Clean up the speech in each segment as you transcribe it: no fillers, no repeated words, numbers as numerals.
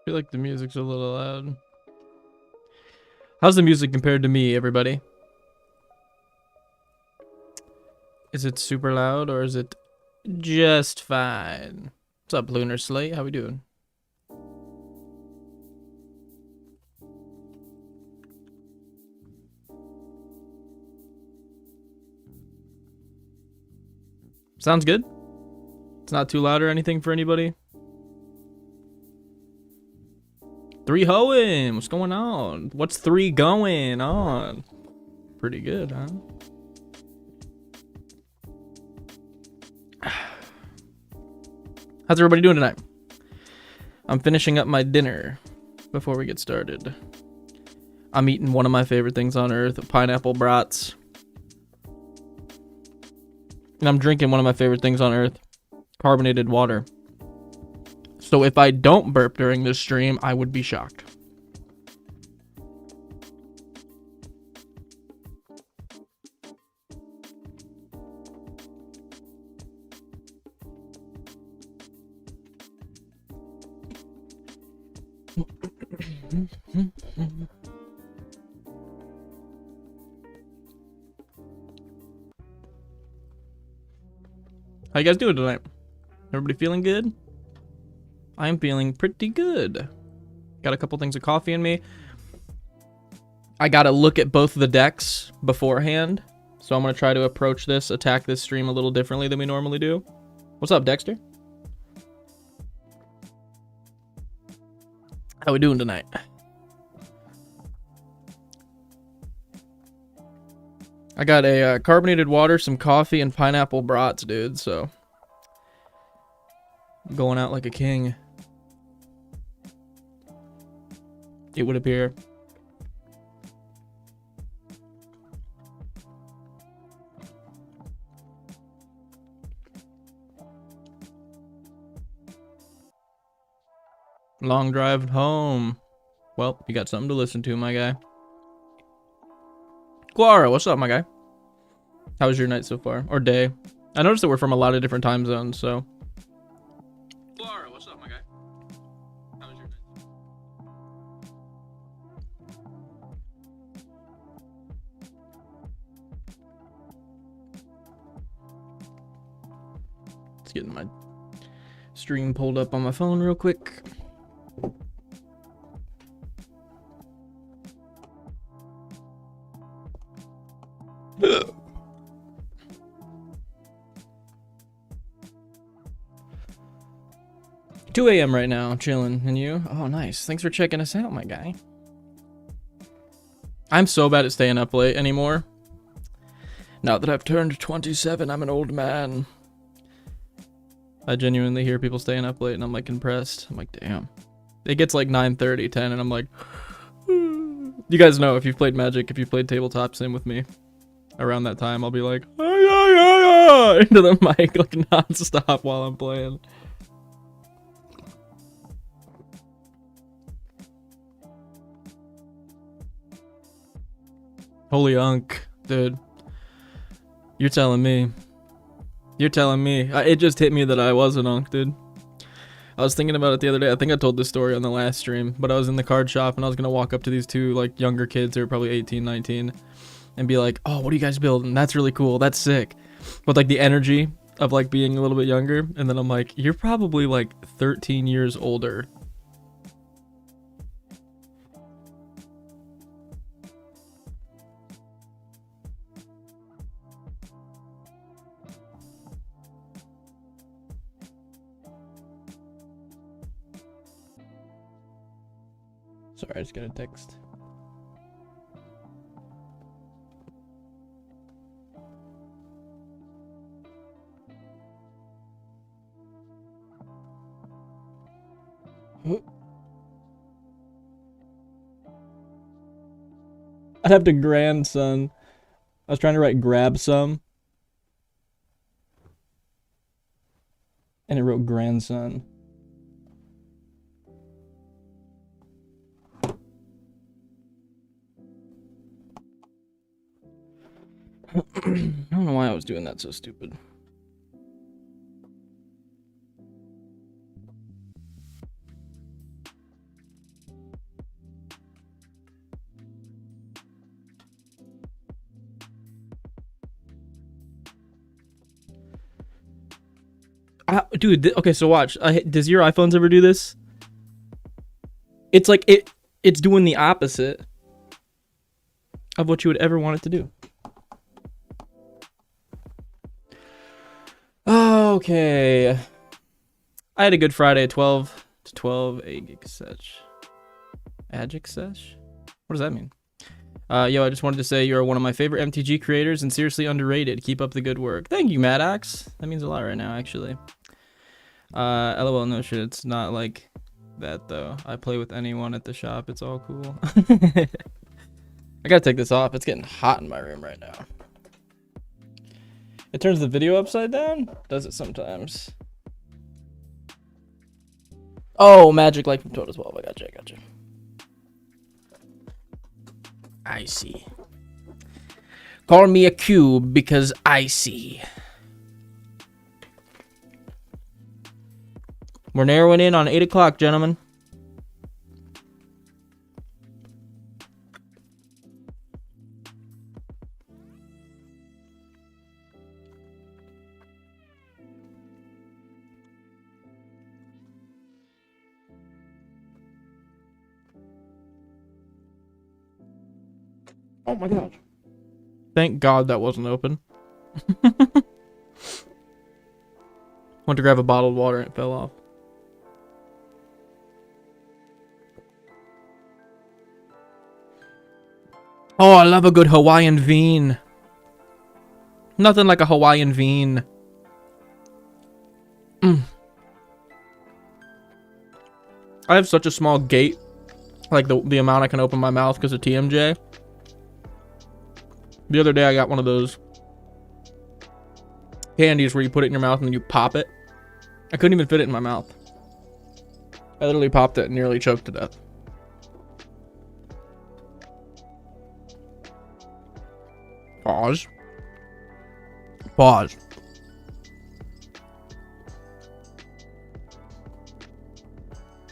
feel like the music's a little loud. How's the music compared to me, everybody? Is it super loud or is it just fine? What's up, Lunar Slate? How we doing? Sounds good? It's not too loud or anything for anybody? 3 hoeing! What's going on? What's 3 going on? Pretty good, huh? How's everybody doing tonight? I'm finishing up my dinner before we get started. I'm eating one of my favorite things on earth, pineapple brats. And I'm drinking one of my favorite things on earth, carbonated water. So if I don't burp during this stream, I would be shocked. How you guys doing tonight? Everybody feeling good? I'm feeling pretty good. Got a couple things of coffee in me. I gotta look at both of the decks beforehand. So I'm gonna try to attack this stream a little differently than we normally do. What's up, Dexter? How we doing tonight? I got a carbonated water, some coffee, and pineapple brats, dude, so I'm going out like a king. It would appear. Long drive home. Well, you got something to listen to, my guy. Guara, what's up, my guy? How was your night so far? Or day? I noticed that we're from a lot of different time zones, so. Guara, what's up, my guy? How was your night? Let's get my stream pulled up on my phone real quick. Ugh. 2 a.m. right now, chilling. And you? Oh, nice. Thanks for checking us out, my guy. I'm so bad at staying up late anymore. Now that I've turned 27, I'm an old man. I genuinely hear people staying up late and I'm like impressed. I'm like, damn. It gets like 9:30, 10, and I'm like, you guys know if you've played Magic, if you've played tabletop sim with me, around that time I'll be like, into the mic like non-stop while I'm playing. Holy unk, dude. You're telling me. You're telling me. It just hit me that I was an unk, dude. I was thinking about it the other day. I think I told this story on the last stream, but I was in the card shop and I was gonna walk up to these two like younger kids. They were probably 18, 19, and be like, "Oh, what are you guys building? That's really cool. That's sick." With like the energy of like being a little bit younger, and then I'm like, "You're probably like 13 years older." Sorry, I just got a text. I'd have to grandson. I was trying to write grab some. And it wrote grandson. I don't know why I was doing that so stupid. Dude, okay, so watch. Does your iPhones ever do this? It's like it's doing the opposite of what you would ever want it to do. Okay. I had a good Friday, 12 to 12 agig sesh. Agig sesh? What does that mean? Yo, I just wanted to say you're one of my favorite MTG creators and seriously underrated. Keep up the good work. Thank you, Maddox. That means a lot right now, actually. LOL, no shit. It's not like that, though. I play with anyone at the shop. It's all cool. I gotta take this off. It's getting hot in my room right now. It turns the video upside down? Does it sometimes? Oh, magic like from Toad as well. I gotcha. I see. Call me a cube because I see. We're narrowing in on 8 o'clock, gentlemen. Oh my gosh. Thank God that wasn't open. Went to grab a bottled water and it fell off. Oh, I love a good Hawaiian veen. Nothing like a Hawaiian veen. I have such a small gate. Like the amount I can open my mouth because of TMJ. The other day I got one of those candies where you put it in your mouth and then you pop it. I couldn't even fit it in my mouth. I literally popped it and nearly choked to death. Pause. Pause.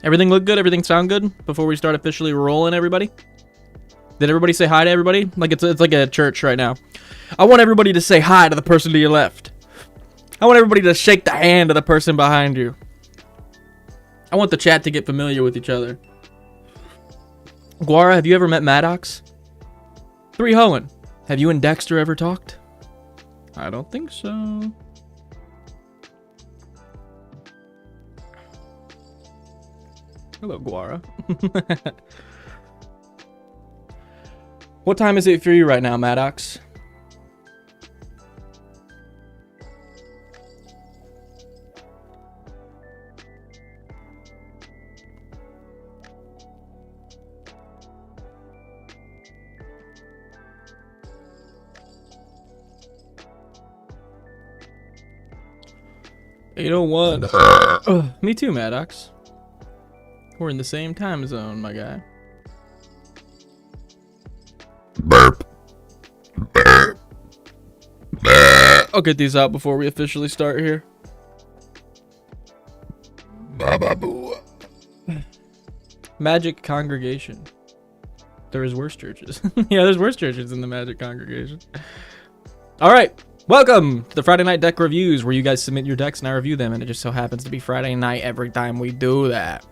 Everything look good? Everything sound good before we start officially rolling, everybody? Did everybody say hi to everybody? Like it's like a church right now. I want everybody to say hi to the person to your left. I want everybody to shake the hand of the person behind you. I want the chat to get familiar with each other. Guara, have you ever met Maddox? 3 Hoenn, have you and Dexter ever talked? I don't think so. Hello, Guara. What time is it for you right now, Maddox? $8:01. Me too, Maddox. We're in the same time zone, my guy. Burp. Burp. Burp. I'll get these out before we officially start here. Magic congregation. There is worse churches. Yeah, there's worse churches in the magic congregation. All right. Welcome to the Friday Night Deck Reviews, where you guys submit your decks and I review them, and it just so happens to be Friday night every time we do that.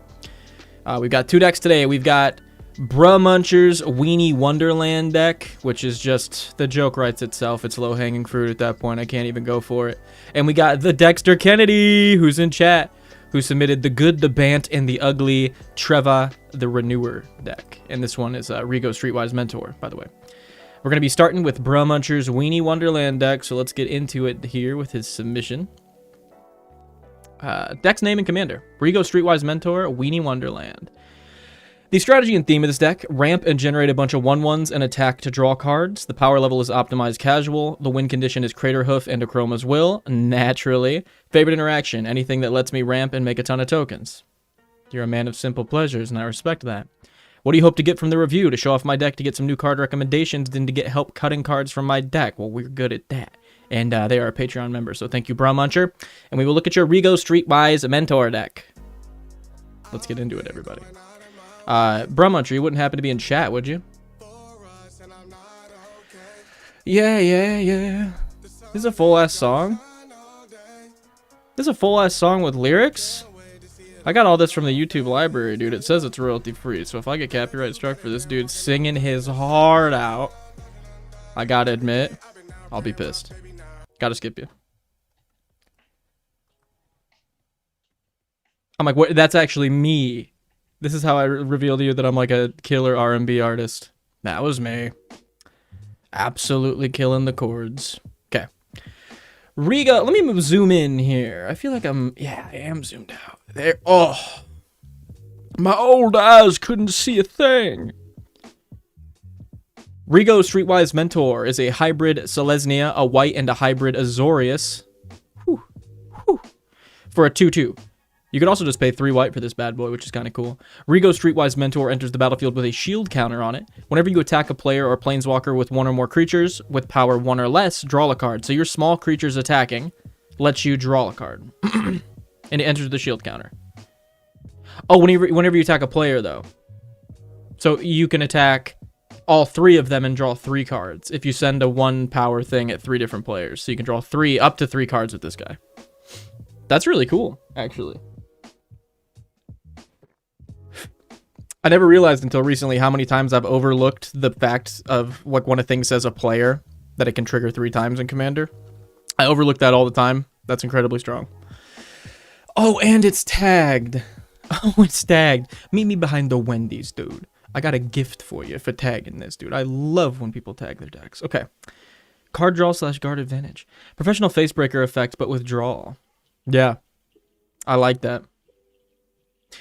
We've got 2 decks today. We've got Bruh Muncher's Weenie Wonderland deck, which is just, the joke writes itself. It's low-hanging fruit at that point. I can't even go for it. And we got the Dexter Kennedy, who's in chat, who submitted the good, the bant, and the ugly Treva the Renewer deck. And this one is Rigo Streetwise Mentor, by the way. We're going to be starting with Bruh Muncher's Weenie Wonderland deck, so let's get into it here with his submission. Deck's name and commander: Rigo Streetwise Mentor, Weenie Wonderland. The strategy and theme of this deck: ramp and generate a bunch of 1/1s and attack to draw cards. The power level is optimized casual. The win condition is Crater Hoof and Akroma's Will, naturally. Favorite interaction: anything that lets me ramp and make a ton of tokens. You're a man of simple pleasures, and I respect that. What do you hope to get from the review? To show off my deck, to get some new card recommendations, then to get help cutting cards from my deck. Well, we're good at that. And they are a Patreon member, so thank you, Bruh Muncher. And we will look at your Rigo Streetwise Mentor deck. Let's get into it, everybody. Bruh Muncher, you wouldn't happen to be in chat, would you? Yeah. This is a full-ass song. This is a full-ass song with lyrics? I got all this from the YouTube library, dude. It says it's royalty-free, so if I get copyright struck for this dude singing his heart out, I gotta admit, I'll be pissed. Gotta skip you. I'm like, what? That's actually me. This is how I reveal to you that I'm like a killer R&B artist. That was me. Absolutely killing the chords. Okay. Rigo, let me zoom in here. I feel like yeah, I am zoomed out. There, oh. My old eyes couldn't see a thing. Rigo Streetwise Mentor is a hybrid Selesnya, a white, and a hybrid Azorius. Whew. Whew. For a 2/2. You could also just pay 3 white for this bad boy, which is kind of cool. Rigo Streetwise Mentor enters the battlefield with a shield counter on it. Whenever you attack a player or planeswalker with 1 or more creatures with power 1 or less, draw a card. So your small creatures attacking lets you draw a card. And it enters the shield counter. Oh, whenever you attack a player, though. So you can attack all 3 of them and draw 3 cards if you send a 1 power thing at 3 different players. So you can draw up to 3 cards with this guy. That's really cool, actually. I never realized until recently how many times I've overlooked the fact of like when a thing says a player that it can trigger 3 times in Commander. I overlook that all the time. That's incredibly strong. Oh, and it's tagged. Oh, it's tagged. Meet me behind the Wendy's, dude. I got a gift for you for tagging this, dude. I love when people tag their decks. Okay. Card draw / guard advantage. Professional Facebreaker effect, but with draw. Yeah. I like that.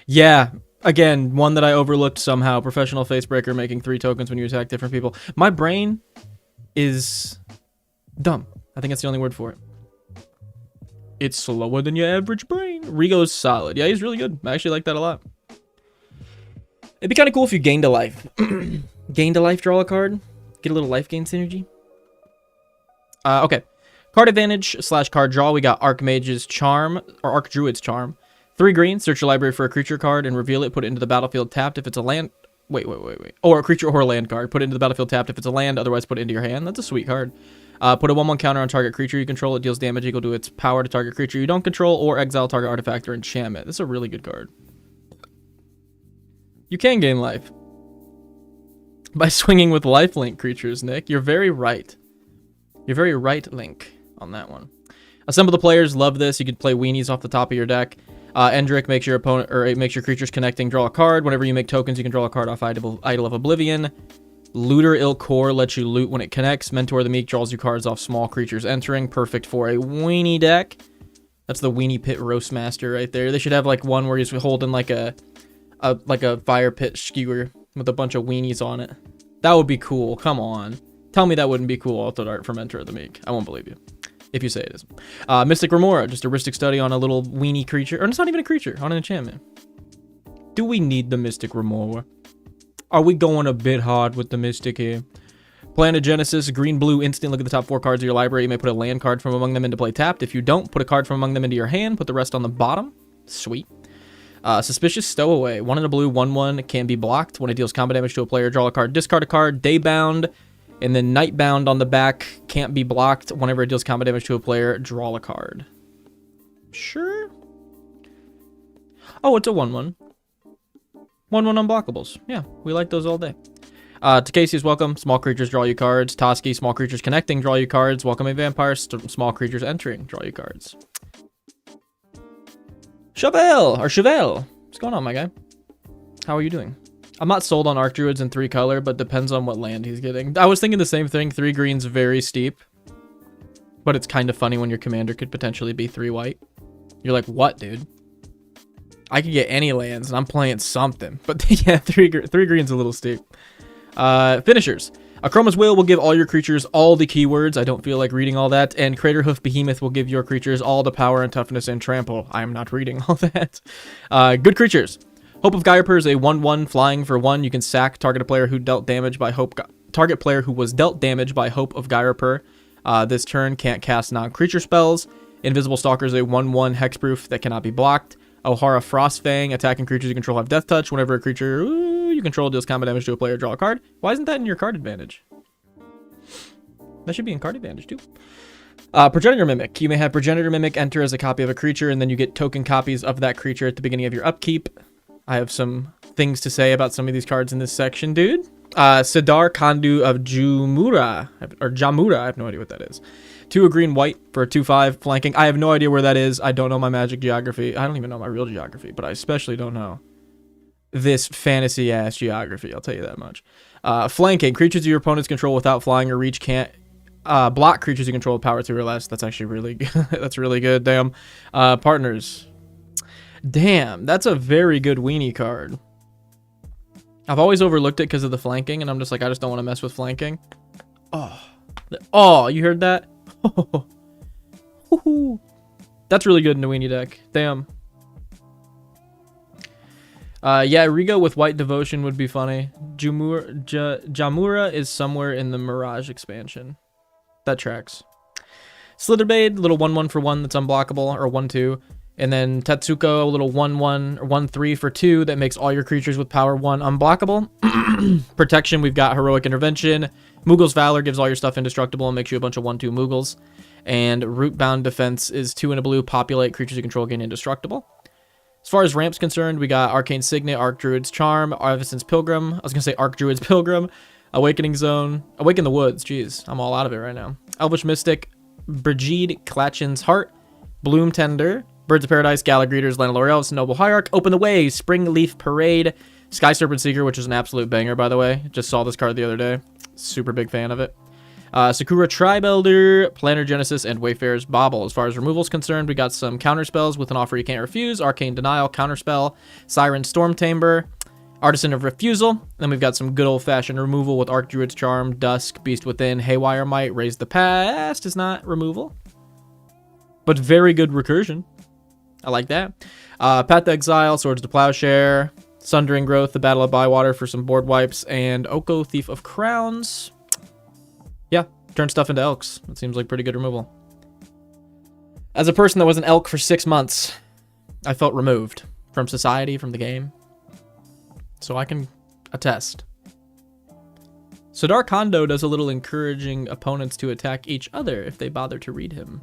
Yeah. Again, one that I overlooked somehow. Professional Facebreaker making 3 tokens when you attack different people. My brain is dumb. I think that's the only word for it. It's slower than your average brain. Rigo's solid. Yeah, he's really good. I actually like that a lot. It'd be kind of cool if you gained a life. Gained a life, draw a card. Get a little life gain synergy. Okay. Card advantage / card draw. We got Archmage's Charm, or Archdruid's Charm. 3 green, search your library for a creature card and reveal it. Put it into the battlefield tapped if it's a land. Wait. Or a creature or a land card. Put it into the battlefield tapped if it's a land. Otherwise, put it into your hand. That's a sweet card. Put a 1/1 counter on target creature you control. It deals damage equal to its power to target creature you don't control, or exile target artifact or enchantment. This is a really good card. You can gain life by swinging with lifelink creatures, Nick. You're very right. You're very right, Link, on that one. Assemble the players. Love this. You can play weenies off the top of your deck. Endrick makes your opponent, or it makes your creatures connecting draw a card. Whenever you make tokens, you can draw a card off Idol of Oblivion. Looter Ill Core lets you loot when it connects. Mentor the Meek draws you cards off small creatures entering. Perfect for a weenie deck. That's the Weenie Pit Roastmaster right there. They should have like one where he's holding like a fire pit skewer with a bunch of weenies on it. That would be cool. Come on. Tell me that wouldn't be cool alternate art for Mentor the Meek. I won't believe you. If you say it is. Mystic Remora, just a Ristic Study on a little weenie creature. Or it's not even a creature, on an enchantment. Do we need the Mystic Remora? Are we going a bit hard with the Mystic here? Planet Genesis, green, blue, instant. Look at the top 4 cards of your library. You may put a land card from among them into play tapped. If you don't, put a card from among them into your hand. Put the rest on the bottom. Sweet. Suspicious Stowaway. 1 in a blue, 1/1. Can be blocked. When it deals combat damage to a player, draw a card, discard a card. Daybound. And then Nightbound on the back, can't be blocked. Whenever it deals combat damage to a player, draw a card. Sure. Oh, it's a 1/1. 1/1 unblockables. Yeah, we like those all day. Takesi's welcome. Small creatures draw you cards. Toski, small creatures connecting, draw you cards. Welcome a vampire. Small creatures entering, draw you cards. Chevelle. What's going on, my guy? How are you doing? I'm not sold on Archdruids in 3 color, but depends on what land he's getting. I was thinking the same thing. 3 green's very steep. But it's kind of funny when your commander could potentially be 3 white. You're like, what, dude? I could get any lands, and I'm playing something. But yeah, 3 green's a little steep. Finishers. Akroma's Will will give all your creatures all the keywords. I don't feel like reading all that. And Craterhoof Behemoth will give your creatures all the power and toughness and trample. I am not reading all that. Good creatures. Hope of Gyreper is a 1/1 flying for 1. You can sack target player who was dealt damage by Hope of Gyreper. This turn can't cast non-creature spells. Invisible Stalker is a 1/1 hexproof that cannot be blocked. Ohara Frostfang, attacking creatures you control have death touch. Whenever a creature you control deals combat damage to a player, draw a card. Why isn't that in your card advantage? That should be in card advantage too. Progenitor Mimic. You may have Progenitor Mimic enter as a copy of a creature, and then you get token copies of that creature at the beginning of your upkeep. I have some things to say about some of these cards in this section, dude. Sidar Kandu of Jumura, or Jamura, I have no idea what that is. 2 a green white for a 2/5 flanking. I have no idea where that is. I don't know my Magic geography. I don't even know my real geography, but I especially don't know this fantasy-ass geography, I'll tell you that much. Flanking. Creatures your opponents control without flying or reach can't block creatures you control with power 2 or less. That's actually really good. That's really good. Damn. Partners. Damn, that's a very good weenie card. I've always overlooked it because of the flanking, and I'm just like, I just don't want to mess with flanking. Oh, you heard that? That's really good in the weenie deck. Damn. Yeah, Rigo with White Devotion would be funny. Jamura is somewhere in the Mirage expansion. That tracks. Slitherbade, little 1/1 for 1 that's unblockable, or 1/2. And then Tetsuko, a little 1/1 or 1/3 for 2 that makes all your creatures with power 1 unblockable. Protection, we've got Heroic Intervention. Moogle's Valor gives all your stuff indestructible and makes you a bunch of 1/2 Moogles. And Rootbound Defense is 2 and a blue, populate, creatures you control gain indestructible. As far as ramp's concerned, we got Arcane Signet, Archdruid's Charm, Arvicen's Pilgrim. I was going to say Archdruid's Pilgrim. Awakening Zone. Awaken the Woods. Jeez, I'm all out of it right now. Elvish Mystic, Brigid, Clatchin's Heart, Bloom Tender, Birds of Paradise, Galagreeters, Lanelorel's Noble Hierarch, Open the Way, Spring Leaf Parade, Sky Serpent Seeker, which is an absolute banger, by the way. Just saw this card the other day. Super big fan of it. Sakura Tribe Elder, Planner Genesis, and Wayfarer's Bauble. As far as removal is concerned, we got some counter spells with an offer you can't refuse, Arcane Denial, Counterspell, Siren Storm Chamber, Artisan of Refusal. Then we've got some good old-fashioned removal with Archdruid's Charm, Dusk, Beast Within, Haywire Might, Raise the Past is not removal, but very good recursion. I like that. Path to Exile, Swords to Plowshare, Sundering Growth, the Battle of Bywater for some board wipes, and Oko, Thief of Crowns. Yeah, turn stuff into elks. That seems like pretty good removal. As a person that was an elk for 6 months, I felt removed from society, from the game. So I can attest. Sidar Kondo does a little encouraging opponents to attack each other if they bother to read him.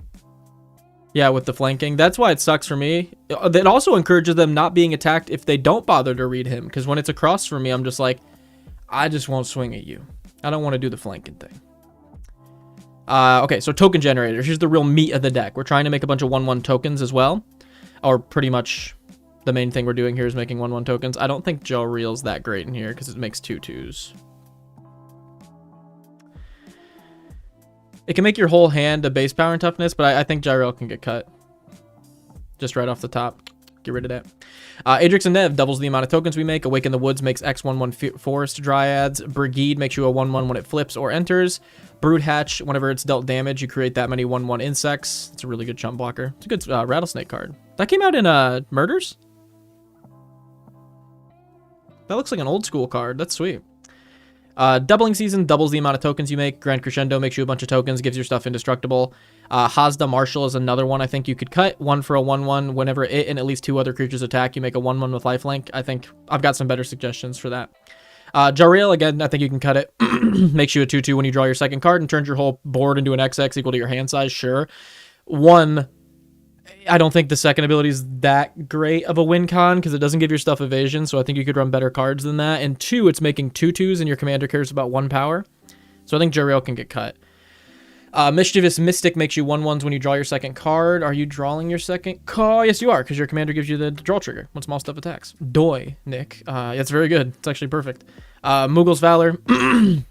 Yeah, with the flanking. That's why it sucks for me. It also encourages them not being attacked if they don't bother to read him. Because when it's across from me, I'm just like, I just won't swing at you. I don't want to do the flanking thing. Okay, so token generators. Here's the real meat of the deck. We're trying to make a bunch of 1/1 tokens as well. Or pretty much the main thing we're doing here is making 1/1 tokens. I don't think Joe Reel's that great in here because it makes 2/2s. It can make your whole hand a base power and toughness, but I think Jyrel can get cut. Just right off the top. Get rid of that. Adrix and Nev doubles the amount of tokens we make. Awaken the Woods makes X 1/1 Forest Dryads. Brigade makes you a 1/1 when it flips or enters. Brood Hatch, whenever it's dealt damage, you create that many 1/1 insects. It's a really good chump blocker. It's a good Rattlesnake card. That came out in Murders? That looks like an old school card. That's sweet. Doubling Season doubles the amount of tokens you make. Grand Crescendo makes you a bunch of tokens, gives your stuff indestructible. Hazda Marshal is another one I think you could cut. 1 for a 1/1. Whenever it and at least 2 other creatures attack, you make a 1/1 with lifelink. I think I've got some better suggestions for that. Jariel, again, I think you can cut it. Makes you a 2/2 when you draw your second card and turns your whole board into an XX equal to your hand size. Sure. 1, I don't think the second ability is that great of a win con because it doesn't give your stuff evasion, so I think you could run better cards than that. And 2, it's making 2/2s and your commander cares about 1 power. So I think Jariel can get cut. Mischievous Mystic makes you 1/1s when you draw your second card. Are you drawing your second card? Yes, you are, because your commander gives you the draw trigger when small stuff attacks. Doi, Nick. It's very good. It's actually perfect. Moogle's Valor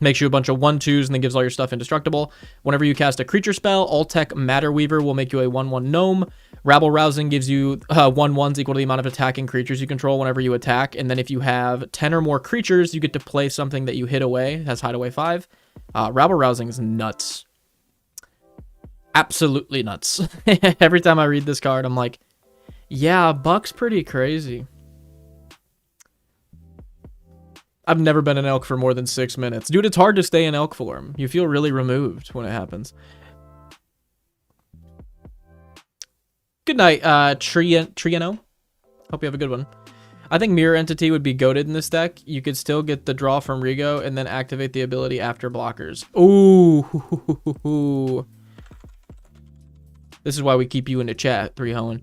makes you a bunch of 1/2s and then gives all your stuff indestructible. Whenever you cast a creature spell, Alltech Matter Weaver will make you a 1/1 gnome. Rabble Rousing gives you 1/1s equal to the amount of attacking creatures you control whenever you attack. And then if you have 10 or more creatures, you get to play something that you hid away. It has Hideaway 5. Rabble Rousing is nuts. Absolutely nuts. Every time I read this card, I'm like, yeah, Buck's pretty crazy. I've never been an elk for more than 6 minutes. Dude, it's hard to stay in elk form. You feel really removed when it happens. Good night, Triano. Hope you have a good one. I think Mirror Entity would be goated in this deck. You could still get the draw from Rigo and then activate the ability after blockers. Ooh. This is why we keep you in the chat, 3 Hoenn.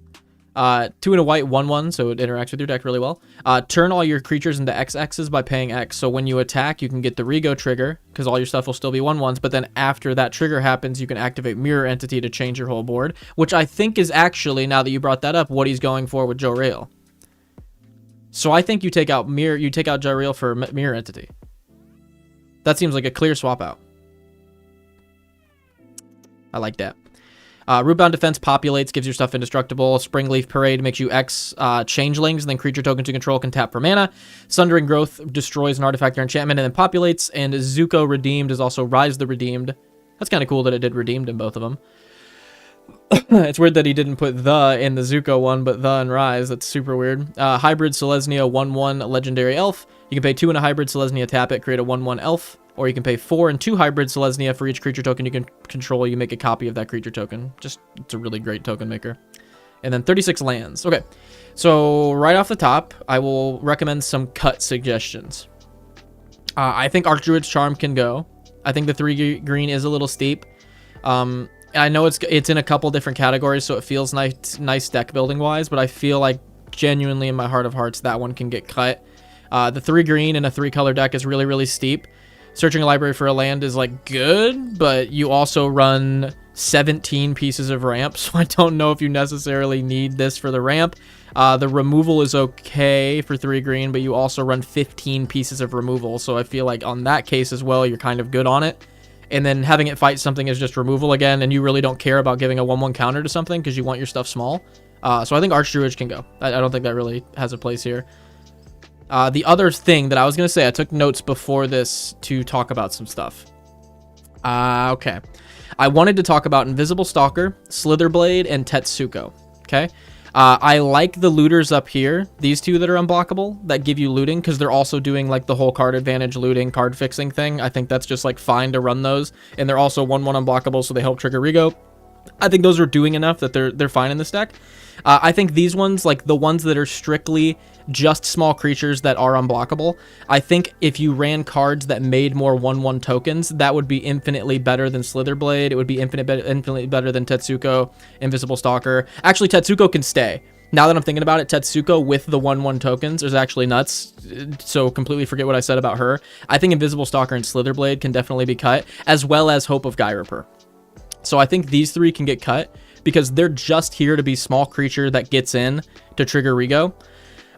2 and a white, 1/1, so it interacts with your deck really well. Turn all your creatures into XXs by paying X. So when you attack, you can get the Rigo trigger, because all your stuff will still be 1/1s, but then after that trigger happens, you can activate Mirror Entity to change your whole board, which I think is actually, now that you brought that up, what he's going for with Joriel. So I think you take out Joriel for Mirror Entity. That seems like a clear swap out. I like that. Rootbound Defense populates, gives your stuff indestructible. Springleaf Parade makes you X changelings, and then creature tokens you control can tap for mana. Sundering Growth destroys an artifact or enchantment and then populates. And Zuko Redeemed is also Rise the Redeemed. That's kind of cool that it did Redeemed in both of them. It's weird that he didn't put the in the Zuko one, but the and Rise. That's super weird. Hybrid Selesnya 1/1 Legendary Elf. You can pay 2 and a Hybrid Selesnya, tap it, create a 1/1 Elf. Or you can pay 4 and 2 Hybrid Selesnya for each creature token you can control. You make a copy of that creature token. Just, it's a really great token maker. And then 36 lands. Okay, so right off the top, I will recommend some cut suggestions. I think Archdruid's Charm can go. I think the 3 green is a little steep. I know it's in a couple different categories, so it feels nice deck building wise, but I feel like genuinely in my heart of hearts that one can get cut. The 3 green in a 3 color deck is really, really steep. Searching a library for a land is like good, but you also run 17 pieces of ramp, so I don't know if you necessarily need this for the ramp. The removal is okay for 3 green, but you also run 15 pieces of removal, so I feel like on that case as well, you're kind of good on it. And then having it fight something is just removal again, and you really don't care about giving a 1/1 counter to something because you want your stuff small. So I think Archdruid can go. I don't think that really has a place here. The other thing that I was going to say, I took notes before this to talk about some stuff. Okay. I wanted to talk about Invisible Stalker, Slitherblade, and Tetsuko. Okay. I like the looters up here. These 2 that are unblockable that give you looting because they're also doing like the whole card advantage looting, card fixing thing. I think that's just like fine to run those. And they're also 1/1 unblockable, so they help trigger Rigo. I think those are doing enough that they're fine in this deck. I think these ones, like the ones that are strictly just small creatures that are unblockable, I think if you ran cards that made more 1/1 tokens, that would be infinitely better than Slitherblade. It would be infinitely better than Tetsuko, Invisible Stalker. Actually, Tetsuko can stay. Now that I'm thinking about it, Tetsuko with the 1/1 tokens is actually nuts, so completely forget what I said about her. I think Invisible Stalker and Slitherblade can definitely be cut, as well as Hope of Gyroper. So I think these 3 can get cut because they're just here to be small creature that gets in to trigger Rigo,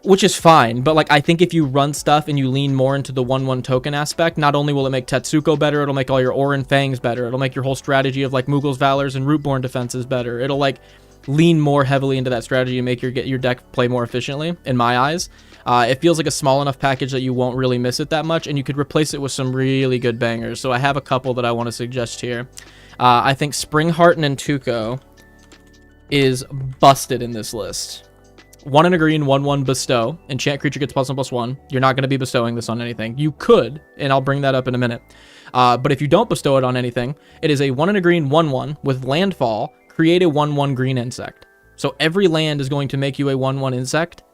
which is fine. But like, I think if you run stuff and you lean more into the 1/1 token aspect, not only will it make Tetsuko better, it'll make all your Orin Fangs better. It'll make your whole strategy of like Mughals Valors and Rootborn defenses better. It'll like lean more heavily into that strategy and make your deck play more efficiently, in my eyes. It feels like a small enough package that you won't really miss it that much, and you could replace it with some really good bangers. So I have a couple that I want to suggest here. I think Springheart and Nantuko is busted in this list. 1 and a green, 1/1 bestow. Enchant creature gets +1/+1. You're not going to be bestowing this on anything. You could, and I'll bring that up in a minute. But if you don't bestow it on anything, it is a 1 and a green, 1/1 with landfall. Create a 1/1 green insect. So every land is going to make you a 1/1 insect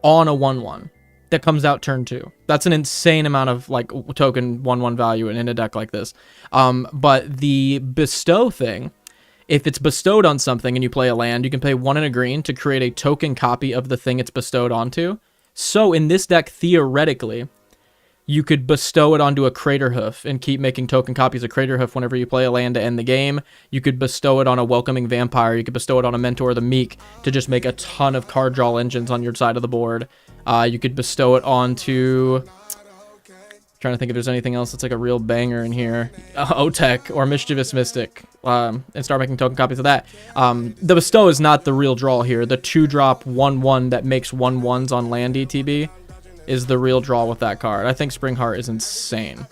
on a 1/1 that comes out turn 2. That's an insane amount of like token 1/1 value in a deck like this. But the bestow thing, if it's bestowed on something and you play a land, you can pay 1 and a green to create a token copy of the thing it's bestowed onto. So in this deck, theoretically, you could bestow it onto a Craterhoof and keep making token copies of Craterhoof whenever you play a land to end the game. You could bestow it on a Welcoming Vampire. You could bestow it on a Mentor the Meek to just make a ton of card draw engines on your side of the board. You could bestow it onto... trying to think if there's anything else that's like a real banger in here. Otek or Mischievous Mystic. And start making token copies of that. The bestow is not the real draw here. The 2-drop 1/1 that makes 1/1s on land ETB is the real draw with that card. I think Springheart is insane.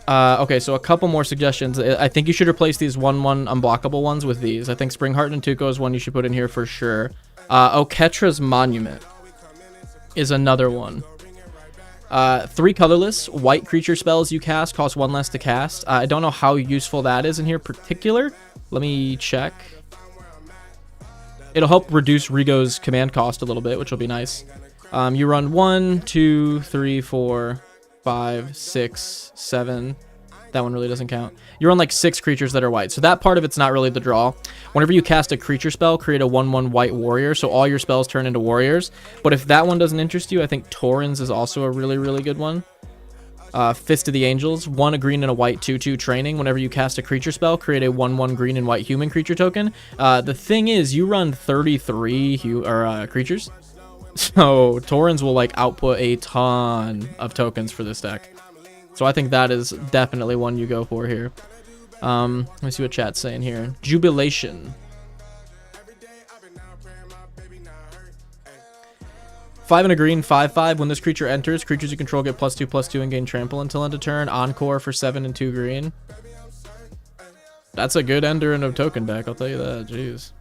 Okay, so a couple more suggestions. I think you should replace these 1/1 unblockable ones with these. I think Springheart and Tuco is one you should put in here for sure. Oketra's Monument is another one. 3 colorless, white creature spells you cast cost 1 less to cast. I don't know how useful that is in here particular. Let me check. It'll help reduce Rigo's command cost a little bit, which will be nice. You run 1, 2, 3, 4, 5, 6, 7. That one really doesn't count. You run like 6 creatures that are white. So that part of it's not really the draw. Whenever you cast a creature spell, create a 1/1 white warrior. So all your spells turn into warriors. But if that one doesn't interest you, I think Torrens is also a really, really good one. Fist of the Angels, 1 a green and a white 2/2 training. Whenever you cast a creature spell, create a 1/1 green and white human creature token. The thing is, you run 33 creatures. So Torrens will like output a ton of tokens for this deck. So I think that is definitely one you go for here. Let me see what chat's saying here. Jubilation. 5 and a green, 5/5. When this creature enters, creatures you control get +2/+2 and gain trample until end of turn. Encore for 7 and 2 green. That's a good ender in a token deck, I'll tell you that. Jeez.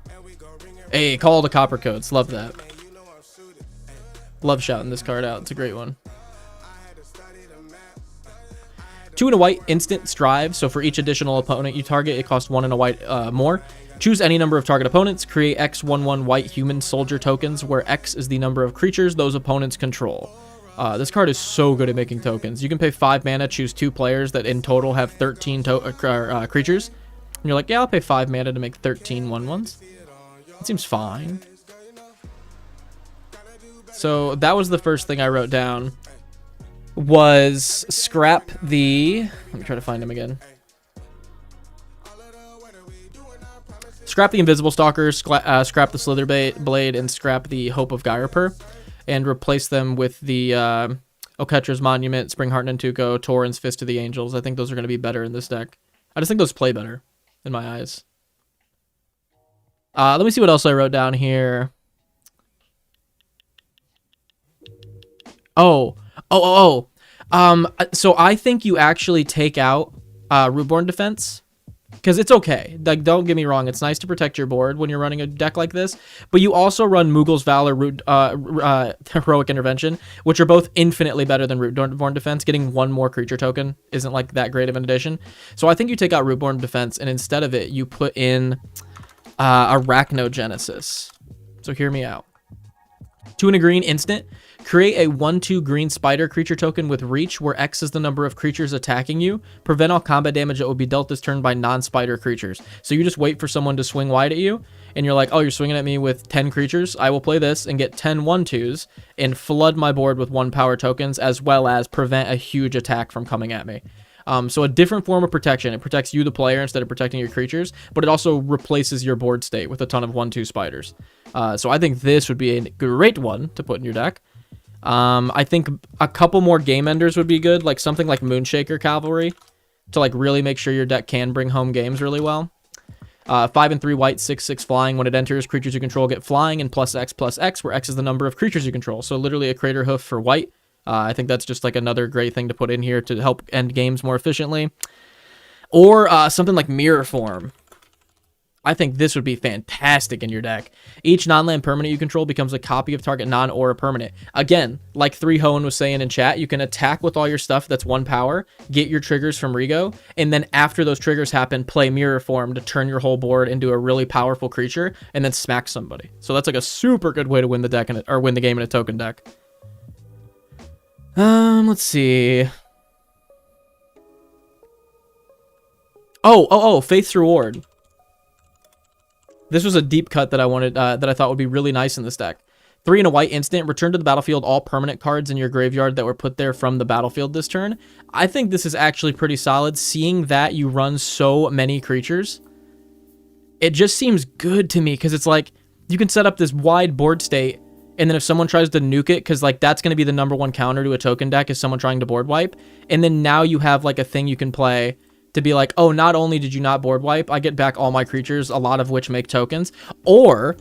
Hey, call the copper codes. Love that. Love shouting this card out. It's a great one. 2 and a white, instant strive. So for each additional opponent you target, it costs 1 and a white more. Choose any number of target opponents. Create X 1/1 white human soldier tokens, where X is the number of creatures those opponents control. This card is so good at making tokens. You can pay 5 mana, choose 2 players that in total have 13 creatures. And you're like, yeah, I'll pay 5 mana to make 13 1/1s. That seems fine. So that was the first thing I wrote down. Was scrap the... Let me try to find him again. Scrap the Invisible Stalker, scrap the Slither Blade, and scrap the Hope of Gyroper, and replace them with the Oketra's Monument, Springheart Nantuko, Torrens, Fist of the Angels. I think those are going to be better in this deck. I just think those play better in my eyes. Let me see what else I wrote down here. So I think you actually take out Rootborn Defense. Because it's okay. Like, don't get me wrong. It's nice to protect your board when you're running a deck like this. But you also run Mughals Valor, Heroic Intervention, which are both infinitely better than Rootborn Defense. Getting 1 more creature token isn't like that great of an addition. So I think you take out Rootborn Defense, and instead of it, you put in Arachnogenesis. So hear me out. 2 and a green, instant. Create a 1/2 green spider creature token with reach, where X is the number of creatures attacking you. Prevent all combat damage that will be dealt this turn by non-spider creatures. So you just wait for someone to swing wide at you, and you're like, oh, you're swinging at me with 10 creatures. I will play this and get 10 1/2s and flood my board with 1 power tokens, as well as prevent a huge attack from coming at me. So a different form of protection. It protects you, the player, instead of protecting your creatures, but it also replaces your board state with a ton of 1/2 spiders. So I think this would be a great one to put in your deck. I think a couple more game enders would be good, like something like Moonshaker Cavalry, to like really make sure your deck can bring home games really well. 5 and 3 white, 6/6 flying. When it enters, creatures you control get flying and +X, where X is the number of creatures you control. So literally a Crater Hoof for white. I think that's just like another great thing to put in here to help end games more efficiently. Or something like Mirror Form. I think this would be fantastic in your deck. Each non-land permanent you control becomes a copy of target non-aura permanent. Again, like 3 Hoenn was saying in chat, you can attack with all your stuff that's 1 power, get your triggers from Rigo, and then after those triggers happen, play Mirror Form to turn your whole board into a really powerful creature, and then smack somebody. So that's like a super good way to win the deck or win the game in a token deck. Let's see. Faith's Reward. This was a deep cut that I wanted, that I thought would be really nice in this deck. 3 and a white, instant. Return to the battlefield all permanent cards in your graveyard that were put there from the battlefield this turn. I think this is actually pretty solid. Seeing that you run so many creatures, it just seems good to me, because it's like you can set up this wide board state, and then if someone tries to nuke it, because like that's going to be the #1 counter to a token deck, is someone trying to board wipe, and then now you have like a thing you can play to be like, oh, not only did you not board wipe, I get back all my creatures, a lot of which make tokens. Or,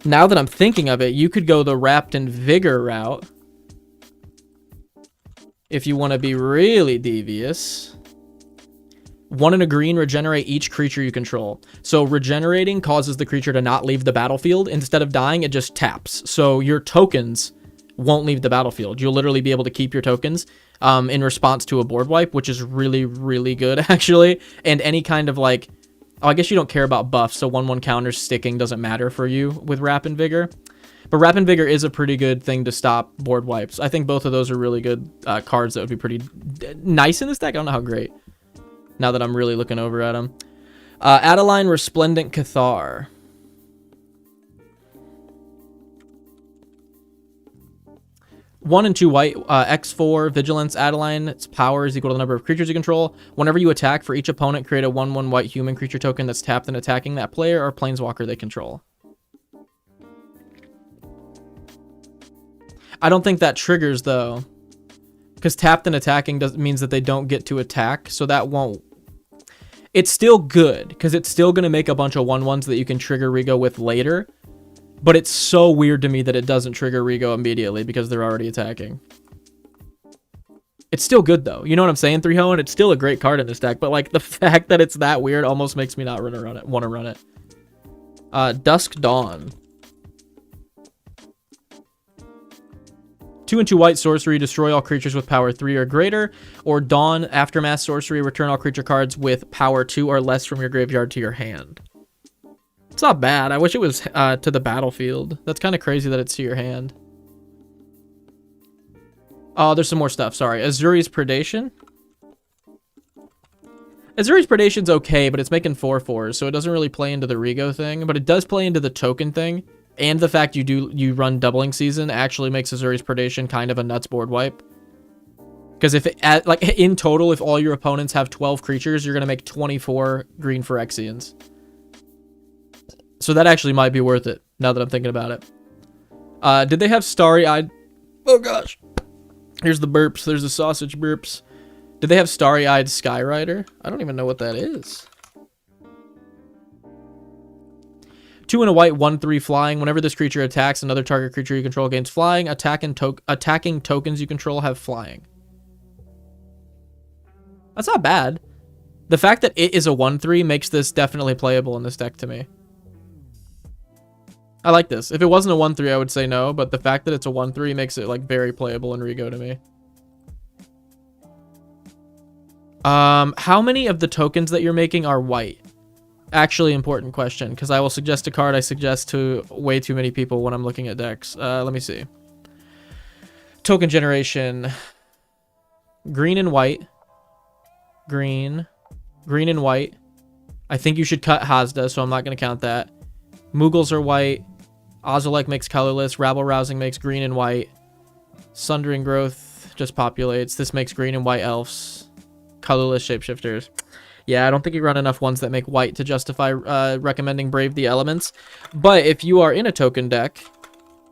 now that I'm thinking of it, you could go the Wrapped in Vigor route. If you want to be really devious. 1 and a green, regenerate each creature you control. So regenerating causes the creature to not leave the battlefield. Instead of dying, it just taps. So your tokens won't leave the battlefield. You'll literally be able to keep your tokens in response to a board wipe, which is really, really good, actually. And any kind of like, oh, I guess you don't care about buffs, so 1/1 counters sticking doesn't matter for you with Wrap and Vigor. But Wrap and Vigor is a pretty good thing to stop board wipes. I think both of those are really good cards that would be pretty nice in this deck. I don't know how great. Now that I'm really looking over at them. Adeline Resplendent Cathar. One and 2 white, X4, Vigilance, Adeline. Its power is equal to the number of creatures you control. Whenever you attack, for each opponent, create a 1/1 white human creature token that's tapped and attacking that player or planeswalker they control. I don't think that triggers, though. Because tapped and attacking means that they don't get to attack, so that won't... It's still good, because it's still going to make a bunch of 1/1s that you can trigger Rigo with later. But it's so weird to me that it doesn't trigger Rigo immediately because they're already attacking. It's still good, though. You know what I'm saying, 3-0? And it's still a great card in this deck. But, like, the fact that it's that weird almost makes me not want to run it. Dusk Dawn. 2 and 2 white sorcery. Destroy all creatures with power 3 or greater. Or Dawn, Aftermath sorcery. Return all creature cards with power 2 or less from your graveyard to your hand. It's not bad. I wish it was to the battlefield. That's kind of crazy that it's to your hand. Oh, there's some more stuff. Sorry. Azuri's Predation. Azuri's Predation's okay, but it's making 4/4s, so it doesn't really play into the Rigo thing. But it does play into the token thing. And the fact you run Doubling Season actually makes Azuri's Predation kind of a nuts board wipe. Because if it, like in total, if all your opponents have 12 creatures, you're going to make 24 green Phyrexians. So that actually might be worth it, now that I'm thinking about it. Did they have Starry-Eyed? Oh, gosh. Here's the burps. There's the sausage burps. Did they have Starry-Eyed Skyrider? I don't even know what that is. 2 and a white, 1/3 flying. Whenever this creature attacks, another target creature you control gains flying. Attacking tokens you control have flying. That's not bad. The fact that it is a 1/3 makes this definitely playable in this deck to me. I like this. If it wasn't a 1/3, I would say no, but the fact that it's a 1/3 makes it like very playable in Rigo to me. How many of the tokens that you're making are white? Actually, important question, because I will suggest a card I suggest to way too many people when I'm looking at decks. Let me see. Token generation. Green and white. Green and white. I think you should cut Hazda, so I'm not going to count that. Moogles are white. Ozolek makes colorless. Rabble Rousing makes green and white. Sundering Growth just populates. This makes green and white elves. Colorless shapeshifters. Yeah, I don't think you run enough ones that make white to justify recommending Brave the Elements. But if you are in a token deck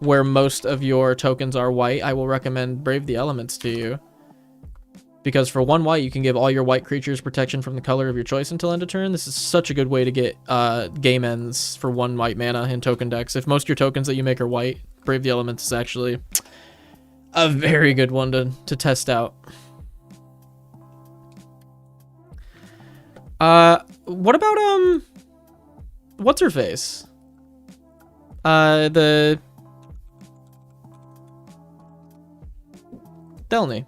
where most of your tokens are white, I will recommend Brave the Elements to you. Because for 1 white, you can give all your white creatures protection from the color of your choice until end of turn. This is such a good way to get game ends for 1 white mana in token decks. If most of your tokens that you make are white, Brave the Elements is actually a very good one to test out. What about, what's her face? The Delny.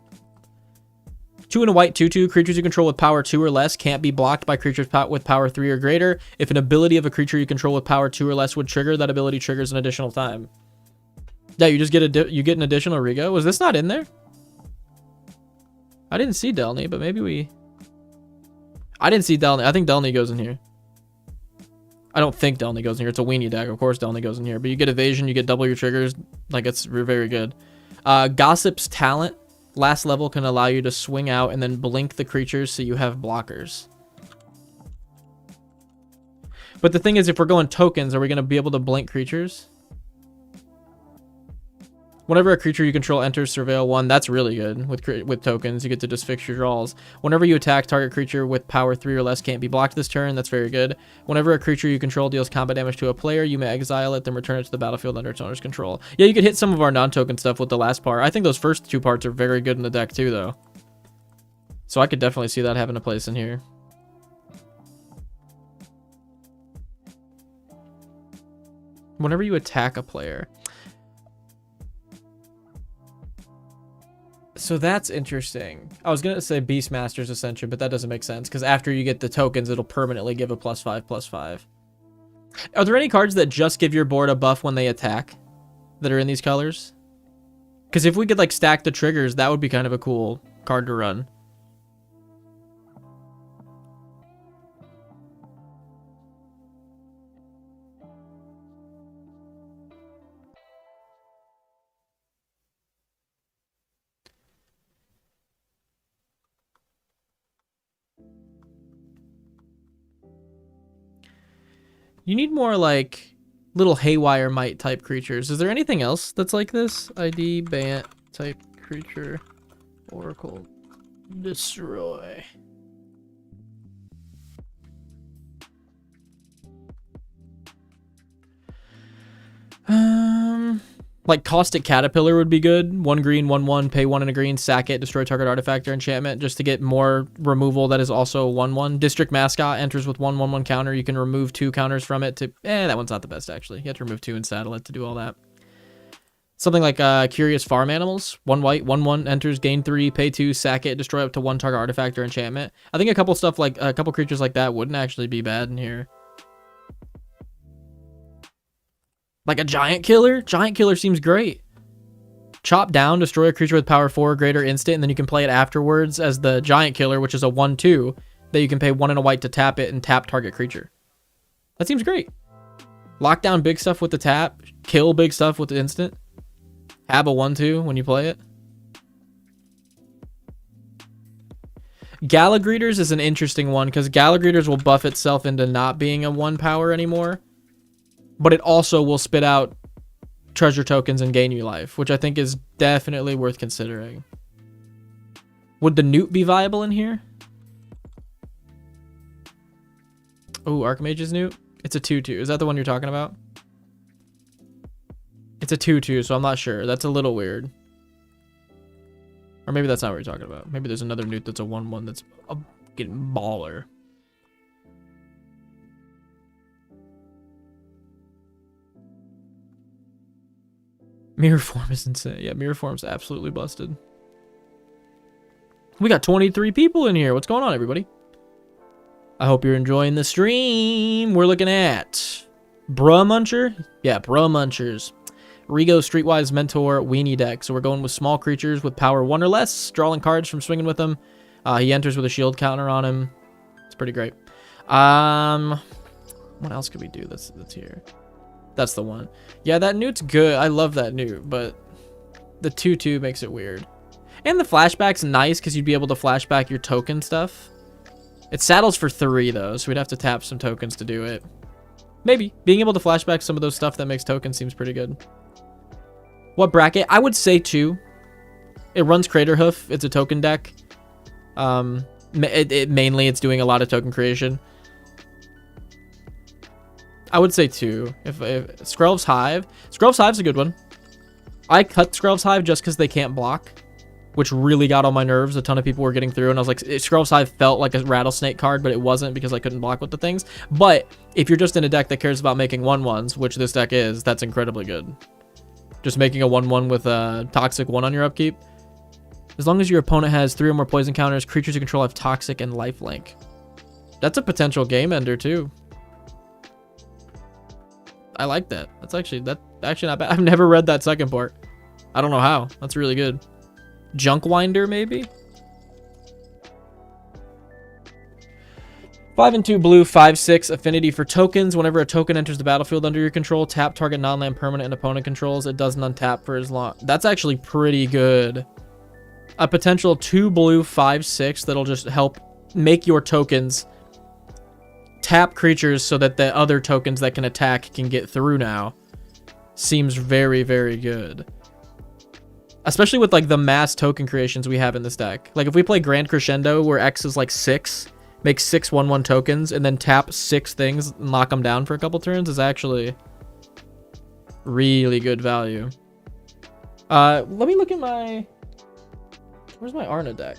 2 and a white, 2/2. Creatures you control with power 2 or less can't be blocked by creatures with power 3 or greater. If an ability of a creature you control with power 2 or less would trigger, that ability triggers an additional time. Yeah, you just get an additional Rigo. Was this not in there? I didn't see Delny, but maybe we... I didn't see Delny. I think Delny goes in here. I don't think Delny goes in here. It's a weenie deck. Of course Delny goes in here. But you get evasion, you get double your triggers. Like, it's very good. Gossip's Talent. Last level can allow you to swing out and then blink the creatures so you have blockers. But the thing is, if we're going tokens, are we going to be able to blink creatures? Whenever a creature you control enters Surveil 1, that's really good with tokens. You get to just fix your draws. Whenever you attack, target creature with power 3 or less can't be blocked this turn. That's very good. Whenever a creature you control deals combat damage to a player, you may exile it, then return it to the battlefield under its owner's control. Yeah, you could hit some of our non-token stuff with the last part. I think those first 2 parts are very good in the deck too, though. So I could definitely see that having a place in here. Whenever you attack a player... So that's interesting. I was going to say Beastmaster's Ascension, but that doesn't make sense, because after you get the tokens, it'll permanently give a +5/+5. Are there any cards that just give your board a buff when they attack that are in these colors? Because if we could, like, stack the triggers, that would be kind of a cool card to run. You need more like little haywire might type creatures. Is there anything else that's like this? ID Bant type creature. Oracle. Destroy. Like Caustic Caterpillar would be good. 1 green, 1/1, pay 1 and a green, sack it, destroy target artifact or enchantment, just to get more removal that is also 1/1. District Mascot enters with 1/1/1 counter. You can remove 2 counters from it to... that one's not the best, actually. You have to remove 2 and saddle it to do all that. Something like Curious Farm Animals. 1 white, 1/1, enters, gain 3, pay 2, sack it, destroy up to 1 target artifact or enchantment. I think a couple creatures like that wouldn't actually be bad in here. Like a Giant Killer? Giant Killer seems great. Chop down, destroy a creature with power 4 or greater instant, and then you can play it afterwards as the Giant Killer, which is a 1/2, that you can pay 1 and a white to tap it and tap target creature. That seems great. Lock down big stuff with the tap, kill big stuff with the instant. Have a 1/2 when you play it. Galagreeters is an interesting one, because Galagreeters will buff itself into not being a 1 power anymore. But it also will spit out treasure tokens and gain you life, which I think is definitely worth considering. Would the Newt be viable in here? Oh, Archmage's Newt? It's a 2/2. Is that the one you're talking about? It's a 2/2, so I'm not sure. That's a little weird. Or maybe that's not what you're talking about. Maybe there's another Newt that's a 1/1 that's getting baller. Mirror Form is insane. Yeah, Mirror Form's absolutely busted. We got 23 people in here. What's going on, everybody? I hope you're enjoying the stream. We're looking at Bruh Muncher. Yeah, Bruh Munchers. Rigo Streetwise Mentor Weenie deck. So we're going with small creatures with power 1 or less, drawing cards from swinging with them. He enters with a shield counter on him. It's pretty great. What else could we do that's here? That's the one. Yeah, that Newt's good. I love that Newt, but the 2/2 makes it weird. And the flashback's nice because you'd be able to flashback your token stuff. It saddles for 3 though, so we'd have to tap some tokens to do it. Maybe. Being able to flashback some of those stuff that makes tokens seems pretty good. What bracket? I would say 2. It runs Craterhoof. It's a token deck. Mainly it's doing a lot of token creation. I would say 2. If Skrelv's Hive's a good one. I cut Skrelv's Hive just because they can't block, which really got on my nerves. A ton of people were getting through, and I was like, Skrelv's Hive felt like a rattlesnake card, but it wasn't because I couldn't block with the things. But if you're just in a deck that cares about making 1/1s, which this deck is, that's incredibly good. Just making a 1/1 with a Toxic 1 on your upkeep. As long as your opponent has 3 or more poison counters, creatures you control have Toxic and Lifelink. That's a potential game ender too. I like that. That's actually not bad. I've never read that second part. I don't know how. That's really good. Junkwinder, maybe? 5 and 2 blue, 5/6 affinity for tokens. Whenever a token enters the battlefield under your control, tap target non-land permanent and opponent controls. It doesn't untap for as long. That's actually pretty good. A potential 2 blue, 5/6 that'll just help make your tokens tap creatures so that the other tokens that can attack can get through now. Seems very, very good. Especially with like the mass token creations we have in this deck. Like if we play Grand Crescendo where X is like 6, make 6 1/1 tokens and then tap 6 things and lock them down for a couple turns is actually really good value. Let me look at my... Where's my Arna deck?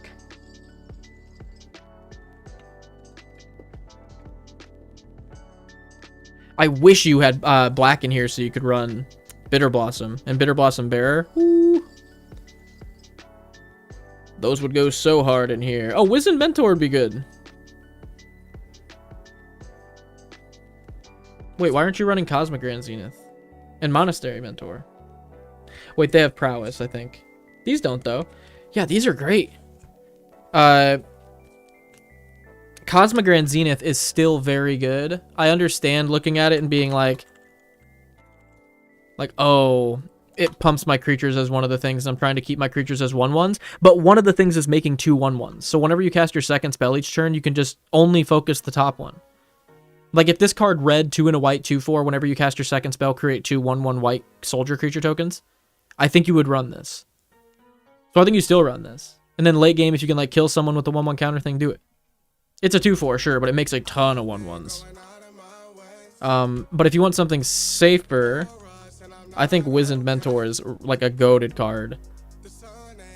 I wish you had black in here so you could run Bitter Blossom and Bitter Blossom Bearer. Ooh. Those would go so hard in here. Oh, Wizened Mentor would be good. Wait, why aren't you running Cosmic Grand Zenith? And Monastery Mentor. Wait, they have Prowess, I think. These don't, though. Yeah, these are great. Cosmic Grand Zenith is still very good. I understand looking at it and being like, oh, it pumps my creatures as one of the things. I'm trying to keep my creatures as 1/1s. But one of the things is making 2 1/1s. So whenever you cast your second spell each turn, you can just only focus the top one. Like, if this card red, 2 and a white, 2/4, whenever you cast your second spell, create 2 1/1 white soldier creature tokens, I think you would run this. So I think you still run this. And then late game, if you can, like, kill someone with the 1/1 counter thing, do it. It's a 2/4, sure, but it makes a ton of 1/1s. But if you want something safer, I think Wizened Mentor is, like, a goated card.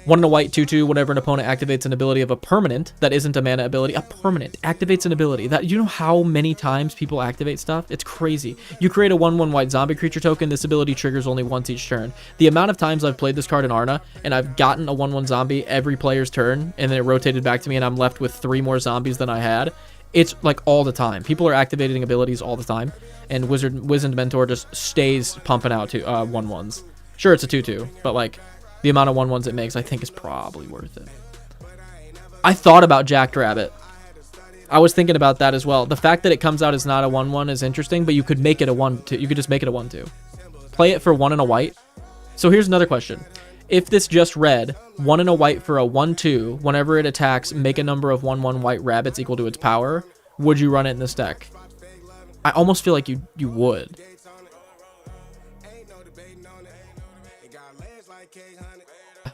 1 and a white, 2/2, whenever an opponent activates an ability of a permanent that isn't a mana ability. A permanent activates an ability. That, you know how many times people activate stuff? It's crazy. You create a 1/1 white zombie creature token. This ability triggers only once each turn. The amount of times I've played this card in Arna, and I've gotten a 1/1 zombie every player's turn, and then it rotated back to me, and I'm left with 3 more zombies than I had. It's, like, all the time. People are activating abilities all the time, and Wizened Mentor just stays pumping out to 1/1s. Sure, it's a 2/2, but, like, the amount of 1/1s it makes, I think, is probably worth it. I thought about Jackrabbit. I was thinking about that as well. The fact that it comes out as not a 1/1 is interesting, but you could make it a 1/2. You could just make it a 1/2. Play it for 1 and a white. So here's another question. If this just read 1 and a white for a 1/2, whenever it attacks, make a number of 1/1 white rabbits equal to its power, would you run it in this deck? I almost feel like you would.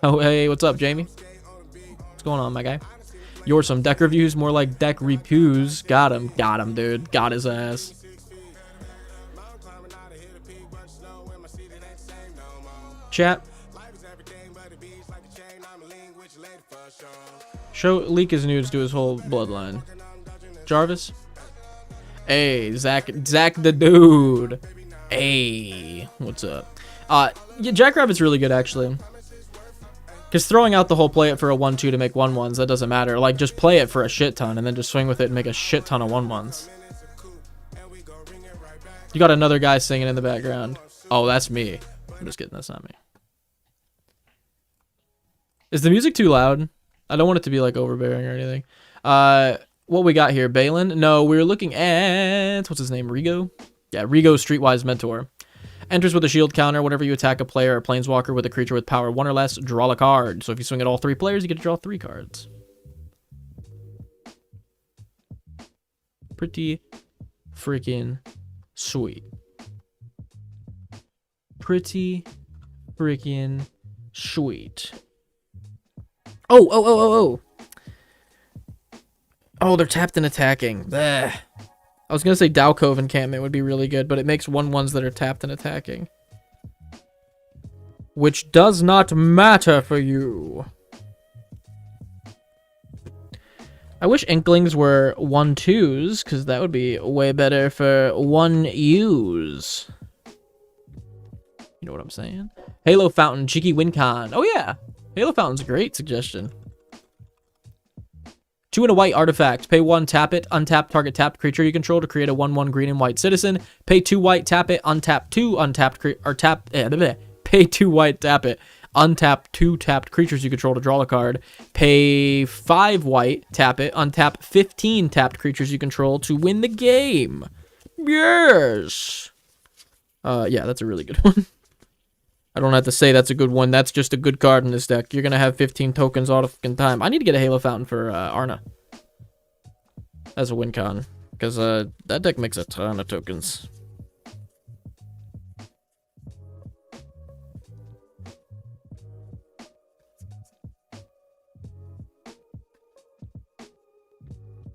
Oh, hey, what's up, Jamie? What's going on, my guy? You're some deck reviews, more like deck repews. Got him, dude. Got his ass. Chat. Show Leak his nudes to his whole bloodline. Jarvis? Hey, Zach the dude. Hey, what's up? Yeah, Jackrabbit's really good, actually. Because throwing out the whole play it for a 1/2 to make 1/1s, that doesn't matter. Like, just play it for a shit ton and then just swing with it and make a shit ton of 1/1s. You got another guy singing in the background. Oh, that's me. I'm just kidding, that's not me. Is the music too loud? I don't want it to be, like, overbearing or anything. What we got here? Balin? No, we're looking at... What's his name? Rigo? Yeah, Rigo Streetwise Mentor. Enters with a shield counter. Whenever you attack a player or planeswalker with a creature with power 1 or less, draw a card. So if you swing at all 3 players, you get to draw 3 cards. Pretty freaking sweet. Pretty freaking sweet. Oh. Oh, they're tapped and attacking. Bleh. I was going to say Dow Cove encampment would be really good, but it makes 1/1s that are tapped and attacking. Which does not matter for you. I wish Inklings were 1/2s, because that would be way better for 1Us. You know what I'm saying? Halo Fountain, Cheeky Wincon. Oh yeah, Halo Fountain's a great suggestion. 2 and a white artifact. Pay 1, tap it, untap target tapped creature you control to create a 1/1 green and white citizen. Pay 2 white, tap it, untap 2 untapped Pay 2 white, tap it, untap 2 tapped creatures you control to draw a card. Pay 5 white, tap it, untap 15 tapped creatures you control to win the game. Yes. Yeah, that's a really good one. I don't have to say that's a good one. That's just a good card in this deck. You're going to have 15 tokens all the fucking time. I need to get a Halo Fountain for Arna as a win con, because that deck makes a ton of tokens.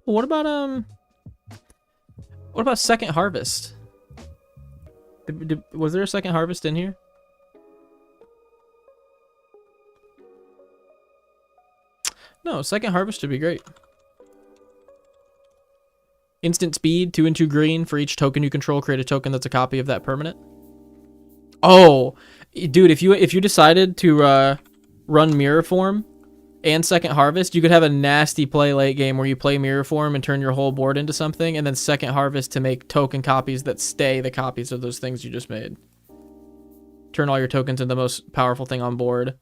What about Second Harvest? Was there a Second Harvest in here? No, Second Harvest would be great. Instant speed, 2 and 2 green. For each token you control, create a token that's a copy of that permanent. Oh, dude, if you decided to run Mirror Form and Second Harvest, you could have a nasty play late game where you play Mirror Form and turn your whole board into something, and then Second Harvest to make token copies that stay the copies of those things you just made. Turn all your tokens into the most powerful thing on board,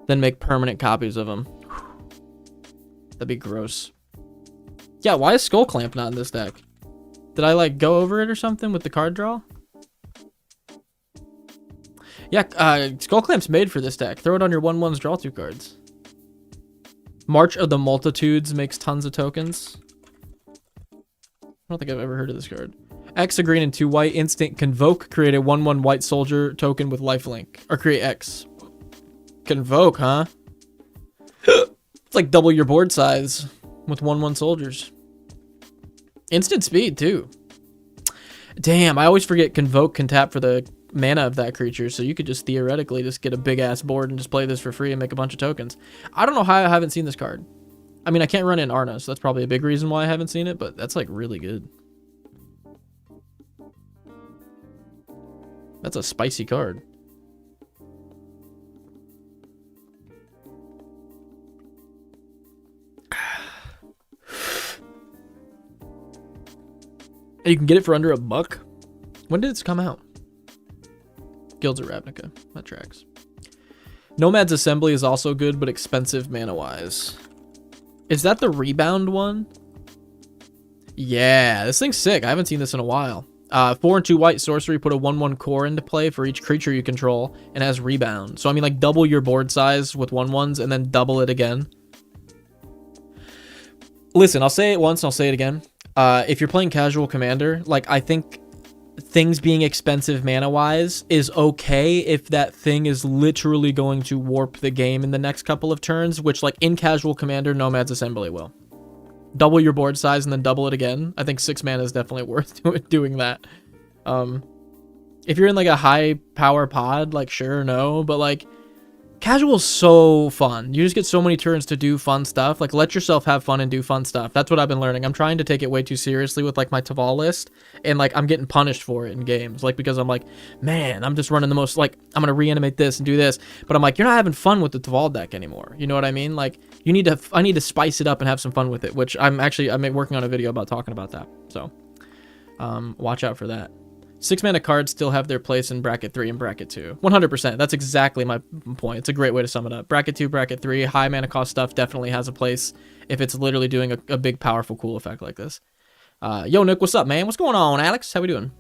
then make permanent copies of them. That'd be gross. Yeah, why is Skull Clamp not in this deck? Did I, like, go over it or something with the card draw? Yeah, Skull Clamp's made for this deck. Throw it on your 1/1s, draw 2 cards. March of the Multitudes makes tons of tokens. don't think I've ever heard of this card. X, a green and 2 white. Instant Convoke. Create a 1/1 white soldier token with lifelink. Or create X. Convoke, huh? It's like double your board size with 1/1 soldiers. Instant speed, too. Damn, I always forget Convoke can tap for the mana of that creature, so you could just theoretically just get a big-ass board and just play this for free and make a bunch of tokens. I don't know how I haven't seen this card. I mean, I can't run in Arna, so that's probably a big reason why I haven't seen it, but that's, like, really good. That's a spicy card. And you can get it for under $1. When did this come out? Guilds of Ravnica. That tracks. Nomad's Assembly is also good, but expensive mana-wise. Is that the rebound one? Yeah, this thing's sick. I haven't seen this in a while. 4 and 2 white sorcery, put a 1/1 core into play for each creature you control, and has rebound. So I mean, like, double your board size with 1/1s and then double it again. Listen, I'll say it once and I'll say it again. If you're playing casual commander, like, I think things being expensive mana-wise is okay if that thing is literally going to warp the game in the next couple of turns, which, like, in casual commander, Nomad's Assembly will. Double your board size and then double it again. I think 6 mana is definitely worth doing that. If you're in, like, a high power pod, like, sure, no, but, like, casual's so fun. You just get so many turns to do fun stuff. Like, let yourself have fun and do fun stuff. That's what I've been learning. I'm trying to take it way too seriously with, like, my Taval list, and, like, I'm getting punished for it in games, like, because I'm like, man, I'm just running the most, like, I'm gonna reanimate this and do this, but I'm like, you're not having fun with the Taval deck anymore. You know what I mean? Like, I need to spice it up and have some fun with it, which I'm working on a video about talking about that. So, watch out for that. 6 mana cards still have their place in bracket 3 and bracket 2. 100%. That's exactly my point. It's a great way to sum it up. Bracket 2, bracket 3, high mana cost stuff definitely has a place if it's literally doing a big, powerful, cool effect like this. Yo, Nick, what's up, man? What's going on, Alex? How we doing?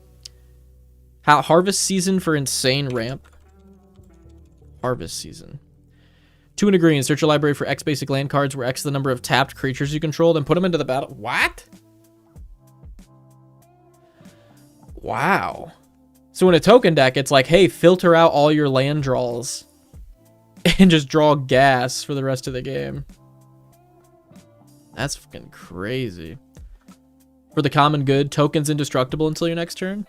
Harvest season for insane ramp. Harvest season. 2 and a green. Search your library for X basic land cards where X is the number of tapped creatures you control, then put them into the battle. What? Wow. So in a token deck, it's like, hey, filter out all your land draws and just draw gas for the rest of the game. That's fucking crazy. For the common good, tokens indestructible until your next turn.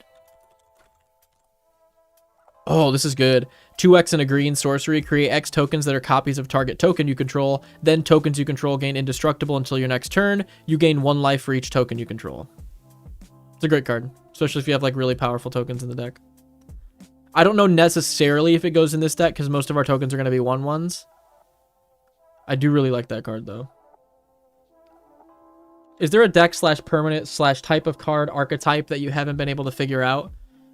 Oh, this is good. 2x and a green sorcery. Create X tokens that are copies of target token you control. Then tokens you control gain indestructible until your next turn. You gain 1 life for each token you control. It's a great card, especially if you have, like, really powerful tokens in the deck. I don't know necessarily if it goes in this deck because most of our tokens are going to be 1/1s. I do really like that card, though. Is there a deck / permanent / type of card archetype that you haven't been able to figure out?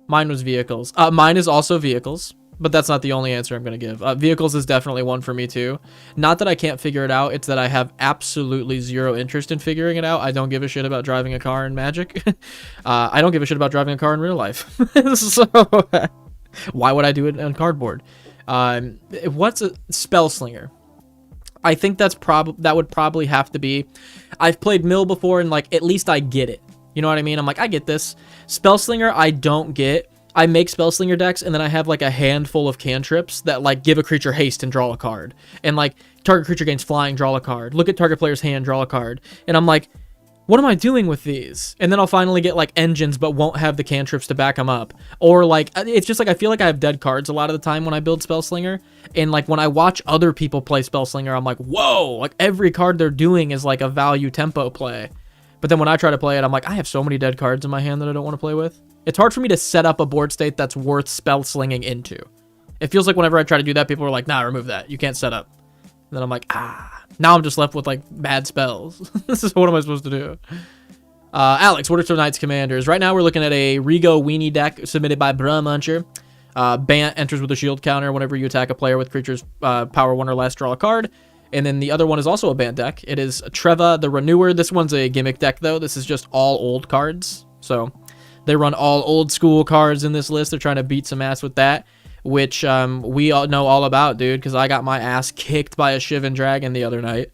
Mine was vehicles. Mine is also vehicles, but that's not the only answer I'm going to give. Vehicles is definitely one for me, too. Not that I can't figure it out. It's that I have absolutely zero interest in figuring it out. I don't give a shit about driving a car in Magic. I don't give a shit about driving a car in real life. So, why would I do it on cardboard? What's a Spellslinger? I think that would probably have to be... I've played Mill before, and, like, at least I get it. You know what I mean? I'm like, I get this. Spellslinger, I don't get. I make Spellslinger decks, and then I have, like, a handful of cantrips that, like, give a creature haste and draw a card. And, like, target creature gains flying, draw a card. Look at target player's hand, draw a card. And I'm like, what am I doing with these? And then I'll finally get, like, engines, but won't have the cantrips to back them up. Or, like, it's just, like, I feel like I have dead cards a lot of the time when I build Spellslinger. And, like, when I watch other people play Spellslinger, I'm like, whoa! Like, every card they're doing is, like, a value tempo play. But then when I try to play it, I'm like, I have so many dead cards in my hand that I don't want to play with. It's hard for me to set up a board state that's worth spell slinging into. It feels like whenever I try to do that, people are like, nah, remove that. You can't set up. And then I'm like, now I'm just left with, like, bad spells. This is what am I supposed to do? Alex, what are tonight's commanders? Right now we're looking at a Rigo Weenie deck submitted by Muncher. Bant enters with a shield counter whenever you attack a player with creatures power 1 or less, draw a card. And then the other one is also a Bant deck. It is Treva, the Renewer. This one's a gimmick deck, though. This is just all old cards. So they run all old school cards in this list. They're trying to beat some ass with that, which we all know all about, dude, because I got my ass kicked by a Shivan Dragon the other night,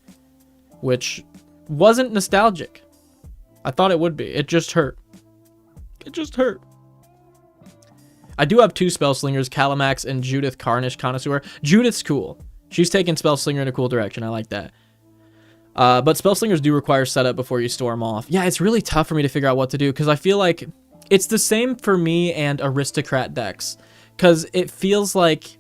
which wasn't nostalgic. I thought it would be. It just hurt. It just hurt. I do have 2 Spellslingers, Calamax and Judith Carnish Connoisseur. Judith's cool. She's taking Spellslinger in a cool direction. I like that. But Spellslingers do require setup before you store them off. Yeah, it's really tough for me to figure out what to do because I feel like it's the same for me and Aristocrat decks. Because it feels like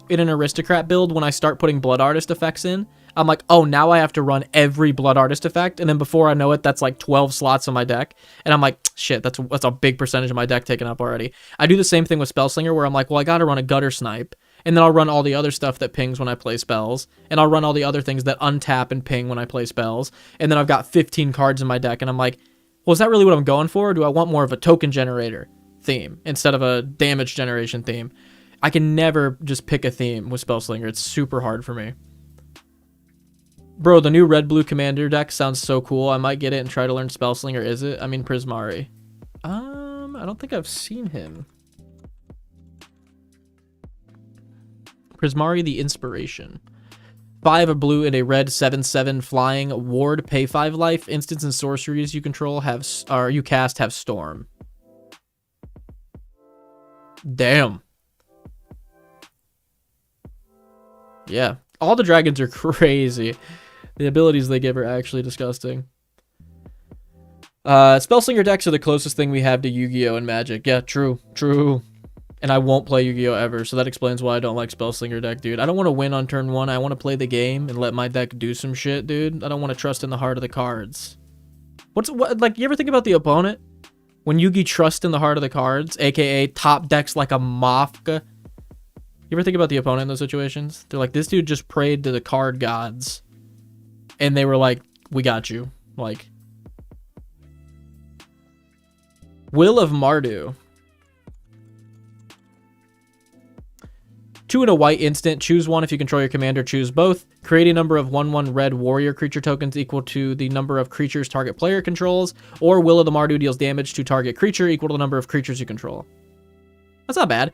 in an Aristocrat build, when I start putting Blood Artist effects in, I'm like, oh, now I have to run every Blood Artist effect. And then before I know it, that's like 12 slots on my deck. And I'm like, shit, that's a big percentage of my deck taken up already. I do the same thing with Spellslinger where I'm like, well, I got to run a Gutter Snipe. And then I'll run all the other stuff that pings when I play spells. And I'll run all the other things that untap and ping when I play spells. And then I've got 15 cards in my deck. And I'm like, well, is that really what I'm going for? Or do I want more of a token generator theme instead of a damage generation theme? I can never just pick a theme with Spellslinger. It's super hard for me. Bro, the new red-blue commander deck sounds so cool. I might get it and try to learn Spellslinger. Is it? I mean, Prismari. I don't think I've seen him. Prismari the Inspiration. 5 of blue and a red 7/7 flying ward, pay 5 life. Instants and sorceries you control have, or you cast have storm. Damn. Yeah. All the dragons are crazy. The abilities they give are actually disgusting. Spellslinger decks are the closest thing we have to Yu-Gi-Oh! And Magic. Yeah, true. True. And I won't play Yu-Gi-Oh! Ever, so that explains why I don't like Spellslinger deck, dude. I don't want to win on turn 1. I want to play the game and let my deck do some shit, dude. I don't want to trust in the heart of the cards. Like, you ever think about the opponent? When Yugi trusts in the heart of the cards, aka top decks like a Mafka. You ever think about the opponent in those situations? They're like, this dude just prayed to the card gods. And they were like, we got you. Like, Will of Mardu. 2 and a white instant. Choose one if you control your commander. Choose both. Create a number of 1/1 red warrior creature tokens equal to the number of creatures target player controls. Or Will of the Mardu deals damage to target creature equal to the number of creatures you control. That's not bad.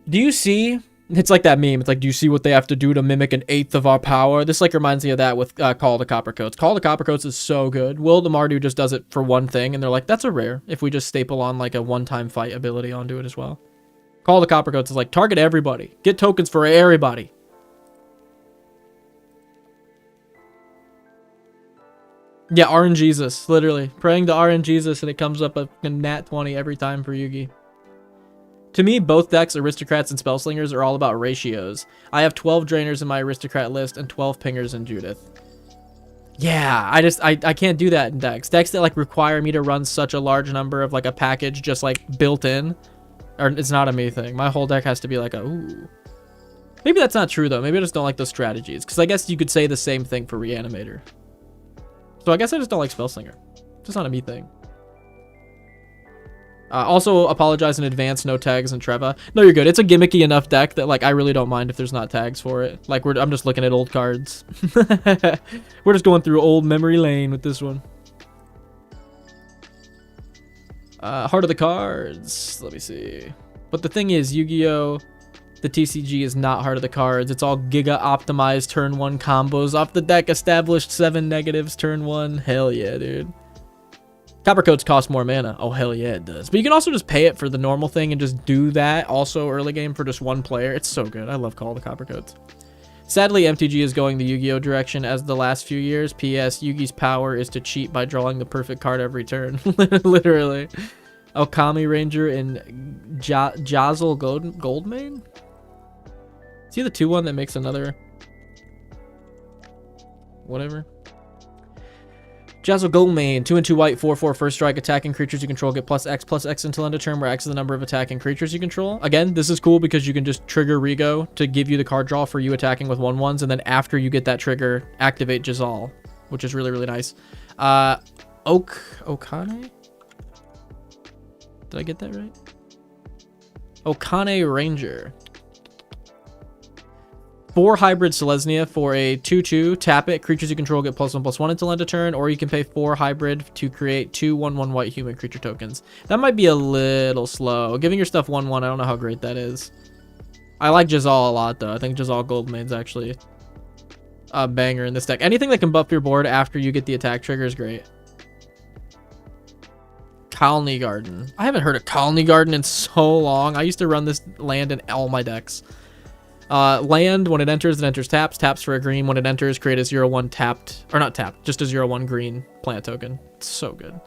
Do you see... It's like that meme. It's like, do you see what they have to do to mimic 1/8 of our power? This like reminds me of that with Call of the Coppercoats. Call of the Coppercoats is so good. Will the Mardu just does it for one thing, and they're like, that's a rare if we just staple on like a one-time fight ability onto it as well. Call of the Coppercoats is like, target everybody. Get tokens for everybody. Yeah, RNGesus, literally. Praying to RNGesus, and it comes up a nat 20 every time for Yugi. To me, both decks, Aristocrats and Spellslingers, are all about ratios. I have 12 Drainers in my Aristocrat list and 12 Pingers in Judith. Yeah, I can't do that in decks. Decks that like require me to run such a large number of like a package just like built in, or it's not a me thing. My whole deck has to be like a, ooh. Maybe that's not true though. Maybe I just don't like those strategies. Because I guess you could say the same thing for Reanimator. So I guess I just don't like Spellslinger. It's just not a me thing. Also, apologize in advance, no tags in Treva. No, you're good. It's a gimmicky enough deck that, like, I really don't mind if there's not tags for it. Like, I'm just looking at old cards. We're just going through old memory lane with this one. Heart of the Cards. Let me see. But the thing is, Yu-Gi-Oh! The TCG is not Heart of the Cards. It's all Giga-optimized turn 1 combos off the deck. Established 7 negatives turn 1. Hell yeah, dude. Coppercoats cost more mana. Oh, hell yeah, it does. But you can also just pay it for the normal thing and just do that also early game for just one player. It's so good. I love Call of the Coppercoats. Sadly, MTG is going the Yu-Gi-Oh! Direction as the last few years. P.S. Yugi's power is to cheat by drawing the perfect card every turn. Literally. Okami Ranger and Jazzle Goldmane? Is he the 2-1 that makes another... whatever? Jazzle Goldmane, 2 and 2 white, 4/4 first strike. Attacking creatures you control get +X until end of turn, where X is the number of attacking creatures you control. Again, this is cool because you can just trigger Rigo to give you the card draw for you attacking with 1/1s, and then after you get that trigger, activate Jazzal, which is really, really nice. Okane? Did I get that right? Okane Ranger. 4 hybrid Selesnya for a 2/2. Tap it. Creatures you control get +1/+1 until end of turn, or you can pay 4 hybrid to create 2 1/1 white human creature tokens. That might be a little slow. Giving your stuff 1/1, I don't know how great that is. I like Jazzal a lot, though. I think Jazzal Goldmane's actually a banger in this deck. Anything that can buff your board after you get the attack trigger is great. Colony Garden. I haven't heard of Colony Garden in so long. I used to run this land in all my decks. Land, when it enters taps. Taps for a green. When it enters, create a 0/1 tapped, or not tapped, just a 0/1 green plant token. It's so good.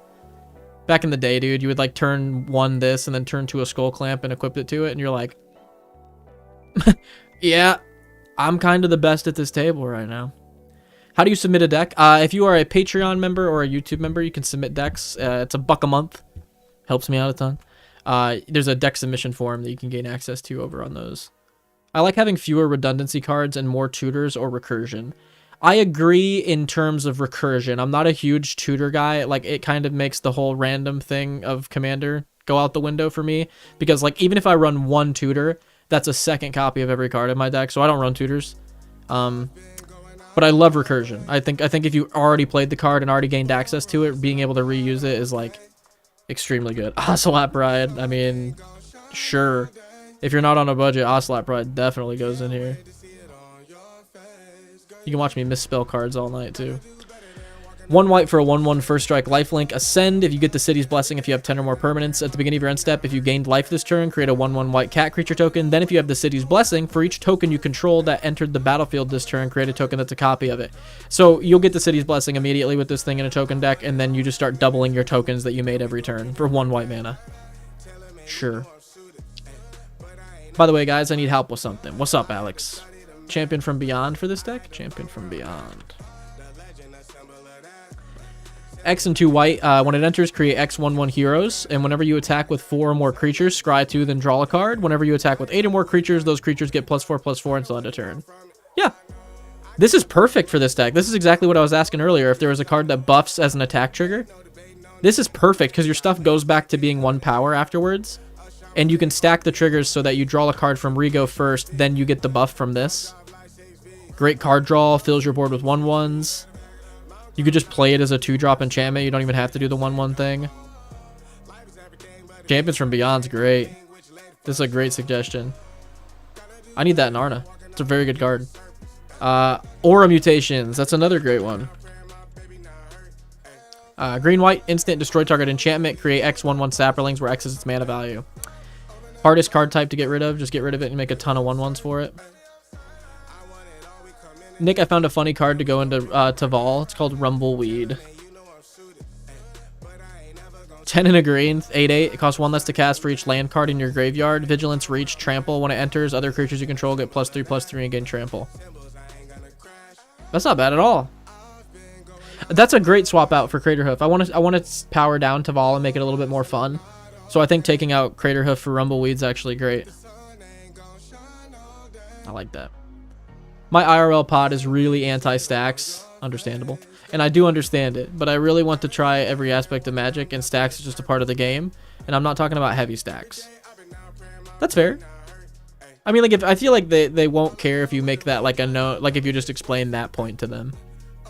Back in the day, dude, you would like turn 1 this and then turn 2 a skull clamp and equip it to it, and you're like, yeah, I'm kind of the best at this table right now. How do you submit a deck? If you are a Patreon member or a YouTube member, you can submit decks. It's $1 a month. Helps me out a ton. There's a deck submission form that you can gain access to over on those. I like having fewer redundancy cards and more tutors or recursion. I agree in terms of recursion. I'm not a huge tutor guy. Like, it kind of makes the whole random thing of Commander go out the window for me. Because, like, even if I run 1 tutor, that's a second copy of every card in my deck. So I don't run tutors. But I love recursion. I think if you already played the card and already gained access to it, being able to reuse it is, like, extremely good. Ocelot Pride, I mean, sure. If you're not on a budget, Ocelot Pride definitely goes in here. You can watch me misspell cards all night, too. 1 white for a 1/1 first strike lifelink. Ascend if you get the City's Blessing if you have 10 or more permanents. At the beginning of your end step, if you gained life this turn, create a 1/1 white cat creature token. Then if you have the City's Blessing, for each token you control that entered the battlefield this turn, create a token that's a copy of it. So you'll get the City's Blessing immediately with this thing in a token deck, and then you just start doubling your tokens that you made every turn for 1 white mana. Sure. By the way, guys, I need help with something. What's up, Alex? Champion from Beyond for this deck? Champion from Beyond. X and 2 white. When it enters, create X 1/1 heroes. And whenever you attack with 4 or more creatures, scry 2, then draw a card. Whenever you attack with 8 or more creatures, those creatures get +4/+4 until end of turn. Yeah. This is perfect for this deck. This is exactly what I was asking earlier. If there was a card that buffs as an attack trigger, this is perfect because your stuff goes back to being 1 power afterwards. And you can stack the triggers so that you draw a card from Rigo first, then you get the buff from this. Great card draw, fills your board with 1/1s. You could just play it as a 2-drop enchantment. You don't even have to do the 1/1 thing. Champions from Beyond's great. This is a great suggestion. I need that in Arna. It's a very good card. Aura Mutations. That's another great one. Green-white, instant, destroy target enchantment. Create X 1/1 Sapperlings where X is its mana value. Hardest card type to get rid of. Just get rid of it and make a ton of 1/1s for it. Nick, I found a funny card to go into Taval. It's called Rumbleweed. 10 and a green, 8/8. It costs 1 less to cast for each land card in your graveyard. Vigilance, Reach, Trample. When it enters, other creatures you control get +3/+3 and gain Trample. That's not bad at all. That's a great swap out for Craterhoof. I want to power down Taval and make it a little bit more fun. So I think taking out Craterhoof for Rumbleweed's actually great. I like that. My IRL pod is really anti-stacks. Understandable. And I do understand it, but I really want to try every aspect of Magic, and stacks is just a part of the game. And I'm not talking about heavy stacks. That's fair. I mean, like, if I feel like they won't care if you make that like a no, like if you just explain that point to them.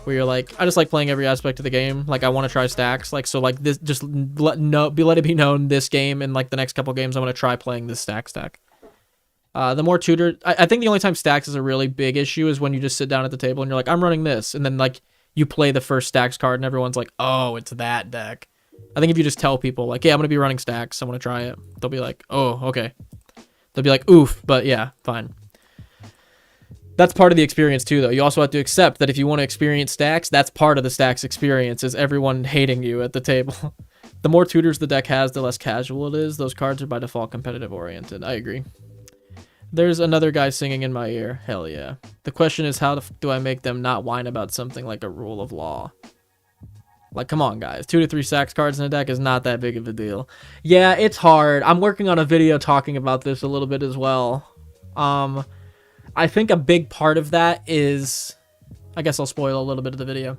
Where you're like, I just like playing every aspect of the game. Like, I want to try stacks. Like, so like this, just let it be known this game and like the next couple games, I'm going to try playing this stack. The more tutor, I think the only time stacks is a really big issue is when you just sit down at the table and you're like, I'm running this. And then like you play the first stacks card and everyone's like, oh, it's that deck. I think if you just tell people like, yeah, I'm going to be running stacks, I want to try it. They'll be like, oh, okay. They'll be like, oof, but yeah, fine. That's part of the experience too, though. You also have to accept that if you want to experience stacks, that's part of the stacks experience, is everyone hating you at the table. The more tutors the deck has, the less casual it is. Those cards are by default competitive oriented. I agree. There's another guy singing in my ear. Hell yeah. The question is, how do I make them not whine about something like a rule of law? Like, come on, guys. 2 to 3 stacks cards in a deck is not that big of a deal. Yeah, it's hard. I'm working on a video talking about this a little bit as well. I think a big part of that is, I guess I'll spoil a little bit of the video.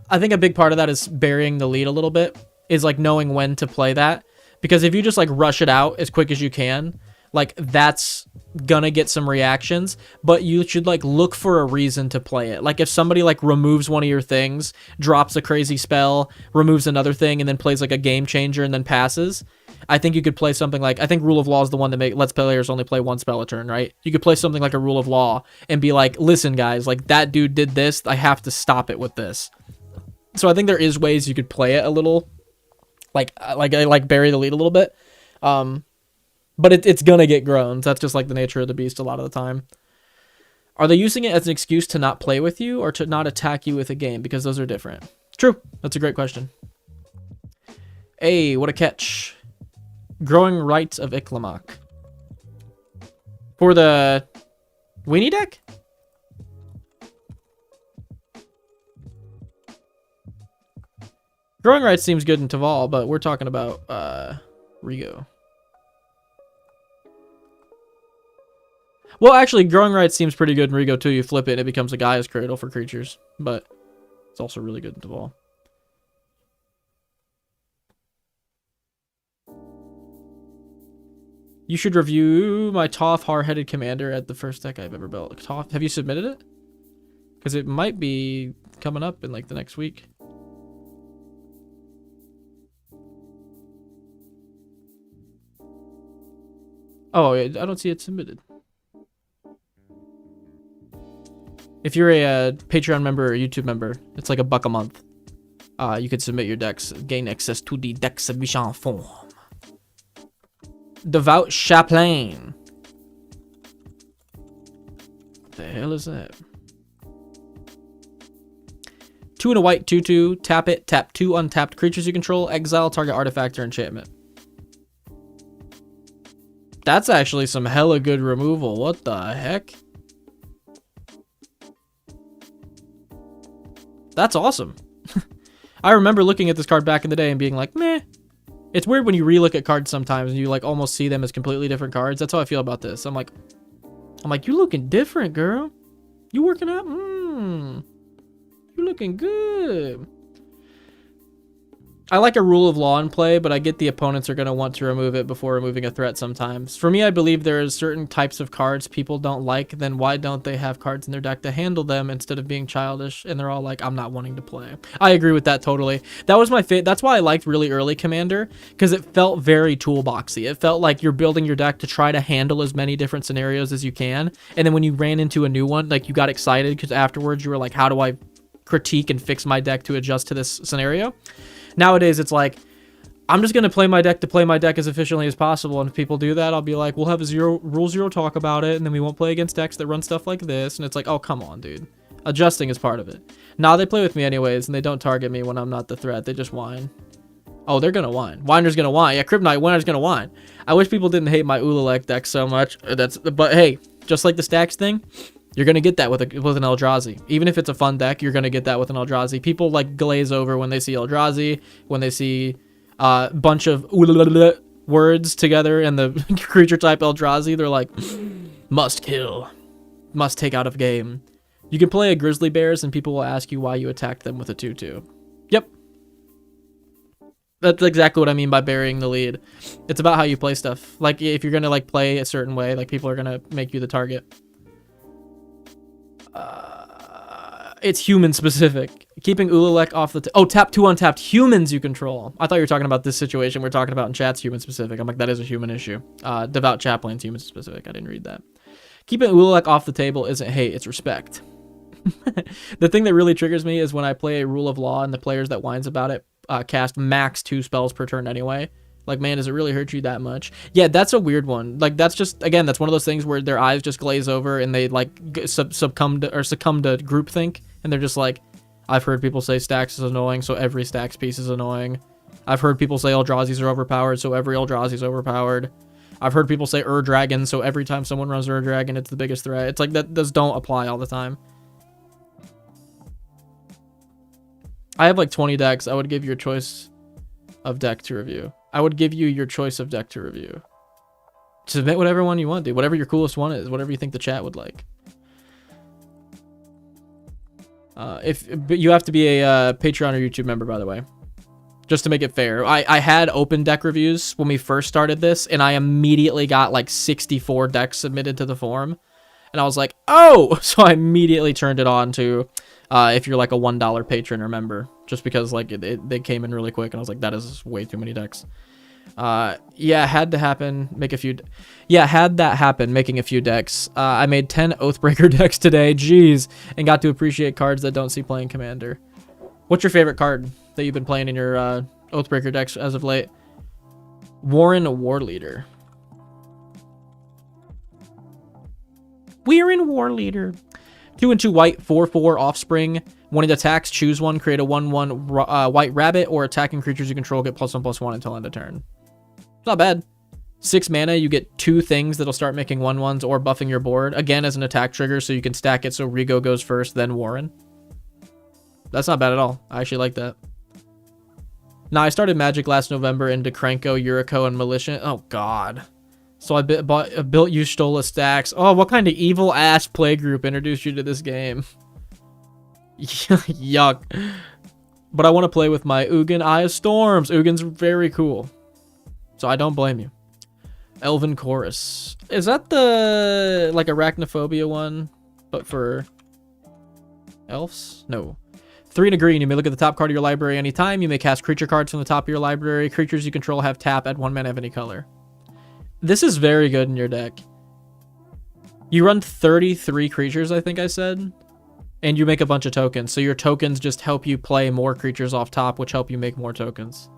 I think a big part of that is burying the lead a little bit, is like knowing when to play that. Because if you just like rush it out as quick as you can, like that's gonna get some reactions, but you should like look for a reason to play it. Like if somebody like removes one of your things, drops a crazy spell, removes another thing, and then plays like a game changer and then passes, I think you could play something like, I think Rule of Law is the one that lets players only play 1 spell a turn, right? You could play something like a Rule of Law and be like, listen guys, like that dude did this, I have to stop it with this. So I think there is ways you could play it a little like bury the lead a little bit. But it's gonna get grown. So that's just like the nature of the beast a lot of the time. Are they using it as an excuse to not play with you or to not attack you with a game? Because those are different. True. That's a great question. Hey, what a catch. Growing Rites of Iklamak. For the Weenie deck? Growing Rites seems good in Taval, but we're talking about Rigo. Well, actually, Growing Rites seems pretty good in Rigo too. You flip it and it becomes a Gaia's Cradle for creatures, but it's also really good in Taval. You should review my Toph hard-headed commander at the first deck I've ever built. Toph, have you submitted it? Because it might be coming up in like the next week. Oh, I don't see it submitted. If you're a Patreon member or YouTube member, it's like $1 a month. You could submit your decks, gain access to the deck submission form. Devout Chaplain. What the hell is that? 2 and a white, 2/2. Tap it. Tap 2 untapped creatures you control. Exile target artifact or enchantment. That's actually some hella good removal. What the heck? That's awesome. I remember looking at this card back in the day and being like, meh. It's weird when you relook at cards sometimes and you like almost see them as completely different cards. That's how I feel about this. I'm like, you looking different, girl. You working out? You looking good. I like a rule of law in play, but I get the opponents are going to want to remove it before removing a threat sometimes. For me, I believe there is certain types of cards people don't like, then why don't they have cards in their deck to handle them instead of being childish? And they're all like, I'm not wanting to play. I agree with that totally. That was my that's why I liked really early Commander, because it felt very toolboxy. It felt like you're building your deck to try to handle as many different scenarios as you can. And then when you ran into a new one, like you got excited because afterwards you were like, how do I critique and fix my deck to adjust to this scenario? Nowadays, it's like, I'm just going to play my deck to play my deck as efficiently as possible. And if people do that, I'll be like, we'll have a rule zero talk about it. And then we won't play against decks that run stuff like this. And it's like, oh, come on, dude. Adjusting is part of it. Now they play with me anyways, and they don't target me when I'm not the threat. They just whine. Oh, they're going to whine. Whiner's going to whine. Yeah, Kryptonite, Whiner's going to whine. I wish people didn't hate my Ulalek deck so much. But hey, just like the stacks thing, you're going to get that with an Eldrazi. Even if it's a fun deck, you're going to get that with an Eldrazi. People like glaze over when they see Eldrazi, when they see a bunch of words together and the creature type Eldrazi. They're like, must kill, must take out of game. You can play a Grizzly Bears and people will ask you why you attacked them with a 2/2. Yep. That's exactly what I mean by burying the lead. It's about how you play stuff. Like if you're going to like play a certain way, like people are going to make you the target. It's human specific. Keeping Ulalek off the tap 2 untapped humans you control. I thought you were talking about this situation we're talking about in chat's human specific. I'm like, that is a human issue. Devout Chaplain's human specific. I didn't read that. Keeping Ulalek off the table isn't hate, it's respect. The thing that really triggers me is when I play a rule of law and the players that whines about it cast max 2 spells per turn anyway. Like, man, does it really hurt you that much? Yeah, that's a weird one. Like, that's just, again, that's one of those things where their eyes just glaze over and they, like, succumb to groupthink. And they're just like, I've heard people say stacks is annoying, so every stacks piece is annoying. I've heard people say Eldrazi's are overpowered, so every Eldrazi's overpowered. I've heard people say Dragon, so every time someone runs Dragon, it's the biggest threat. It's like, that those don't apply all the time. I have, like, 20 decks. I would give your choice of deck to review. I would give you your choice of deck to review. Submit whatever one you want, dude. Whatever your coolest one is. Whatever you think the chat would like. But you have to be a Patreon or YouTube member, by the way. Just to make it fair. I had open deck reviews when we first started this, and I immediately got like 64 decks submitted to the forum. And I was like, oh! So I immediately turned it on to if you're like a $1 patron or member. Just because like they came in really quick, and I was like, that is way too many decks. Yeah, had to happen. Had that happen, making a few decks. I made 10 Oathbreaker decks today, jeez, and got to appreciate cards that don't see playing Commander. What's your favorite card that you've been playing in your Oathbreaker decks as of late. Warren War Leader. We're in War Leader. 2 and 2 white, 4/4 offspring. When it attacks, choose one, create a 1/1 white rabbit, or attacking creatures you control get +1/+1 until end of turn. It's not bad. 6 mana, you get 2 things that'll start making 1/1s or buffing your board. Again, as an attack trigger, so you can stack it so Rigo goes first, then Warren. That's not bad at all. I actually like that. Now, I started Magic last November into Krenko, Yuriko, and Militia. Oh, God. So I built Y'shtola stacks. Oh, what kind of evil-ass playgroup introduced you to this game? Yuck. But I want to play with my Ugin Eye of Storms. Ugin's very cool. So I don't blame you. Elven Chorus. Is that the, like, Arachnophobia one, but for elves? No. 3 and a green. You may look at the top card of your library anytime. You may cast creature cards from the top of your library. Creatures you control have tap at 1 mana of any color. This is very good in your deck. You run 33 creatures, I think I said, and you make a bunch of tokens. So your tokens just help you play more creatures off top, which help you make more tokens.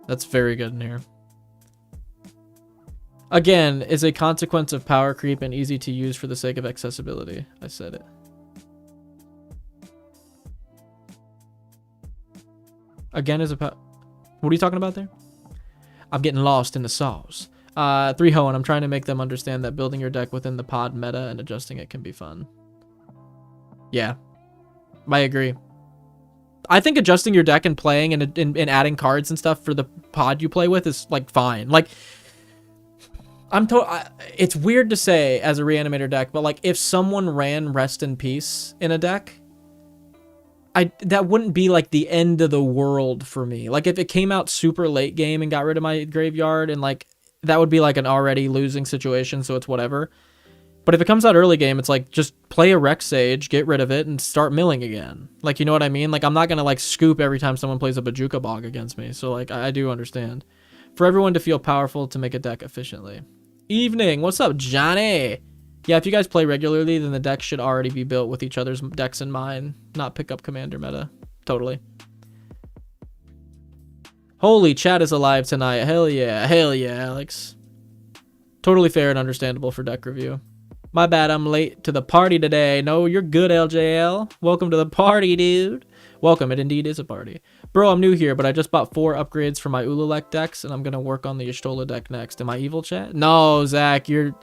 That's very good in here. Again, is a consequence of power creep and easy to use for the sake of accessibility. I said it. Again, is a what are you talking about there? I'm getting lost in the sauce. 3 Hoenn. I'm trying to make them understand that building your deck within the pod meta and adjusting it can be fun. Yeah, I agree. I think adjusting your deck and playing and adding cards and stuff for the pod you play with is like fine. Like, it's weird to say as a reanimator deck, but like if someone ran Rest in Peace in a deck, that wouldn't be like the end of the world for me. Like if it came out super late game and got rid of my graveyard, and like that would be like an already losing situation, so it's whatever. But if it comes out early game, it's like just play a Rex Sage, get rid of it, and start milling again. Like, you know what I mean? Like I'm not gonna like scoop every time someone plays a Bajuka Bog against me. So like I do understand. For everyone to feel powerful to make a deck efficiently. Evening, what's up, Johnny? Yeah, if you guys play regularly, then the deck should already be built with each other's decks in mind, not pick up Commander meta. Totally. Holy, chat is alive tonight. Hell yeah, Alex. Totally fair and understandable for deck review. My bad, I'm late to the party today. No, you're good, LJL. Welcome to the party, dude. Welcome, it indeed is a party. Bro, I'm new here, but I just bought 4 upgrades for my Ululek decks, and I'm going to work on the Y'shtola deck next. Am I evil, chat? No, Zach, you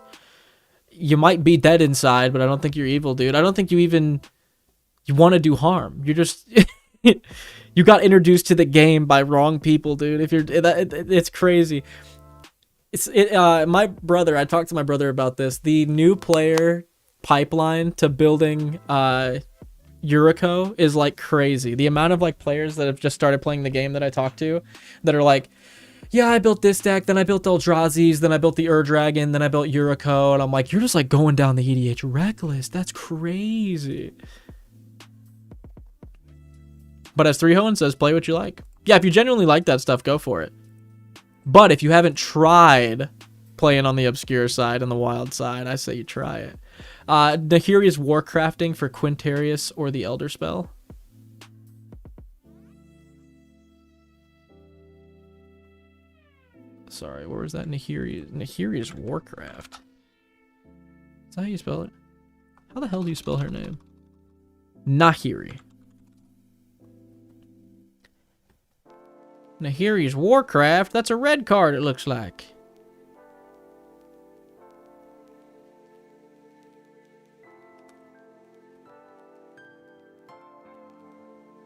might be dead inside, but I don't think you're evil, dude. I don't think you want to do harm. You're just you got introduced to the game by wrong people, dude. It's crazy. My brother, I talked to my brother about this. The new player pipeline to building Yuriko is like crazy. The amount of like players that have just started playing the game that I talked to that are like, yeah, I built this deck, then I built Eldrazi's, then I built the Ur-Dragon, then I built Yuriko, and I'm like, you're just like going down the EDH rec list. That's crazy. But as 3 Hoenn says, play what you like. Yeah, if you genuinely like that stuff, go for it. But if you haven't tried playing on the obscure side and the wild side, I say you try it. Nahiri's Warcrafting for Quintarius or the Elder Spell. Sorry, where was that? Nahiri's Warcraft. Is that how you spell it? How the hell do you spell her name? Nahiri. Nahiri's Warcraft? That's a red card, it looks like.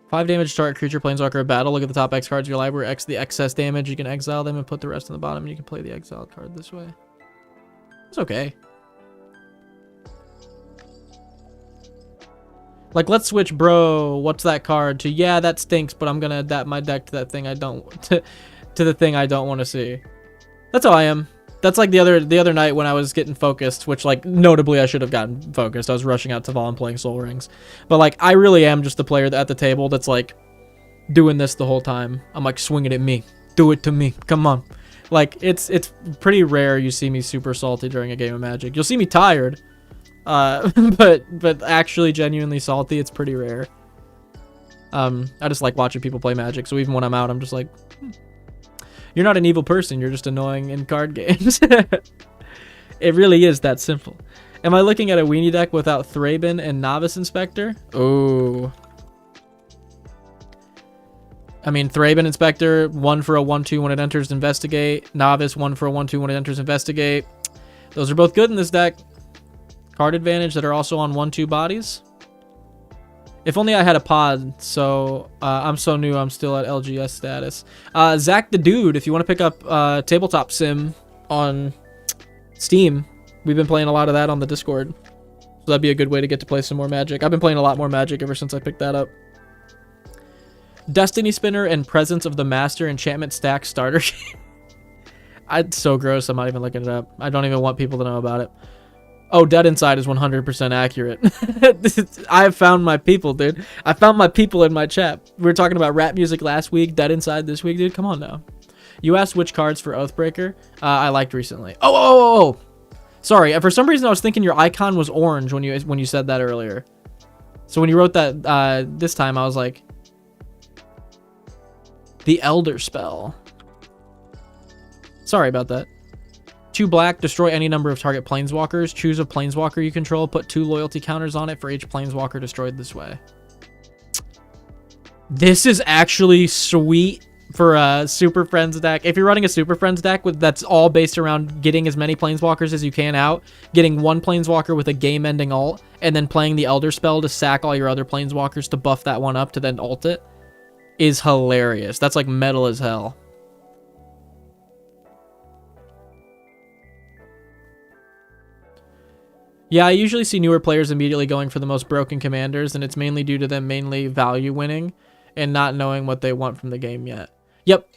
Five damage, start creature, planeswalker, battle. Look at the top X cards of your library. X the excess damage. You can exile them and put the rest on the bottom. You can play the exiled card this way. It's okay. Like, let's switch, bro. What's that card? To yeah, that stinks, but I'm gonna adapt my deck to that thing I don't to the thing I don't want to see. That's how I am. That's like the other night when I was getting focused, which like notably I should have gotten focused. I was rushing out to Vol and playing Soul Rings. But like I really am just the player at the table that's like doing this the whole time. I'm like, swing it at me. Do it to me. Come on. Like it's pretty rare you see me super salty during a game of Magic. You'll see me tired. But actually genuinely salty, it's pretty rare. I just like watching people play Magic, so even when I'm out, I'm just like, you're not an evil person, you're just annoying in card games. It really is that simple. Am I looking at a weenie deck without Thraben and Novice Inspector? Oh. I mean, Thraben Inspector, 1 for a 1/2 when it enters Investigate. Novice, 1 for a 1/2 when it enters Investigate. Those are both good in this deck. Card advantage that are also on 1/2 bodies. If only I had a pod, so I'm so new, I'm still at LGS status. Zach the Dude, if you want to pick up Tabletop Sim on Steam, we've been playing a lot of that on the Discord. So that'd be a good way to get to play some more Magic. I've been playing a lot more Magic ever since I picked that up. Destiny Spinner and Presence of the Master enchantment stack starter. It's so gross, I'm not even looking it up. I don't even want people to know about it. Oh, Dead Inside is 100% accurate. I have found my people, dude. I found my people in my chat. We were talking about rap music last week, Dead Inside this week, dude. Come on now. You asked which cards for Oathbreaker I liked recently. Oh. Sorry, for some reason I was thinking your icon was orange when you said that earlier. So when you wrote that this time, I was like, the Elder Spell. Sorry about that. 2 black, destroy any number of target planeswalkers. Choose a planeswalker you control. Put 2 loyalty counters on it for each planeswalker destroyed this way. This is actually sweet for a Super Friends deck. If you're running a Super Friends deck that's all based around getting as many planeswalkers as you can out, getting 1 planeswalker with a game-ending ult, and then playing the Elder Spell to sack all your other planeswalkers to buff that one up to then ult it, is hilarious. That's like metal as hell. Yeah, I usually see newer players immediately going for the most broken commanders, and it's mainly due to them mainly value winning and not knowing what they want from the game yet. Yep,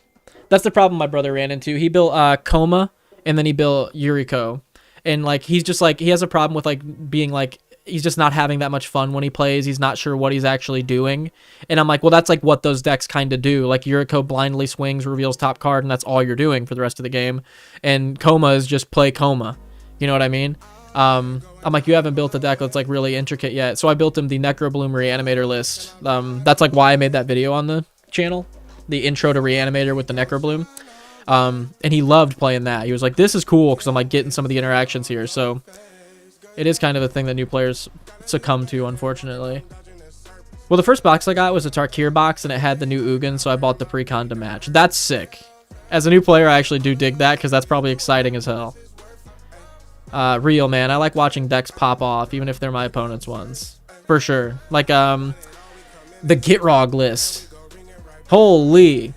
that's the problem my brother ran into. He built Coma, and then he built Yuriko. And, like, he's just, like, he has a problem with, like, being, like, he's just not having that much fun when he plays. He's not sure what he's actually doing. And I'm like, well, that's, like, what those decks kind of do. Like, Yuriko blindly swings, reveals top card, and that's all you're doing for the rest of the game. And Coma is just play Coma. You know what I mean? I'm like, you haven't built a deck that's like really intricate yet. So I built him the Necrobloom Reanimator list. That's like why I made that video on the channel, the intro to Reanimator with the Necrobloom. And he loved playing that. He was like, this is cool because I'm like getting some of the interactions here. So it is kind of a thing that new players succumb to, unfortunately. Well, the first box I got was a Tarkir box and it had the new Ugin, so I bought the precon to match. That's sick. As a new player, I actually do dig that because that's probably exciting as hell. Real, man. I like watching decks pop off, even if they're my opponent's ones. For sure. Like, the Gitrog list. Holy.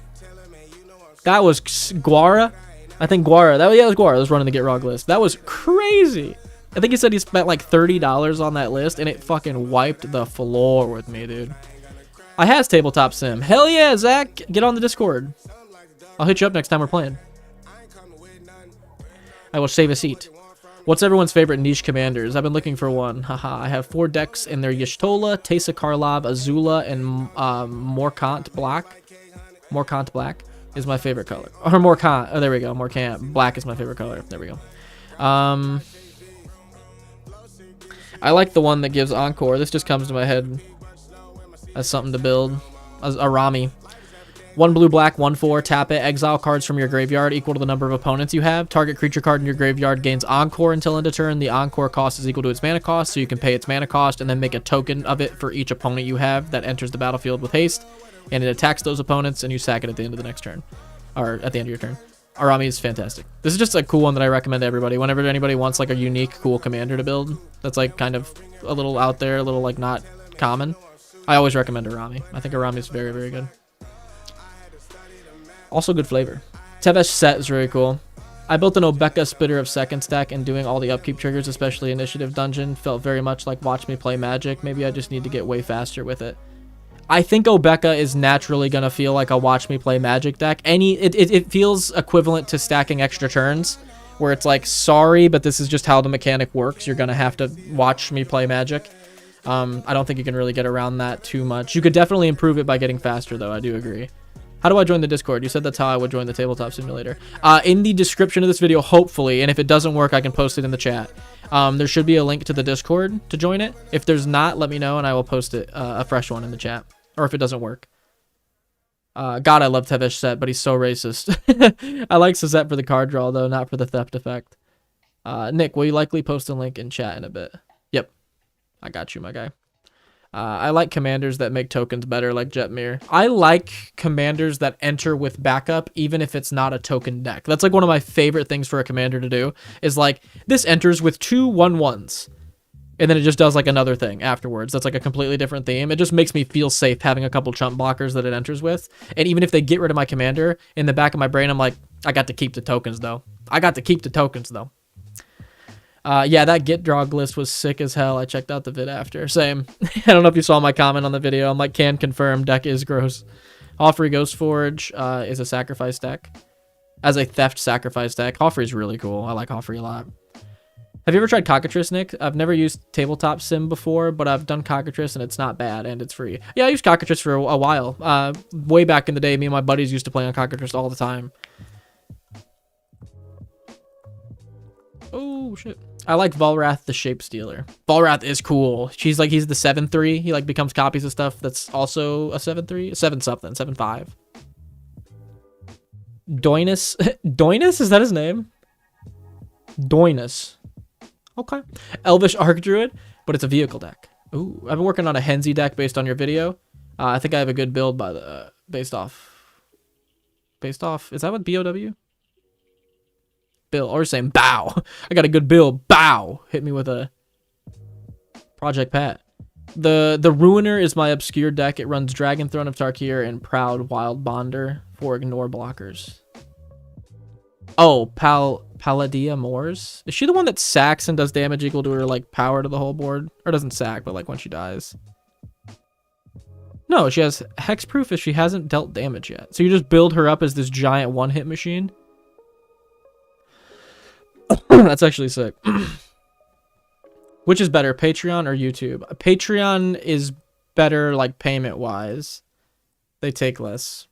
That was Guara? I think Guara. Yeah, it was Guara that was running the Gitrog list. That was crazy. I think he said he spent like $30 on that list, and it fucking wiped the floor with me, dude. I has Tabletop Sim. Hell yeah, Zach. Get on the Discord. I'll hit you up next time we're playing. I will save a seat. What's everyone's favorite niche commanders? I've been looking for one. Haha. I have 4 decks in there. Y'shtola, Teysa Karlov, Azula, and Morkant Black. Morkant Black is my favorite color. Or Morkant. Oh, there we go. Morkant Black is my favorite color. There we go. I like the one that gives Encore. This just comes to my head as something to build. Arami. 1 blue, black, 1/4, tap it, exile cards from your graveyard equal to the number of opponents you have. Target creature card in your graveyard gains Encore until end of turn. The Encore cost is equal to its mana cost, so you can pay its mana cost and then make a token of it for each opponent you have that enters the battlefield with haste. And it attacks those opponents, and you sack it at the end of the next turn. Or at the end of your turn. Arami is fantastic. This is just a cool one that I recommend to everybody. Whenever anybody wants like a unique, cool commander to build, that's like kind of a little out there, a little like not common, I always recommend Arami. I think Arami is very, very good. Also good flavor. Tevesh set is very cool. I built an Obeka Spitter of Second stack, and doing all the upkeep triggers, especially Initiative Dungeon, felt very much like watch me play Magic. Maybe I just need to get way faster with it. I think Obeka is naturally going to feel like a watch me play Magic deck. It feels equivalent to stacking extra turns, where it's like, sorry, but this is just how the mechanic works. You're going to have to watch me play Magic. I don't think you can really get around that too much. You could definitely improve it by getting faster, though. I do agree. How do I join the Discord? You said that's how I would join the Tabletop Simulator. In the description of this video, hopefully, and if it doesn't work, I can post it in the chat. There should be a link to the Discord to join it. If there's not, let me know, and I will post it, a fresh one in the chat. or if it doesn't work. God, I love Tevesh Set, but he's so racist. I like Suzette for the card draw, though, not for the theft effect. Nick, will you likely post a link in chat in a bit? Yep. I got you, my guy. I like commanders that make tokens better, like Jetmir. I like commanders that enter with backup, even if it's not a token deck. That's like one of my favorite things for a commander to do, is like, this enters with 2 1/1s. And then it just does like another thing afterwards. That's like a completely different theme. It just makes me feel safe having a couple chump blockers that it enters with. And even if they get rid of my commander, in the back of my brain, I'm like, I got to keep the tokens though. Yeah, that get drog list was sick as hell. I checked out the vid after. Same. I don't know if you saw my comment on the video. I'm like, can confirm, deck is gross. Offrey Ghost Forge is a sacrifice deck. As a theft sacrifice deck. Offrey's really cool. I like Offrey a lot. Have you ever tried Cockatrice, Nick? I've never used Tabletop Sim before, but I've done Cockatrice and it's not bad and it's free. Yeah, I used Cockatrice for a while. Way back in the day, me and my buddies used to play on Cockatrice all the time. Oh, shit. I like Volrath the Shape Stealer. Volrath is cool. He's the 7/3. He like becomes copies of stuff that's also a 7/3. 7-something. 7/5. Doinus? Doinus? Is that his name? Doinus. Okay. Elvish Archdruid, but it's a vehicle deck. Ooh, I've been working on a Henzi deck based on your video. I think I have a good build by the based off. Is that what BOW? Bill, or saying bow. I got a good build. Bow. Hit me with a Project Pat. The Ruiner is my obscure deck. It runs Dragon Throne of Tarkir and Proud Wild Bonder for ignore blockers. Oh, Palladia Moors? Is she the one that sacks and does damage equal to her like power to the whole board? Or doesn't sack, but like when she dies? No, she has hexproof if she hasn't dealt damage yet. So you just build her up as this giant one-hit machine? That's actually sick. Which is better, Patreon or YouTube? Patreon is better like payment-wise. They take less.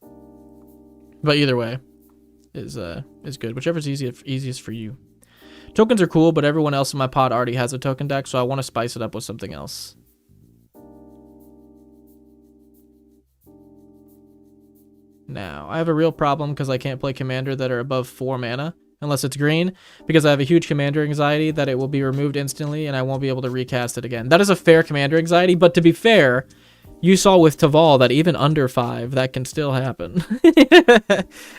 But either way is good. Whichever's easiest for you. Tokens are cool, but everyone else in my pod already has a token deck, so I want to spice it up with something else. Now, I have a real problem because I can't play commander that are above 4 mana, unless it's green, because I have a huge commander anxiety that it will be removed instantly and I won't be able to recast it again. That is a fair commander anxiety, but to be fair, you saw with Taval that even under 5, that can still happen.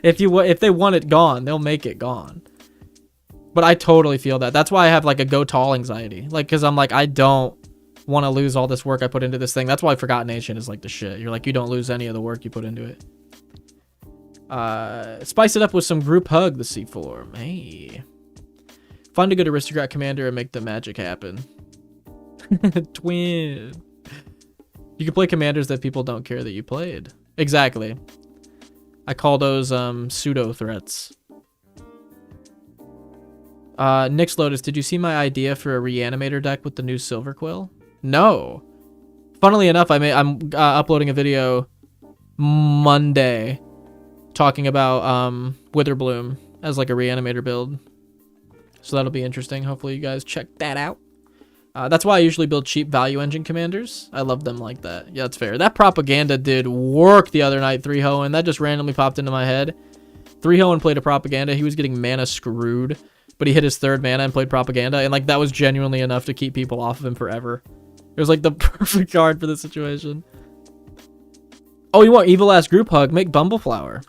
If they want it gone, they'll make it gone. But I totally feel that. That's why I have like a go tall anxiety. Like, because I'm like, I don't want to lose all this work I put into this thing. That's why Forgotten Nation is like the shit. You're like, you don't lose any of the work you put into it. Spice it up with some group hug, the C4. Hey. Fun to go to Aristocrat Commander and make the magic happen. Twin. You can play commanders that people don't care that you played. Exactly. I call those pseudo threats. Nick's Lotus, did you see my idea for a reanimator deck with the new Silver Quill? No. Funnily enough, I'm uploading a video Monday talking about Witherbloom as like a reanimator build. So that'll be interesting. Hopefully you guys check that out. That's why I usually build cheap value engine commanders. I love them like that. Yeah, that's fair. That propaganda did work the other night, 3-0, and that just randomly popped into my head. 3-0 and played a propaganda. He was getting mana screwed, but he hit his 3rd mana and played propaganda, and like that was genuinely enough to keep people off of him forever. It was like the perfect card for the situation. Oh, you want evil ass group hug? Make Bumbleflower.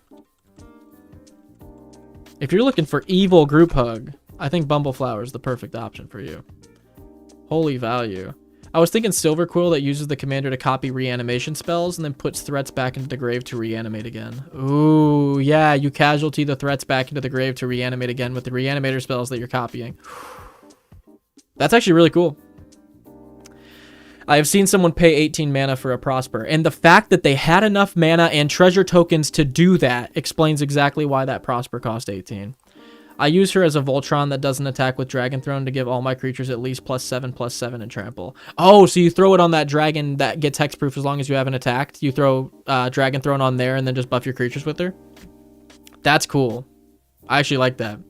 If you're looking for evil group hug, I think Bumbleflower is the perfect option for you. Holy value. I was thinking Silver Quill that uses the commander to copy reanimation spells and then puts threats back into the grave to reanimate again. Ooh, yeah, you casualty the threats back into the grave to reanimate again with the reanimator spells that you're copying. That's actually really cool. I have seen someone pay 18 mana for a Prosper, and the fact that they had enough mana and treasure tokens to do that explains exactly why that Prosper cost 18. I use her as a Voltron that doesn't attack with Dragon Throne to give all my creatures at least +7/+7 in trample. Oh, so you throw it on that dragon that gets hexproof as long as you haven't attacked. You throw Dragon Throne on there and then just buff your creatures with her. That's cool. I actually like that.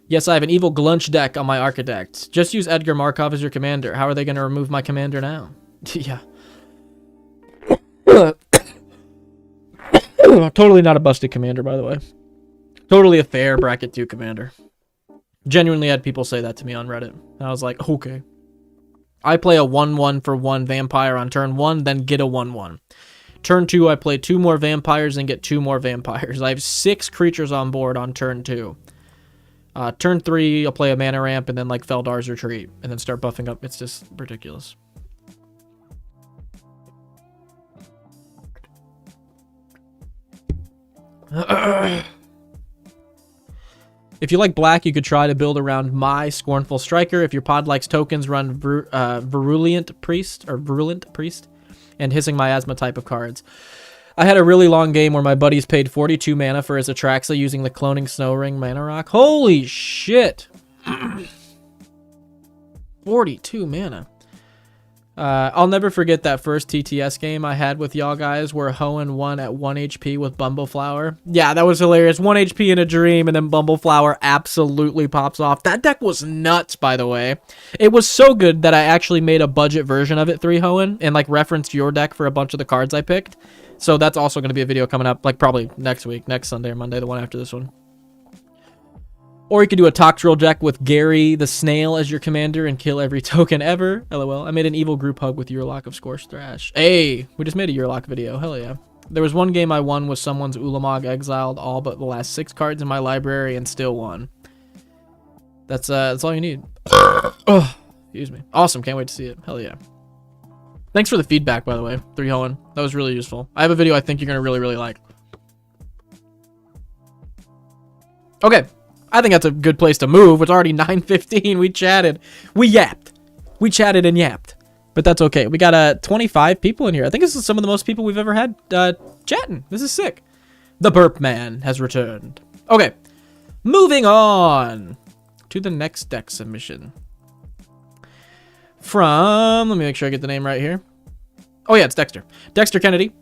Yes, I have an evil Glunch deck on my Architect. Just use Edgar Markov as your commander. How are they going to remove my commander now? Yeah. Totally not a busted commander, by the way. Totally a fair bracket 2 commander. Genuinely had people say that to me on Reddit. And I was like, okay. I play a 1/1 for 1 vampire on turn 1, then get a 1/1. Turn 2, I play 2 more vampires and get 2 more vampires. I have 6 creatures on board on turn 2. Turn 3, I'll play a mana ramp and then like Feldar's Retreat and then start buffing up. It's just ridiculous. If you like black, you could try to build around my Scornful Striker. If your pod likes tokens, run Virulent Priest and Hissing Miasma type of cards. I had a really long game where my buddies paid 42 mana for his Atraxa using the Cloning Snow Ring mana rock. Holy shit! 42 mana. I'll never forget that first TTS game I had with y'all guys where Hoenn won at 1 HP with Bumbleflower. Yeah, that was hilarious. 1 HP in a dream and then Bumbleflower absolutely pops off. That deck was nuts, by the way. It was so good that I actually made a budget version of it, 3 Hoenn, and like referenced your deck for a bunch of the cards I picked. So that's also going to be a video coming up, like probably next week, next Sunday or Monday, the one after this one. Or you could do a Toxtrol deck with Gary the Snail as your commander and kill every token ever. LOL. I made an evil group hug with Urlock of Scorched Thrash. Hey, we just made a Urlock video. Hell yeah. There was one game I won with someone's Ulamog exiled all but the last 6 cards in my library and still won. That's all you need. Oh, excuse me. Awesome. Can't wait to see it. Hell yeah. Thanks for the feedback, by the way, 3 Hoenn. That was really useful. I have a video I think you're going to really, really like. Okay. I think that's a good place to move. It's already 9:15. We chatted. We yapped. We chatted and yapped. But that's okay. We got 25 people in here. I think this is some of the most people we've ever had chatting. This is sick. The Burp Man has returned. Okay. Moving on to the next deck submission. Let me make sure I get the name right here. Oh yeah, it's Dexter. Dexter Kennedy.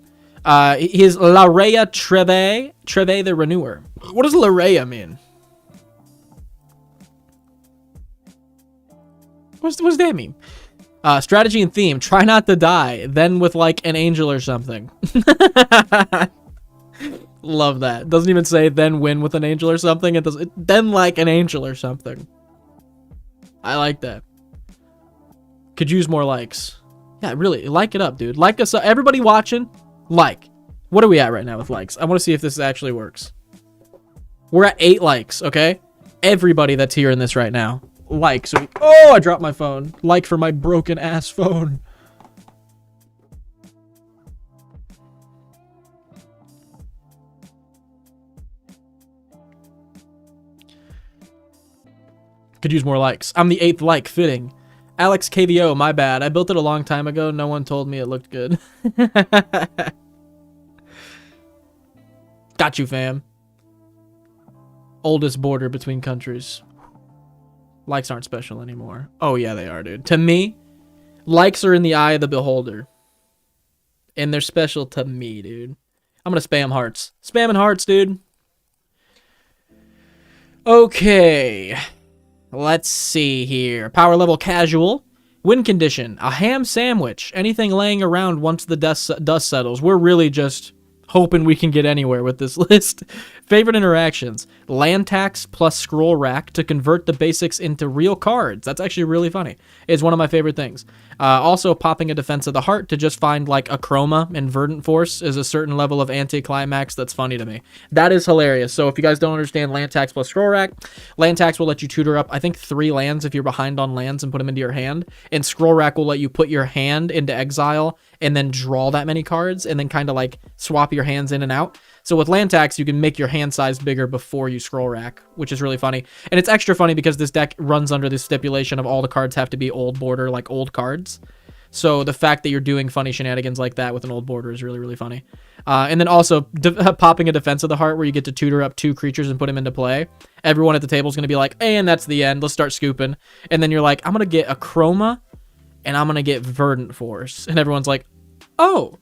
He is Laurea Treva. Treva the Renewer. What does Laurea mean? What does that mean? Strategy and theme. Try not to die. Then with like an angel or something. Love that. Doesn't even say then win with an angel or something. It does. Then like an angel or something. I like that. Could use more likes. Yeah, really. Like it up, dude. Like us up. Everybody watching, like. What are we at right now with likes? I want to see if this actually works. We're at 8 likes, okay? Everybody that's hearing this right now. Like. So oh, I dropped my phone. Like for my broken ass phone. Could use more likes. I'm the 8th like. Fitting. Alex KVO, my bad. I built it a long time ago. No one told me it looked good. Got you, fam. Oldest border between countries. Likes aren't special anymore. Oh, yeah, they are, dude. To me, likes are in the eye of the beholder. And they're special to me, dude. I'm going to spam hearts. Spamming hearts, dude. Okay. Let's see here. Power level casual. Win condition. A ham sandwich. Anything laying around once the dust settles. We're really just hoping we can get anywhere with this list. Favorite interactions. Land tax plus scroll rack to convert the basics into real cards. That's actually really funny. It's one of my favorite things. Also, popping a Defense of the Heart to just find like a Chroma and Verdant Force is a certain level of anticlimax that's funny to me. That is hilarious. So if you guys don't understand land tax plus scroll rack, land tax will let you tutor up, I think, 3 lands if you're behind on lands and put them into your hand. And scroll rack will let you put your hand into exile and then draw that many cards and then kind of like swap your hands in and out. So with land tax, you can make your hand size bigger before you scroll rack, which is really funny. And it's extra funny because this deck runs under this stipulation of all the cards have to be old border, like old cards. So the fact that you're doing funny shenanigans like that with an old border is really, really funny. And then also popping a Defense of the Heart where you get to tutor up 2 creatures and put them into play. Everyone at the table is going to be like, hey, and that's the end. Let's start scooping. And then you're like, I'm going to get a Chroma and I'm going to get Verdant Force. And everyone's like, oh,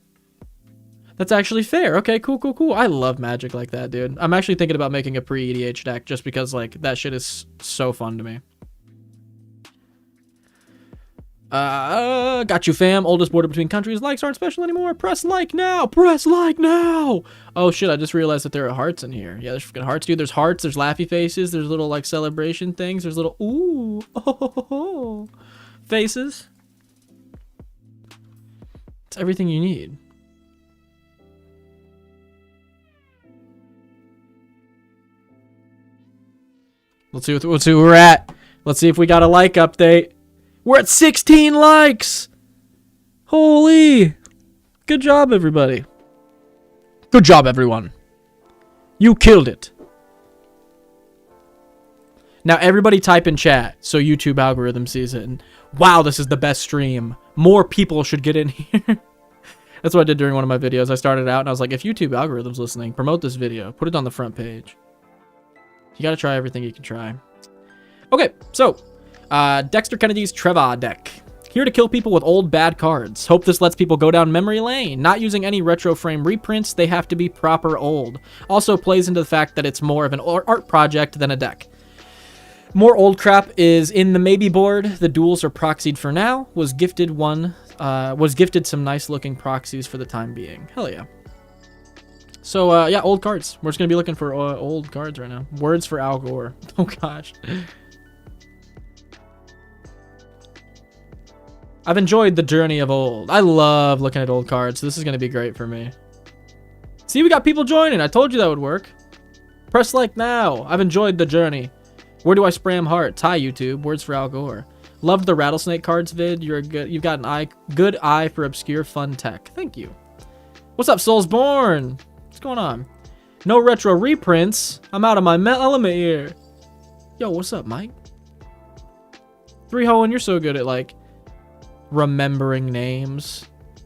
that's actually fair. Okay, cool, cool, cool. I love Magic like that, dude. I'm actually thinking about making a pre-EDH deck just because, like, that shit is so fun to me. Got you, fam. Oldest border between countries. Likes aren't special anymore. Press like now. Press like now. Oh, shit. I just realized that there are hearts in here. Yeah, there's freaking hearts, dude. There's hearts. There's laughy faces. There's little, like, celebration things. There's little, ooh, oh, faces. It's everything you need. Let's see where we're at. Let's see if we got a like update. We're at 16 likes. Holy. Good job, everybody. Good job, everyone. You killed it. Now, everybody type in chat so YouTube algorithm sees it. And, wow, this is the best stream. More people should get in here. That's what I did during one of my videos. I started out and I was like, if YouTube algorithm's listening, promote this video. Put it on the front page. You gotta try everything you can try. Okay, so Dexter Kennedy's Treva deck. Here to kill people with old bad cards. Hope this lets people go down memory lane. Not using any retro frame reprints, they have to be proper old. Also plays into the fact that it's more of an art project than a deck. More old crap is in the maybe board. The duels are proxied for now. Was gifted some nice looking proxies for the time being. Hell yeah. So yeah, old cards. We're just gonna be looking for old cards right now. Words for Al Gore. Oh gosh. I've enjoyed the journey of old. I love looking at old cards. So this is going to be great for me. See, we got people joining. I told you that would work. Press like now. I've enjoyed the journey. Where do I spam hearts? Hi, YouTube. Words for Al Gore. Loved the rattlesnake cards vid. You've got an good eye for obscure fun tech. Thank you. What's up, Soulsborne? What's going on? No retro reprints. I'm out of my element here. Yo, what's up, Mike? 3-Ho, and you're so good at, like, remembering names.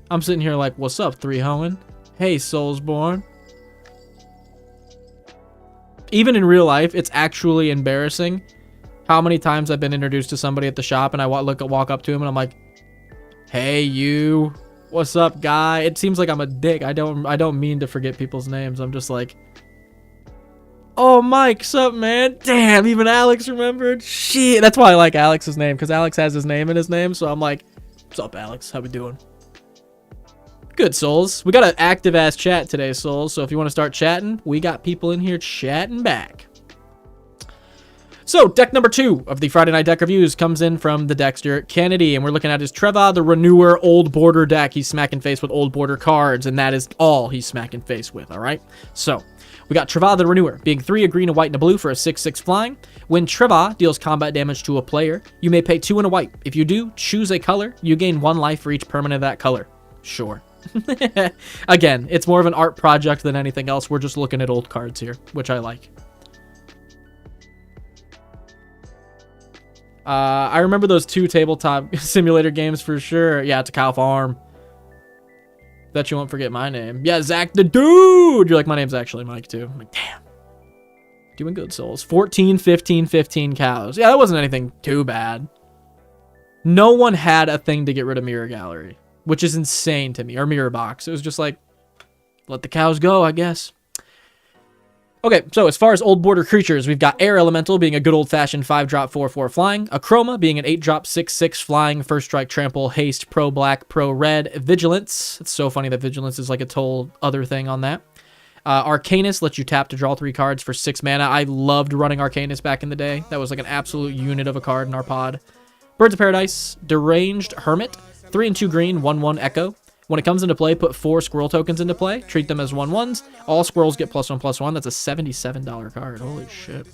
I'm sitting here like, what's up, 3-Hoen? Hey, Soulsborne. Even in real life, it's actually embarrassing how many times I've been introduced to somebody at the shop and I walk up to him and I'm like, hey, you. What's up, guy? It seems like I'm a dick. I don't mean to forget people's names. I'm just like, oh, Mike, sup, man? Damn, even Alex remembered. Shit. That's why I like Alex's name, because Alex has his name in his name. So I'm like, what's up, Alex? How we doing? Good, Souls. We got an active-ass chat today, Souls. So if you want to start chatting, we got people in here chatting back. So, deck number 2 of the Friday Night Deck Reviews comes in from the Dexter Kennedy, and we're looking at his Treva, the Renewer Old Border deck. He's smacking face with Old Border cards, and that is all he's smacking face with, all right? So, we got Treva, the Renewer, being 3, a green, a white, and a blue for a 6/6 flying. When Treva deals combat damage to a player, you may pay 2 and a white. If you do, choose a color. You gain 1 life for each permanent of that color. Sure. Again, it's more of an art project than anything else. We're just looking at old cards here, which I like. I remember those 2 tabletop simulator games for sure. Yeah, it's a cow farm. Bet you won't forget my name. Yeah, Zach the Dude! You're like, my name's actually Mike, too. I'm like, damn. Doing good, Souls. 14, 15, 15 cows. Yeah, that wasn't anything too bad. No one had a thing to get rid of Mirror Gallery, which is insane to me. Or Mirror Box. It was just like, let the cows go, I guess. Okay, so as far as old border creatures, we've got Air Elemental being a good old-fashioned 5-drop 4/4 flying, Achroma being an 8-drop 6/6 flying, first strike, trample, haste, pro black, pro red, Vigilance. It's so funny that Vigilance is like a whole other thing on that. Arcanus lets you tap to draw 3 cards for 6 mana. I loved running Arcanus back in the day. That was like an absolute unit of a card in our pod. Birds of Paradise, Deranged Hermit, 3 and 2 green, 1/1 Echo. When it comes into play, put 4 squirrel tokens into play. Treat them as 1/1s. All squirrels get +1/+1. That's a $77 card. Holy shit.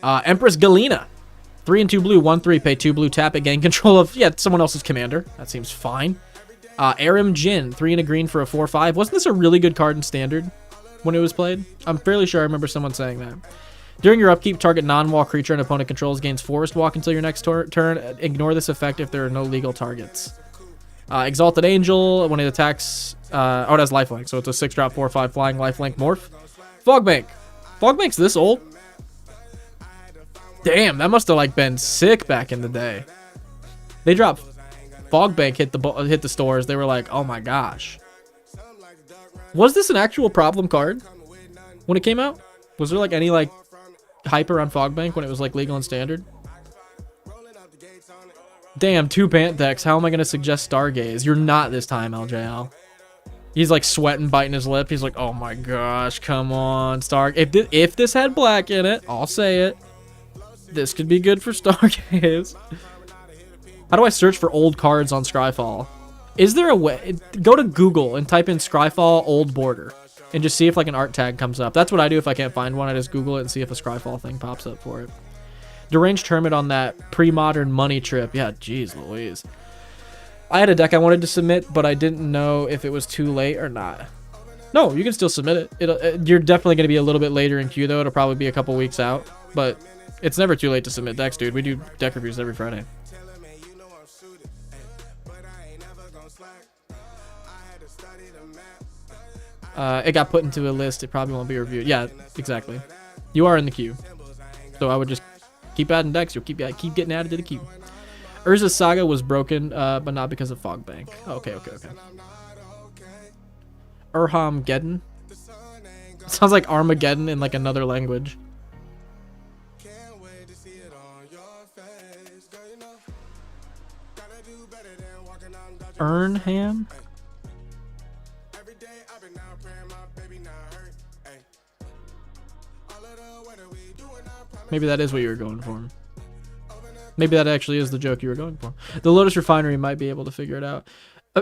Empress Galena. 3 and 2 blue, 1/3. Pay 2 blue, tap it, gain control of, someone else's commander. That seems fine. Aram Jin. 3 and a green for a 4/5. Wasn't this a really good card in Standard when it was played? I'm fairly sure I remember someone saying that. During your upkeep, target non-wall creature an opponent controls gains Forest Walk until your next turn. Ignore this effect if there are no legal targets. Exalted Angel, when it attacks, it has lifelink, so it's a 6-drop 4/5 flying lifelink morph. Fogbank. Fogbank's this old? Damn, that must have like been sick back in the day. They dropped Fogbank hit the stores. They were like, oh my gosh. Was this an actual problem card when it came out? Was there like any like hype around Fogbank when it was like legal and Standard? Damn, 2 Pant decks. How am I going to suggest Stargaze? You're not this time, LJL. He's like sweating, biting his lip. He's like, oh my gosh, come on, If this had black in it, I'll say it. This could be good for Stargaze. How do I search for old cards on Scryfall? Is there a way? Go to Google and type in Scryfall old border and just see if like an art tag comes up. That's what I do if I can't find one. I just Google it and see if a Scryfall thing pops up for it. Deranged Hermit on that pre-modern money trip. Yeah, geez Louise. I had a deck I wanted to submit, but I didn't know if it was too late or not. No, you can still submit it. You're definitely going to be a little bit later in queue, though. It'll probably be a couple weeks out, but it's never too late to submit decks, dude. We do deck reviews every Friday. It got put into a list. It probably won't be reviewed. Yeah, exactly. You are in the queue, so I would just keep adding decks. You'll keep getting added to the queue. Urza's Saga was broken, but not because of Fogbank. Okay. Urham Geddon. Sounds like Armageddon in like another language. Ernham? Maybe that is what you were going for. Maybe that actually is the joke you were going for. The Lotus Refinery might be able to figure it out.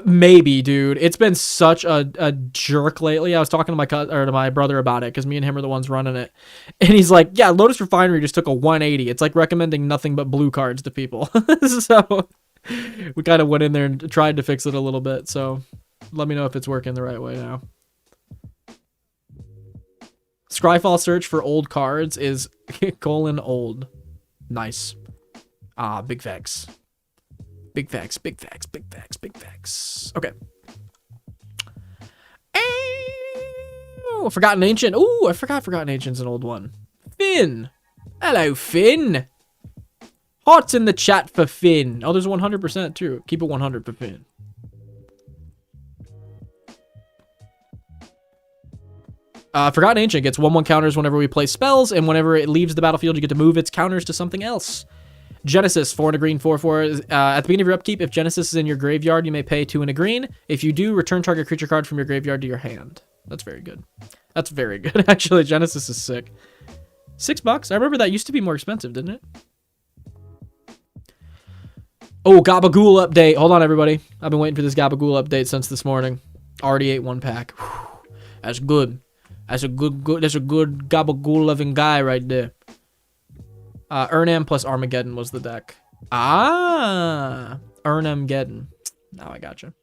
Maybe, dude. It's been such a jerk lately. I was talking to my brother about it because me and him are the ones running it. And he's like, yeah, Lotus Refinery just took a 180. It's like recommending nothing but blue cards to people. So we kind of went in there and tried to fix it a little bit. So let me know if it's working the right way now. Scryfall search for old cards is :old. Nice. Ah, big facts. Big facts. Okay. Oh, Forgotten Ancient. Ooh, I forgot Forgotten Ancient's an old one. Finn. Hello, Finn. Hearts in the chat for Finn. Oh, there's 100% too. Keep it 100 for Finn. Forgotten Ancient gets 1/1 counters whenever we play spells, and whenever it leaves the battlefield, you get to move its counters to something else. Genesis, 4 and a green, 4/4. At the beginning of your upkeep, if Genesis is in your graveyard, you may pay 2 and a green. If you do, return target creature card from your graveyard to your hand. That's very good. That's very good. Actually, Genesis is sick. $6? I remember that used to be more expensive, didn't it? Oh, Gabagool update. Hold on, everybody. I've been waiting for this Gabagool update since this morning. Already ate 1 pack. Whew. That's good. That's a good. That's a good Gabagool loving guy right there. Ernam plus Armageddon was the deck. Ah, Ernamgeddon. Now I gotcha.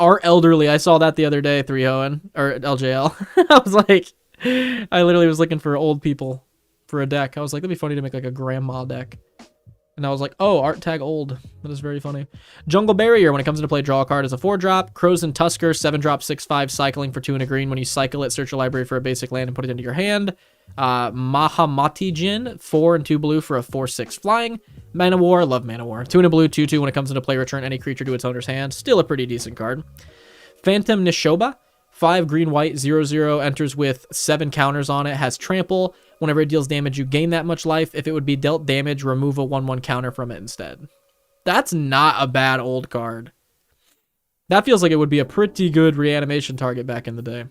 Art Elderly. I saw that the other day, 3-0 or LJL. I was like, I literally was looking for old people for a deck. I was like, that'd be funny to make like a grandma deck. And I was like, oh, art tag old. That is very funny. Jungle Barrier, when it comes into play, draw a card as a 4-drop. Crows and Tusker, 7-drop, 6/5, cycling for 2 and a green. When you cycle it, search your library for a basic land and put it into your hand. Mahamati Jin, 4 and 2 blue for a 4/6 flying. Mana War, love Mana War. 2 and a blue, 2/2. When it comes into play, return any creature to its owner's hand. Still a pretty decent card. Phantom Nishoba, 5 green, white, 0/0, enters with 7 counters on it, has trample. Whenever it deals damage, you gain that much life. If it would be dealt damage, remove a 1/1 counter from it instead. That's not a bad old card. That feels like it would be a pretty good reanimation target back in the day.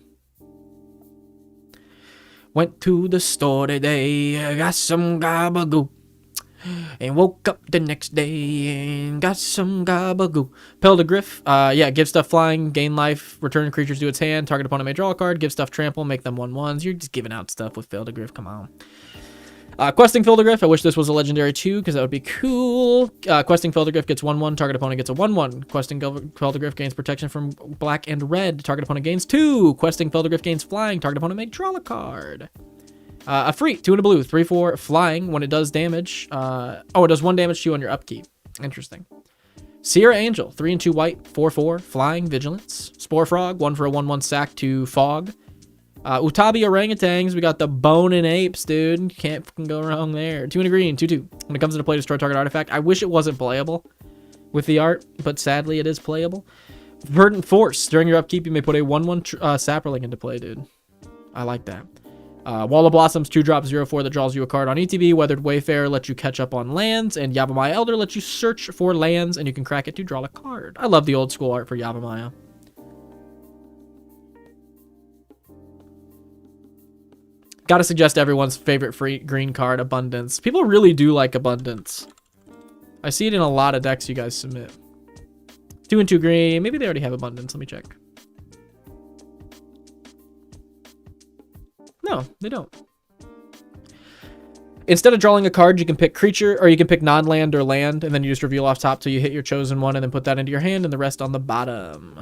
Went to the store today, got some gabagoo, and woke up the next day and got some gabagoo. Peldigriff, yeah, give stuff flying, gain life, return creatures to its hand, target opponent may draw a card, give stuff trample, make them 1/1s. You're just giving out stuff with Peldigriff, come on. Questing Peldigriff, I wish this was a legendary too, because that would be cool. Questing Peldigriff gets 1/1, target opponent gets a 1/1. Questing Peldigriff gains protection from black and red, target opponent gains 2. Questing Peldigriff gains flying, target opponent may draw a card. A free, 2 and a blue, 3/4, flying. When it does damage, it does 1 damage to you on your upkeep. Interesting. Sierra Angel, 3 and 2 white, 4/4, flying, vigilance. Spore Frog, 1 for a 1/1 sack to fog. Utabi Orangutans, we got the Bone and Apes, dude. You can't fucking go wrong there. 2 and a green, 2/2. When it comes into play, destroy target artifact. I wish it wasn't playable with the art, but sadly it is playable. Verdant Force, during your upkeep, you may put a 1/1 Saproling into play, dude. I like that. Wall of Blossoms, 2-drop, 0/4 that draws you a card on ETB. Weathered Wayfarer lets you catch up on lands. And Yavimaya Elder lets you search for lands, and you can crack it to draw a card. I love the old school art for Yavimaya. Gotta suggest everyone's favorite free green card, Abundance. People really do like Abundance. I see it in a lot of decks you guys submit. 2 and 2 green. Maybe they already have Abundance. Let me check. No, they don't. Instead of drawing a card, you can pick creature, or you can pick non-land or land, and then you just reveal off top till you hit your chosen one, and then put that into your hand, and the rest on the bottom.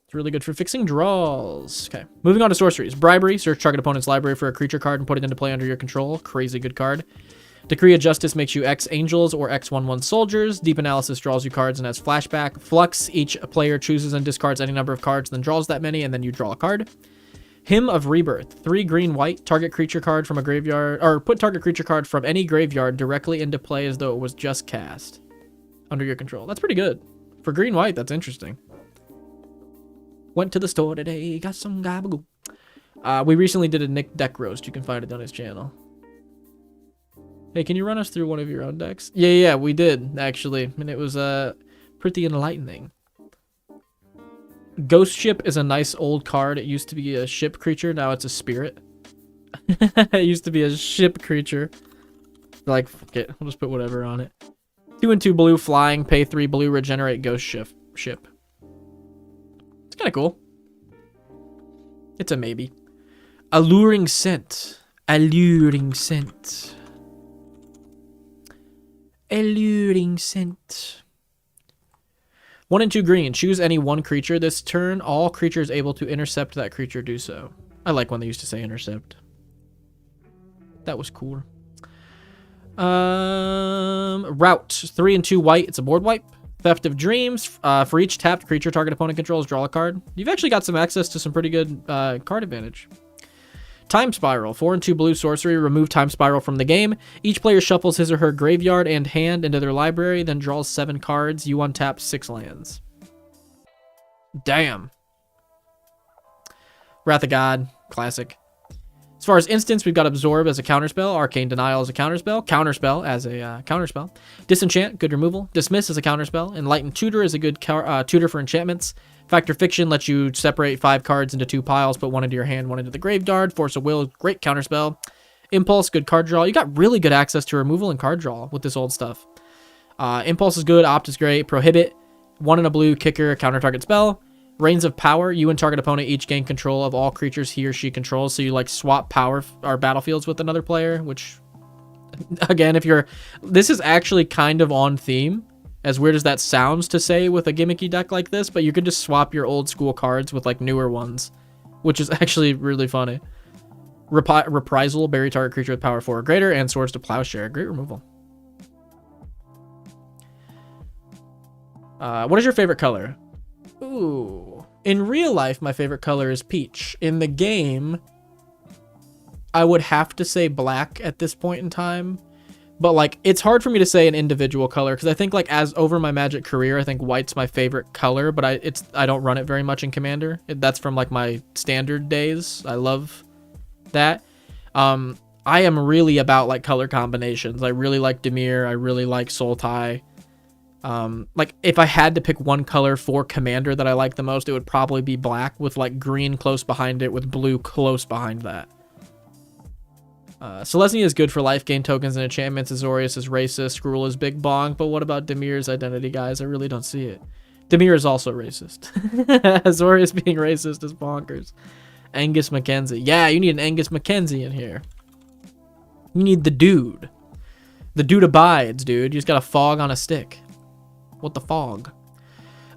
It's really good for fixing draws. Okay, moving on to sorceries. Bribery. Search target opponent's library for a creature card and put it into play under your control. Crazy good card. Decree of Justice makes you X Angels or X 1/1 Soldiers. Deep Analysis draws you cards and has flashback. Flux. Each player chooses and discards any number of cards, then draws that many, and then you draw a card. Hymn of Rebirth. 3 green white. Target creature card from a graveyard, or put target creature card from any graveyard directly into play as though it was just cast under your control. That's pretty good. For green white, that's interesting. Went to the store today, got some gabagoo. We recently did a Nick deck roast. You can find it on his channel. Hey, can you run us through one of your own decks? Yeah, we did, actually. And it was pretty enlightening. Ghost Ship is a nice old card. It used to be a ship creature. Now it's a spirit. It used to be a ship creature. Like, fuck it. We'll just put whatever on it. 2 and 2 blue, flying, pay 3 blue, regenerate ghost ship. It's kind of cool. It's a maybe. Alluring Scent. Alluring Scent. Alluring Scent. 1 and 2 green. Choose any one creature this turn. All creatures able to intercept that creature do so. I like when they used to say intercept. That was cool. Route. 3 and 2 white. It's a board wipe. Theft of Dreams. For each tapped creature target opponent controls, draw a card. You've actually got some access to some pretty good card advantage. Time Spiral. 4 and 2 blue sorcery. Remove Time Spiral from the game. Each player shuffles his or her graveyard and hand into their library, then draws 7 cards. You untap 6 lands. Damn. Wrath of God. Classic. As far as instants, we've got Absorb as a counterspell. Arcane Denial as a counterspell. Counterspell as a counterspell. Disenchant, good removal. Dismiss as a counterspell. Enlightened Tutor is a good tutor for enchantments. Factor Fiction lets you separate 5 cards into 2 piles, put 1 into your hand, 1 into the graveyard. Force of Will, great counterspell. Impulse, good card draw. You got really good access to removal and card draw with this old stuff. Impulse is good. Opt is great. Prohibit, 1 in a blue, kicker, counter target spell. Reigns of Power, you and target opponent each gain control of all creatures he or she controls. So you like swap power or battlefields with another player, which, again, this is actually kind of on theme. As weird as that sounds to say with a gimmicky deck like this, but you could just swap your old school cards with like newer ones, which is actually really funny. Reprisal, bury target creature with power 4 or greater, and Swords to Plowshare. Great removal. What is your favorite color? Ooh. In real life, my favorite color is peach. In the game, I would have to say black at this point in time. But, like, it's hard for me to say an individual color, because I think, like, as over my Magic career, I think white's my favorite color, but I don't run it very much in Commander. That's from, like, my standard days. I love that. I am really about, like, color combinations. I really like Dimir. I really like Sultai. Like, if I had to pick one color for Commander that I like the most, it would probably be black, with, like, green close behind it, with blue close behind that. Selesnya is good for life gain tokens and enchantments. Azorius is racist. Skrull is big bong. But what about Dimir's identity, guys? I really don't see it. Dimir is also racist. Azorius being racist is bonkers. Angus Mackenzie. Yeah, you need an Angus Mackenzie in here. You need the dude. The dude abides, dude. You just got a fog on a stick. What the fog?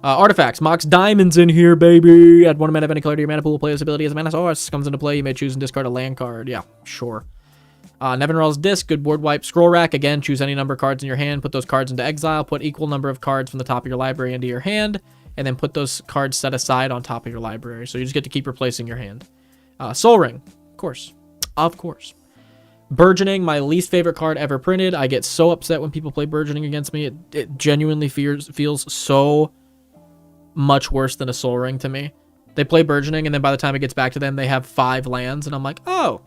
Artifacts. Mox Diamonds in here, baby. Add 1 mana of any color to your mana pool. Play this ability as a mana source. Comes into play. You may choose and discard a land card. Yeah, sure. Nevinrel's Disc, good board wipe. Scroll Rack, again, choose any number of cards in your hand, put those cards into exile, put equal number of cards from the top of your library into your hand, and then put those cards set aside on top of your library. So you just get to keep replacing your hand. Soul Ring, of course. Of course. Burgeoning, my least favorite card ever printed. I get so upset when people play Burgeoning against me. It genuinely feels so much worse than a Soul Ring to me. They play Burgeoning, and then by the time it gets back to them, they have 5 lands, and I'm like, oh,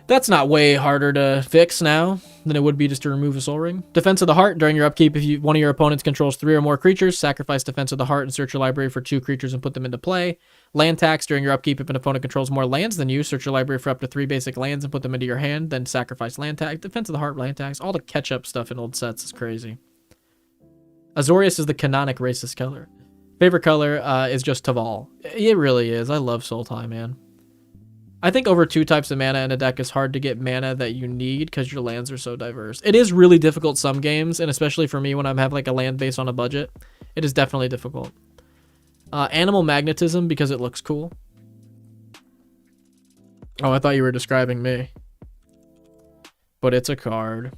That's not way harder to fix now than it would be just to remove a Soul Ring. Defense of the Heart. During your upkeep, if one of your opponents controls 3 or more creatures, sacrifice Defense of the Heart and search your library for 2 creatures and put them into play. Land tax. During your upkeep, if an opponent controls more lands than you, search your library for up to 3 basic lands and put them into your hand, then sacrifice land tax. Defense of the Heart, land tax. All the catch-up stuff in old sets is crazy. Azorius is the canonic racist color. Favorite color is just Taval. It really is. I love Sultai, man. I think over 2 types of mana in a deck is hard to get mana that you need because your lands are so diverse. It is really difficult some games, and especially for me when I have like a land base on a budget, it is definitely difficult. Animal Magnetism because it looks cool. Oh, I thought you were describing me. But it's a card.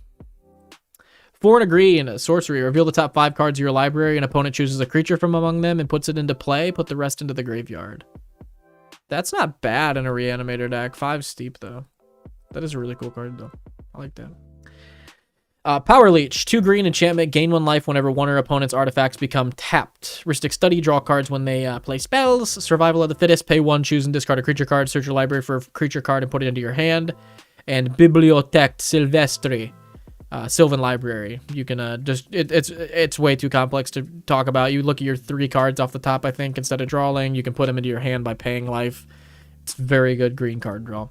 4 and a green, sorcery. Reveal the top 5 cards of your library. An opponent chooses a creature from among them and puts it into play. Put the rest into the graveyard. That's not bad in a reanimator deck. 5 steep, though. That is a really cool card, though. I like that. Power Leech. 2 green enchantment. Gain 1 life whenever one or opponent's artifacts become tapped. Rhystic Study. Draw cards when they play spells. Survival of the Fittest. Pay 1, choose and discard a creature card. Search your library for a creature card and put it into your hand. And Bibliothèque Sylvestre. Sylvan Library. You can it's way too complex to talk about. You look at your 3 cards off the top, I think, instead of drawing. You can put them into your hand by paying life. It's very good green card draw.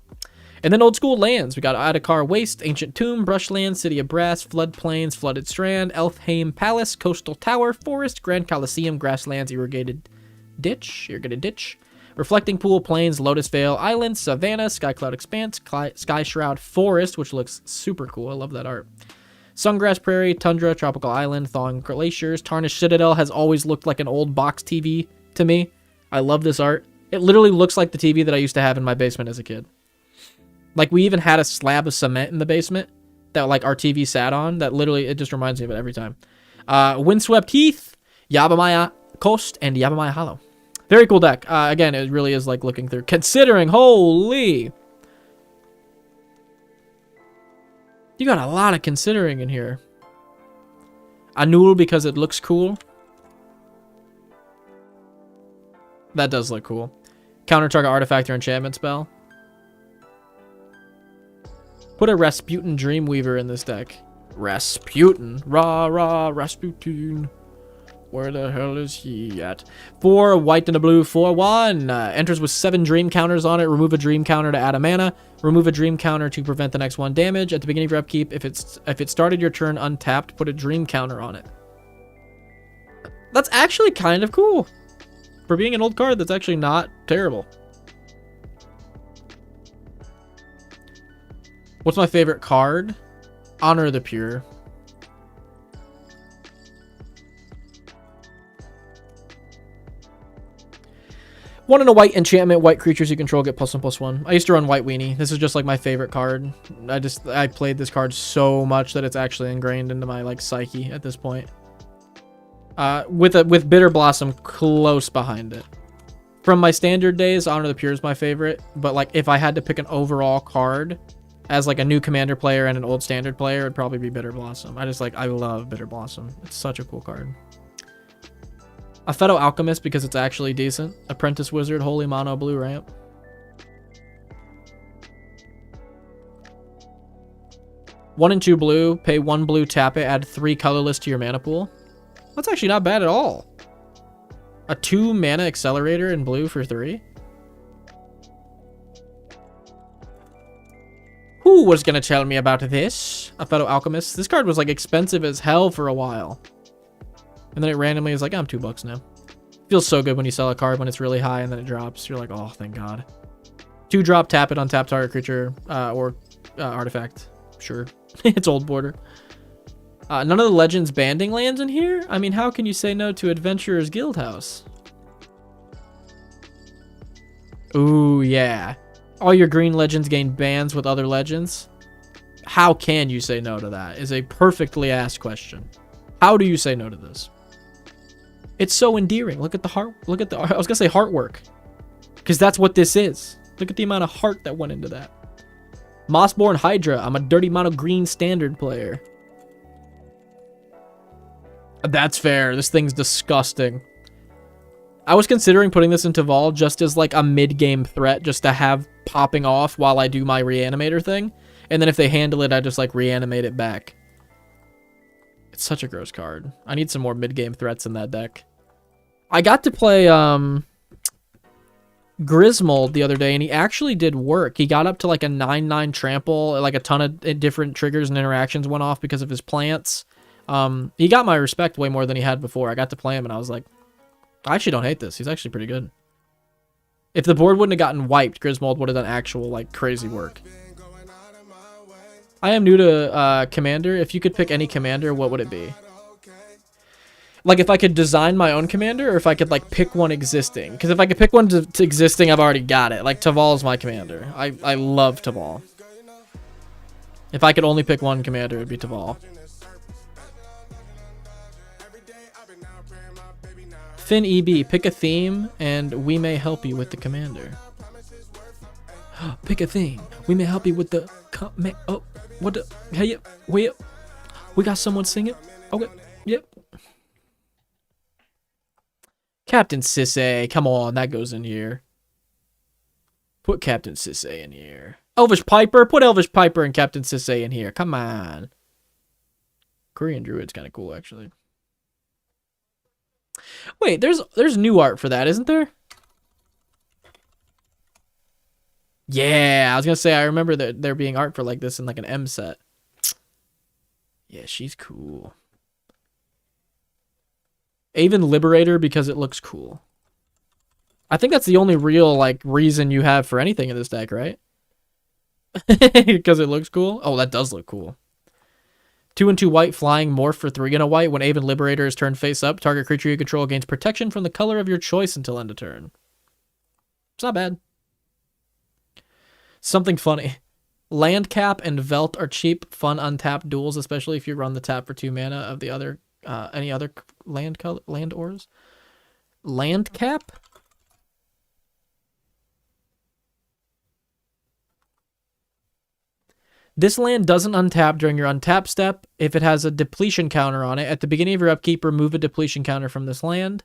And then old school lands. We got Adakar Waste, Ancient Tomb, Brushland, City of Brass, Floodplains, Flooded Strand, Elfheim Palace, Coastal Tower, Forest, Grand Coliseum, Grasslands, Irrigated Ditch, Reflecting Pool, Plains, Lotus Vale, Island, Savannah, Skycloud Expanse, Sky Shroud Forest, which looks super cool. I love that art. Sungrass Prairie, Tundra, Tropical Island, Thawing Glaciers, Tarnished Citadel has always looked like an old box TV to me. I love this art. It literally looks like the TV that I used to have in my basement as a kid. Like, we even had a slab of cement in the basement that, like, our TV sat on. That literally, it just reminds me of it every time. Windswept Heath, Yabamaya Coast, and Yabamaya Hollow. Very cool deck. Again, it really is like looking through. Considering, holy... You got a lot of considering in here. Anul because it looks cool. That does look cool. Counter target artifact or enchantment spell. Put a Rasputin Dreamweaver in this deck. Rasputin. Rah, rah, Rasputin. Where the hell is he at? 4 white and a blue, 4/1. Enters with 7 dream counters on it. Remove a dream counter to add a mana. Remove a dream counter to prevent the next 1 damage. At the beginning of your upkeep, if it started your turn untapped, put a dream counter on it. That's actually kind of cool. For being an old card, that's actually not terrible. What's my favorite card? Honor the Pure. One and a white enchantment, white creatures you control get +1/+1. I used to run White Weenie. This is just like my favorite card. I played this card so much that it's actually ingrained into my like psyche at this point. With Bitter Blossom close behind it. From my standard days, Honor the Pure is my favorite. But like if I had to pick an overall card as like a new commander player and an old standard player, it'd probably be Bitter Blossom. I love Bitter Blossom. It's such a cool card. A Phaedo Alchemist because it's actually decent. Apprentice Wizard, Holy Mono, blue ramp. One and 2 blue, pay 1 blue, tap it, add 3 colorless to your mana pool. That's actually not bad at all. A 2 mana accelerator in blue for 3. Who was gonna tell me about this? A Phaedo Alchemist. This card was like expensive as hell for a while. And then it randomly is like, I'm $2 now. Feels so good when you sell a card when it's really high and then it drops. You're like, oh, thank God. 2-drop, tap it on tap target creature or artifact. Sure. It's old border. None of the Legends banding lands in here? I mean, how can you say no to Adventurer's Guildhouse? Ooh, yeah. All your green Legends gain bans with other Legends. How can you say no to that? Is a perfectly asked question. How do you say no to this? It's so endearing. Look at the heart. Look at the, I was going to say heartwork. Because that's what this is. Look at the amount of heart that went into that. Mossborn Hydra. I'm a dirty mono green standard player. That's fair. This thing's disgusting. I was considering putting this into Vol just as like a mid-game threat, just to have popping off while I do my reanimator thing. And then if they handle it, I just like reanimate it back. It's such a gross card. I need some more mid-game threats in that deck. I got to play Griswold the other day, and he actually did work. He got up to like a 9/9 trample, like a ton of different triggers and interactions went off because of his plants. He got my respect way more than he had before. I got to play him, and I was like, I actually don't hate this. He's actually pretty good. If the board wouldn't have gotten wiped, Griswold would have done actual, like, crazy work. I am new to Commander. If you could pick any Commander, what would it be? Like, if I could design my own Commander, or if I could, like, pick one existing. Because if I could pick one to existing, I've already got it. Like, Taval's my Commander. I love Taval. If I could only pick one Commander, it'd be Taval. Finn EB, pick a theme, and we may help you with the Commander. Pick a theme. We may help you with the... Oh, what the... Hey, we got someone singing? Okay, yep. Captain Sisse, come on, that goes in here. Put Captain Sisse in here. Elvish Piper, put Elvish Piper and Captain Sisse in here. Come on. Korean Druid's kind of cool, actually. Wait, there's new art for that, isn't there? Yeah, I was gonna say I remember that there being art for like this in like an M set. Yeah, she's cool. Even Liberator because it looks cool. I think that's the only real like reason you have for anything in this deck, right? Because it looks cool. Oh, that does look cool. 2/2 white flying morph for 3 and a white. When Aven Liberator is turned face up, target creature you control gains protection from the color of your choice until end of turn. It's not bad. Something funny. Land Cap and Velt are cheap, fun untapped duels, especially if you run the tap for 2 mana of the other any other land ores. Land Cap? This land doesn't untap during your untap step. If it has a depletion counter on it, at the beginning of your upkeep, remove a depletion counter from this land.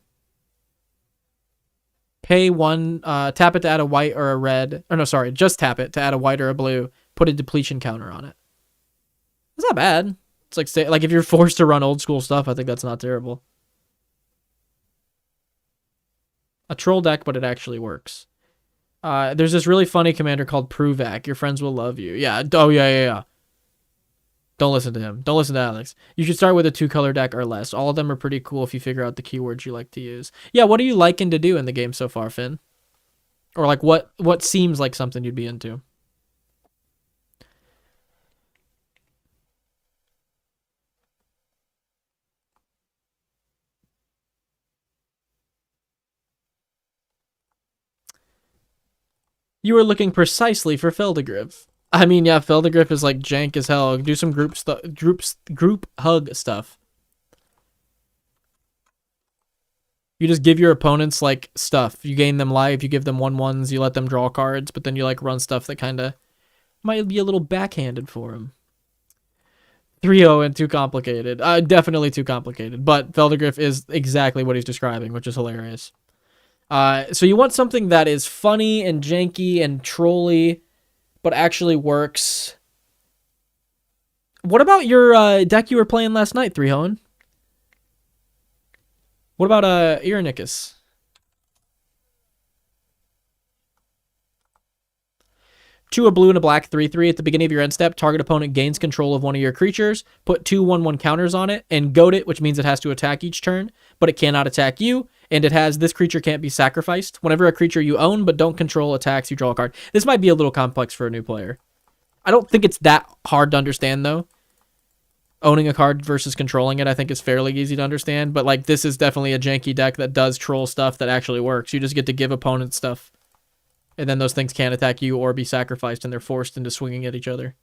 Pay 1, tap it to add a white or a red. Or no, sorry, just tap it to add a white or a blue. Put a depletion counter on it. It's not bad. It's like, say, like if you're forced to run old school stuff, I think that's not terrible. A troll deck, but it actually works. There's this really funny commander called Pruvac. Your friends will love you. Yeah. Oh, yeah. Don't listen to him. Don't listen to Alex. You should start with a 2-color deck or less. All of them are pretty cool if you figure out the keywords you like to use. Yeah, what are you liking to do in the game so far, Finn? Or like what seems like something you'd be into? You were looking precisely for Feldegriff. I mean, yeah, Feldegriff is like jank as hell. Do some group hug stuff. You just give your opponents like stuff. You gain them life, you give them 1/1s, you let them draw cards, but then you like run stuff that kind of might be a little backhanded for them. 3-0 and too complicated. Definitely too complicated, but Feldegriff is exactly what he's describing, which is hilarious. So you want something that is funny and janky and trolly, but actually works. What about your deck you were playing last night, 3-Hoen? What about Irenicus? Two a blue and a black 3/3 at the beginning of your end step. Target opponent gains control of one of your creatures. Put 2 1/1 counters on it and goad it, which means it has to attack each turn, but it cannot attack you. And it has this creature can't be sacrificed. Whenever a creature you own but don't control attacks, you draw a card. This might be a little complex for a new player. I don't think it's that hard to understand though. Owning a card versus controlling it, I think is fairly easy to understand. But like this is definitely a janky deck that does troll stuff that actually works. You just get to give opponents stuff. And then those things can't attack you or be sacrificed, and they're forced into swinging at each other.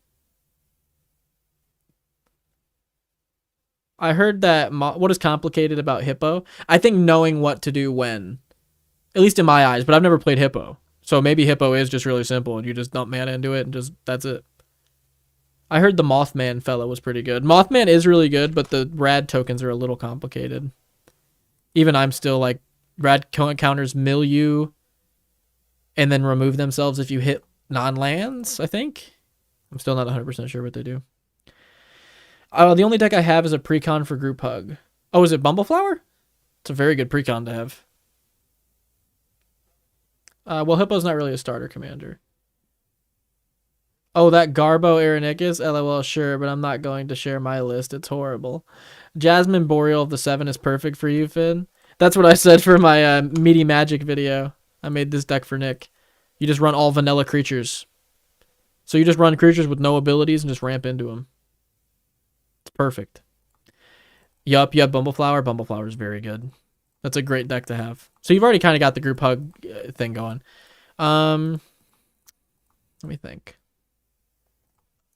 I heard that what is complicated about Hippo? I think knowing what to do when. At least in my eyes, but I've never played Hippo. So maybe Hippo is just really simple, and you just dump mana into it, and just that's it. I heard the Mothman fella was pretty good. Mothman is really good, but the rad tokens are a little complicated. Even I'm still, like, Rad counters mill you and then remove themselves if you hit non-lands, I think. I'm still not 100% sure what they do. The only deck I have is a precon for Group Hug. Oh, is it Bumbleflower? It's a very good precon to have. Well, Hippo's not really a starter commander. Oh, that Garbo Aeronicus? LOL, sure, but I'm not going to share my list. It's horrible. Jasmine Boreal of the 7 is perfect for you, Finn. That's what I said for my Meaty Magic video. I made this deck for Nick. You just run all vanilla creatures. So you just run creatures with no abilities and just ramp into them. It's perfect. Yup, Bumbleflower. Bumbleflower is very good. That's a great deck to have. So you've already kind of got the Group Hug thing going. Let me think.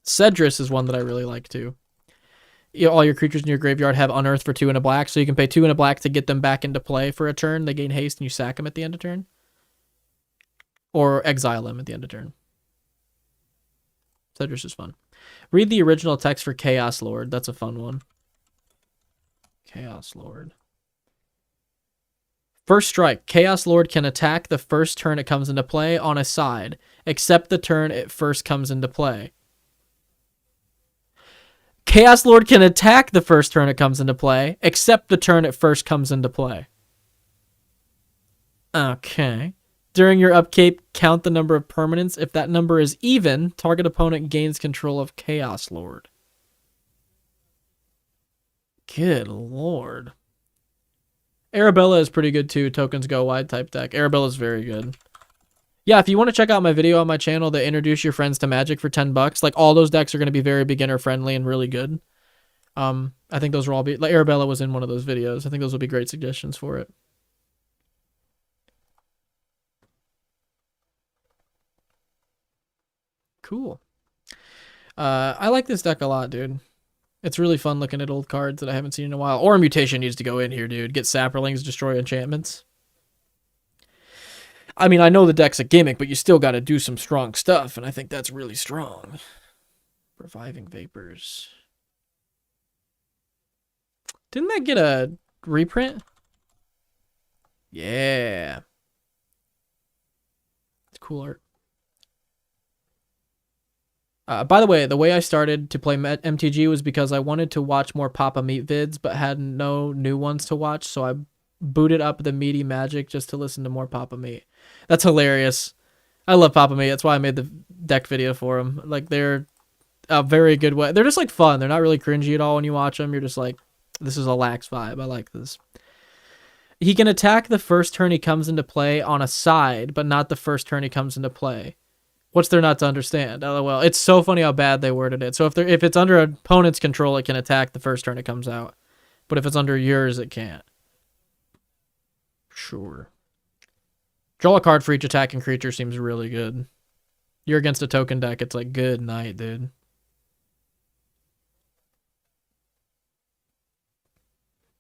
Cedrus is one that I really like too. All your creatures in your graveyard have Unearth for 2 and a black, so you can pay 2 and a black to get them back into play for a turn. They gain haste and you sack them at the end of turn. Or exile them at the end of turn. Cedrus is fun. Read the original text for Chaos Lord. That's a fun one. Chaos Lord. First strike. Chaos Lord can attack the first turn it comes into play on a side, except the turn it first comes into play. Chaos Lord can attack the first turn it comes into play, except the turn it first comes into play. Okay. During your upkeep, count the number of permanents. If that number is even, target opponent gains control of Chaos Lord. Good lord. Arabella is pretty good too. Tokens go wide type deck. Arabella is very good. Yeah, if you want to check out my video on my channel that introduce your friends to Magic for $10, like all those decks are going to be very beginner friendly and really good. I think those will all be, like Arabella was in one of those videos. I think those will be great suggestions for it. Cool. I like this deck a lot, dude. It's really fun looking at old cards that I haven't seen in a while. Or Mutation needs to go in here, dude. Get Saprolings, destroy enchantments. I mean, I know the deck's a gimmick, but you still got to do some strong stuff, and I think that's really strong. Reviving Vapors. Didn't that get a reprint? Yeah. It's cool art. By the way I started to play MTG was because I wanted to watch more Papa Meat vids, but had no new ones to watch, so I booted up the Meaty Magic just to listen to more Papa Meat. That's hilarious. I love Papa Meat. That's why I made the deck video for them. Like, they're a very good way. They're just, like, fun. They're not really cringy at all when you watch them. You're just like, this is a lax vibe. I like this. He can attack the first turn he comes into play on a side, but not the first turn he comes into play. What's there not to understand? LOL. It's so funny how bad they worded it. So if it's under an opponent's control, it can attack the first turn it comes out. But if it's under yours, it can't. Sure. Draw a card for each attacking creature seems really good. You're against a token deck, it's like, good night, dude.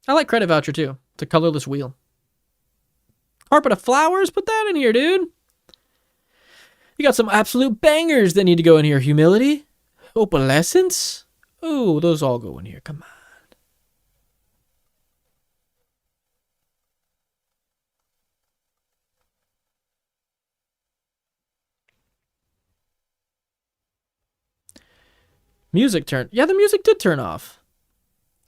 I like Credit Voucher, too. It's a colorless wheel. Carpet of Flowers? Put that in here, dude. You got some absolute bangers that need to go in here. Humility. Opalescence. Oh, those all go in here. Come on. Music turn. Yeah, the music did turn off.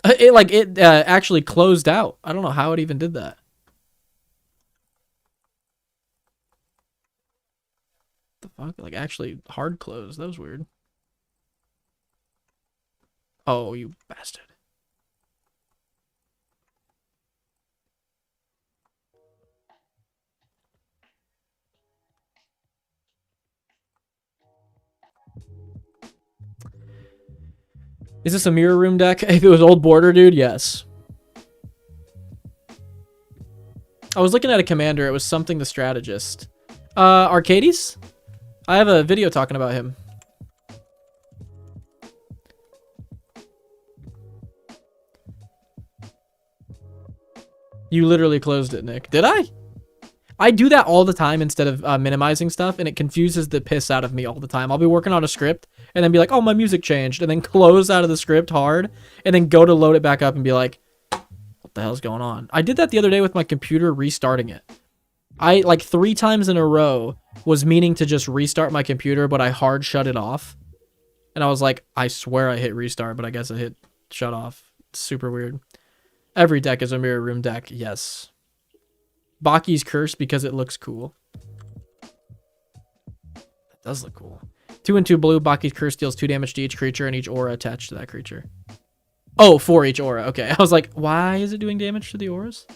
It actually closed out. I don't know how it even did that. The fuck? Like, actually hard close. That was weird. Oh, you bastard. Is this a mirror room deck? If it was old border, dude, yes. I was looking at a commander. It was something the strategist. Arcades? I have a video talking about him. You literally closed it, Nick. Did I? I do that all the time instead of minimizing stuff, and it confuses the piss out of me all the time. I'll be working on a script, and then be like, oh, my music changed, and then close out of the script hard, and then go to load it back up and be like, what what the hell's going on? I did that the other day with my computer restarting it. I, like, 3 times in a row was meaning to just restart my computer, but I hard shut it off. And I was like, I swear I hit restart, but I guess I hit shut off. It's super weird. Every deck is a mirror room deck. Yes. Baki's Curse because it looks cool. That does look cool. 2 and 2 blue. Baki's Curse deals 2 damage to each creature and each aura attached to that creature. Oh, for each aura. Okay. I was like, why is it doing damage to the auras?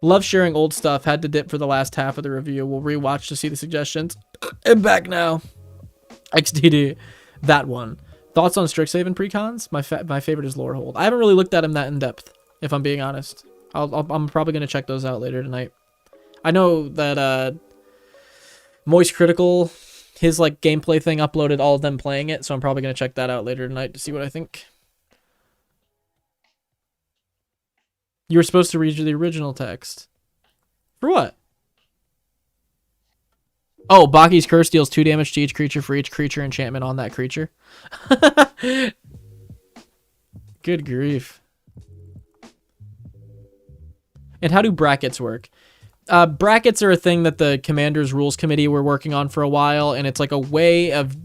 Love sharing old stuff. Had to dip for the last half of the review. We'll rewatch to see the suggestions. I'm back now. XDD. That one. Thoughts on Strixhaven precons? My favorite is Lorehold. I haven't really looked at him that in depth, if I'm being honest. I'm probably going to check those out later tonight. I know that Moist Critical, his like gameplay thing, uploaded all of them playing it, so I'm probably going to check that out later tonight to see what I think. You were supposed to read the original text. For what? Oh, Baki's Curse deals 2 damage to each creature for each creature enchantment on that creature. Good grief. And how do brackets work? Brackets are a thing that the Commander's Rules Committee were working on for a while, and it's like a way of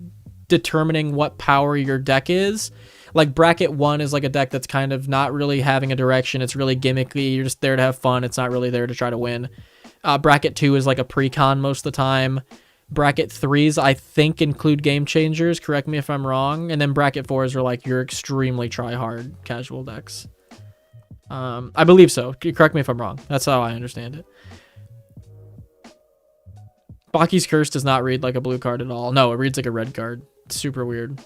determining what power your deck is. Like, bracket 1 is like a deck that's kind of not really having a direction. It's really gimmicky. You're just there to have fun. It's not really there to try to win. Bracket 2 is like a pre-con most of the time. Bracket 3s, I think, include game changers. Correct me if I'm wrong. And then bracket 4s are like your extremely try-hard casual decks. I believe so. Correct me if I'm wrong. That's how I understand it. Baki's Curse does not read like a blue card at all. No, it reads like a red card. It's super weird.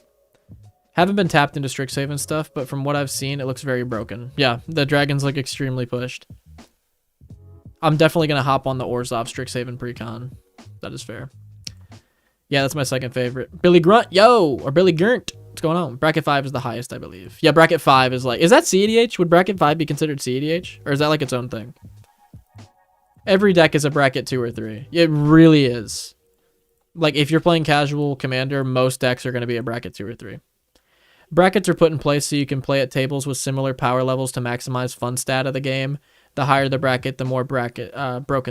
Haven't been tapped into Strixhaven stuff, but from what I've seen, it looks very broken. Yeah, the dragon's like extremely pushed. I'm definitely going to hop on the Orzhov Strixhaven precon. That is fair. Yeah, that's my second favorite. Billy Grunt, yo! Or Billy Gurnt. What's going on? Bracket 5 is the highest, I believe. Yeah, bracket 5 is like... Is that CEDH? Would bracket 5 be considered CEDH? Or is that like its own thing? Every deck is a bracket 2 or 3. It really is. Like, if you're playing casual Commander, most decks are going to be a bracket 2 or 3. Brackets are put in place so you can play at tables with similar power levels to maximize fun stat of the game. The higher the bracket, the more broken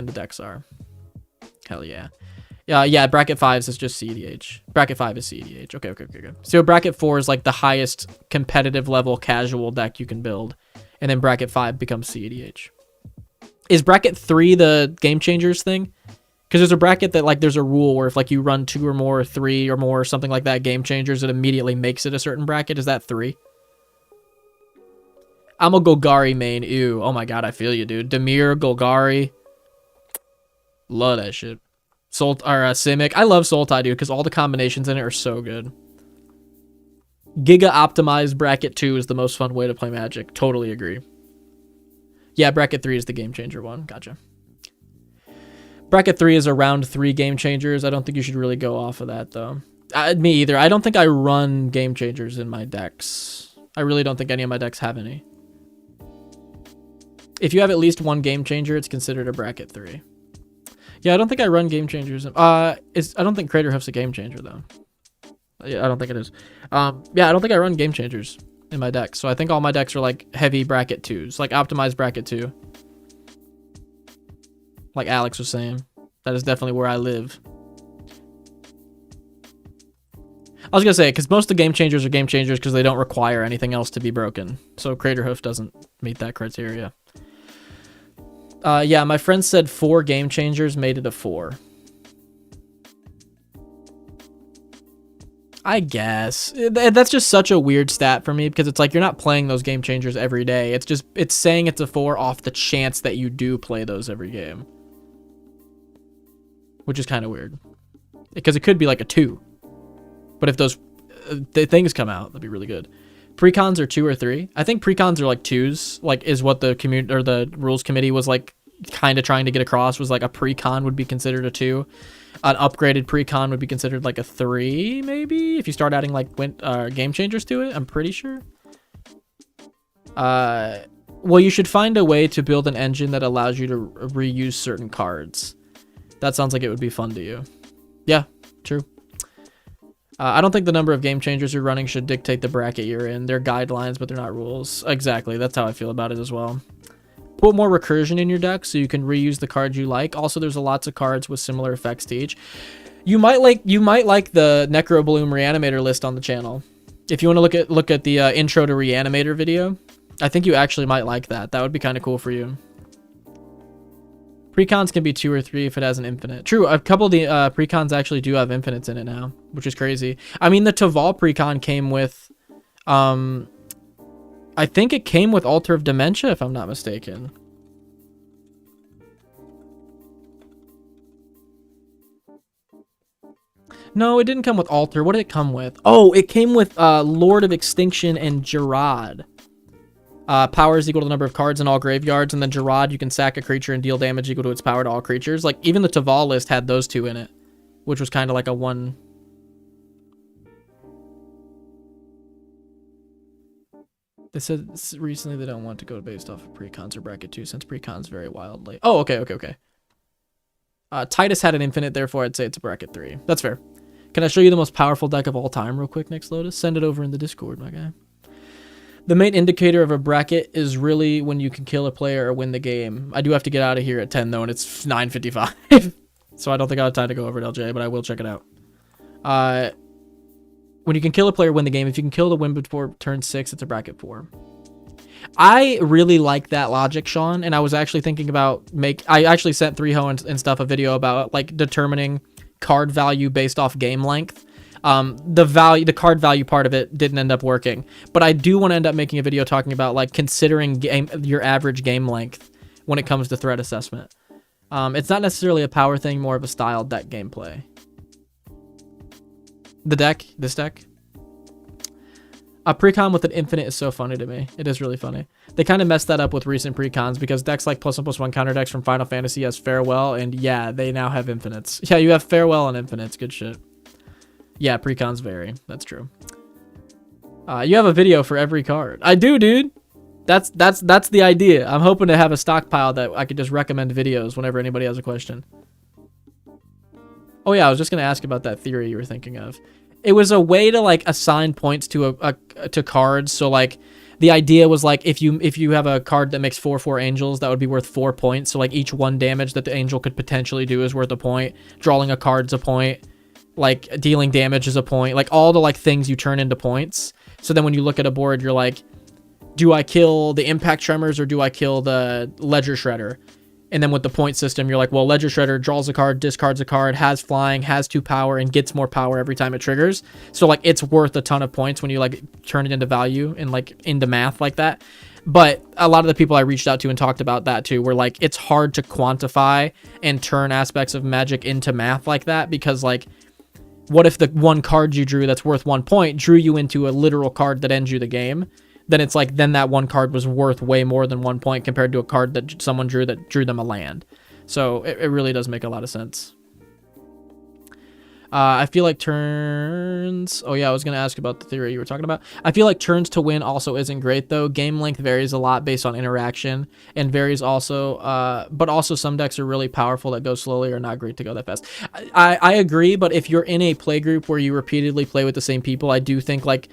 the decks are. Hell yeah. Yeah, bracket 5s is just CEDH. Bracket 5 is CEDH. Okay. So bracket 4 is like the highest competitive level casual deck you can build. And then bracket 5 becomes CEDH. Is bracket 3 the game changers thing? Because there's a bracket that like there's a rule where if like you run 2 or more, or 3 or more, or something like that, game changers, it immediately makes it a certain bracket. Is that 3? I'm a Golgari main. Ew. Oh my god, I feel you, dude. Dimir, Golgari. Love that shit. Simic. I love Sultai, dude, because all the combinations in it are so good. Giga optimized bracket 2 is the most fun way to play Magic. Totally agree. Yeah, bracket 3 is the game changer one. Gotcha. Bracket 3 is around 3 game changers. I don't think you should really go off of that, though. Me either. I don't think I run game changers in my decks. I really don't think any of my decks have any. If you have at least 1 game changer, it's considered a bracket 3. Yeah, I don't think I run game changers. I don't think Craterhoof's a game changer, though. Yeah, I don't think it is. Yeah, I don't think I run game changers in my decks. So I think all my decks are like heavy bracket 2s, like optimized bracket 2. Like Alex was saying. That is definitely where I live. I was going to say, because most of the game changers are game changers because they don't require anything else to be broken. So Craterhoof doesn't meet that criteria. Yeah, my friend said 4 game changers made it a 4. I guess. That's just such a weird stat for me because it's like you're not playing those game changers every day. It's saying it's a 4 off the chance that you do play those every game. Which is kind of weird. Because it could be like a 2. But if those things come out, that'd be really good. Precons are 2 or 3. I think precons are like 2s, like is what the community or the rules committee was like kind of trying to get across, was like a precon would be considered a 2. An upgraded precon would be considered like a 3, maybe, if you start adding like game changers to it. I'm pretty sure. Well, you should find a way to build an engine that allows you to reuse certain cards. That sounds like it would be fun to you. Yeah, true. I don't think the number of game changers you're running should dictate the bracket you're in. They're guidelines, but they're not rules. Exactly. That's how I feel about it as well. Put more recursion in your deck so you can reuse the cards you like. Also, there's lots of cards with similar effects to each. You might like the Necro Bloom Reanimator list on the channel. If you want to look at the intro to Reanimator video, I think you actually might like that. That would be kind of cool for you. Precons can be 2 or 3 if it has an infinite. True, a couple of the precons actually do have infinites in it now, which is crazy. I mean, the Taval precon came with, I think it came with Altar of Dementia, if I'm not mistaken. No, it didn't come with Altar. What did it come with? Oh, it came with Lord of Extinction and Gerard. Power is equal to the number of cards in all graveyards, and then Gerard, you can sack a creature and deal damage equal to its power to all creatures. Like, even the Taval list had those two in it, which was kind of like a one. They said recently they don't want to go based off of precons or bracket 2 since precons vary wildly. Oh, okay. Titus had an infinite, therefore I'd say it's a bracket 3. That's fair. Can I show you the most powerful deck of all time real quick, next Lotus? Send it over in the Discord, my guy. The main indicator of a bracket is really when you can kill a player or win the game. I do have to get out of here at 10 though, and it's 9:55. So I don't think I'll have time to go over it, LJ, but I will check it out. When you can kill a player, win the game. If you can kill the win before turn 6, it's a bracket 4. I really like that logic, Sean, and I was actually thinking about I actually sent 3Ho and stuff a video about like determining card value based off game length. The card value part of it didn't end up working, but I do want to end up making a video talking about like considering your average game length when it comes to threat assessment. It's not necessarily a power thing, more of a style deck gameplay. This deck. A precon with an infinite is so funny to me. It is really funny. They kind of messed that up with recent precons because decks like +1/+1 counter decks from Final Fantasy has Farewell, and yeah, they now have infinites. Yeah, you have Farewell and infinites. Good shit. Yeah, precons vary. That's true. You have a video for every card. I do, dude. That's the idea. I'm hoping to have a stockpile that I could just recommend videos whenever anybody has a question. Oh yeah, I was just gonna ask about that theory you were thinking of. It was a way to like assign points to to cards. So like the idea was like if you have a card that makes 4/4 angels, that would be worth 4 points. So like each 1 damage that the angel could potentially do is worth a point. Drawing a card's a point. Like dealing damage is a point. Like all the like things you turn into points. So then when you look at a board, you're like, do I kill the Impact Tremors or do I kill the Ledger Shredder? And then with the point system, you're like, well, Ledger Shredder draws a card, discards a card, has flying, has 2 power, and gets more power every time it triggers. So like it's worth a ton of points when you like turn it into value and like into math like that. But a lot of the people I reached out to and talked about that too were like, it's hard to quantify and turn aspects of Magic into math like that because like, what if the one card you drew that's worth 1 point drew you into a literal card that ends you the game? Then it's like, then that one card was worth way more than 1 point compared to a card that someone drew that drew them a land. So it really does make a lot of sense. I feel like turns... Oh yeah, I was going to ask about the theory you were talking about. I feel like turns to win also isn't great though. Game length varies a lot based on interaction and varies also, but also some decks are really powerful that go slowly or not great to go that fast. I agree, but if you're in a play group where you repeatedly play with the same people, I do think like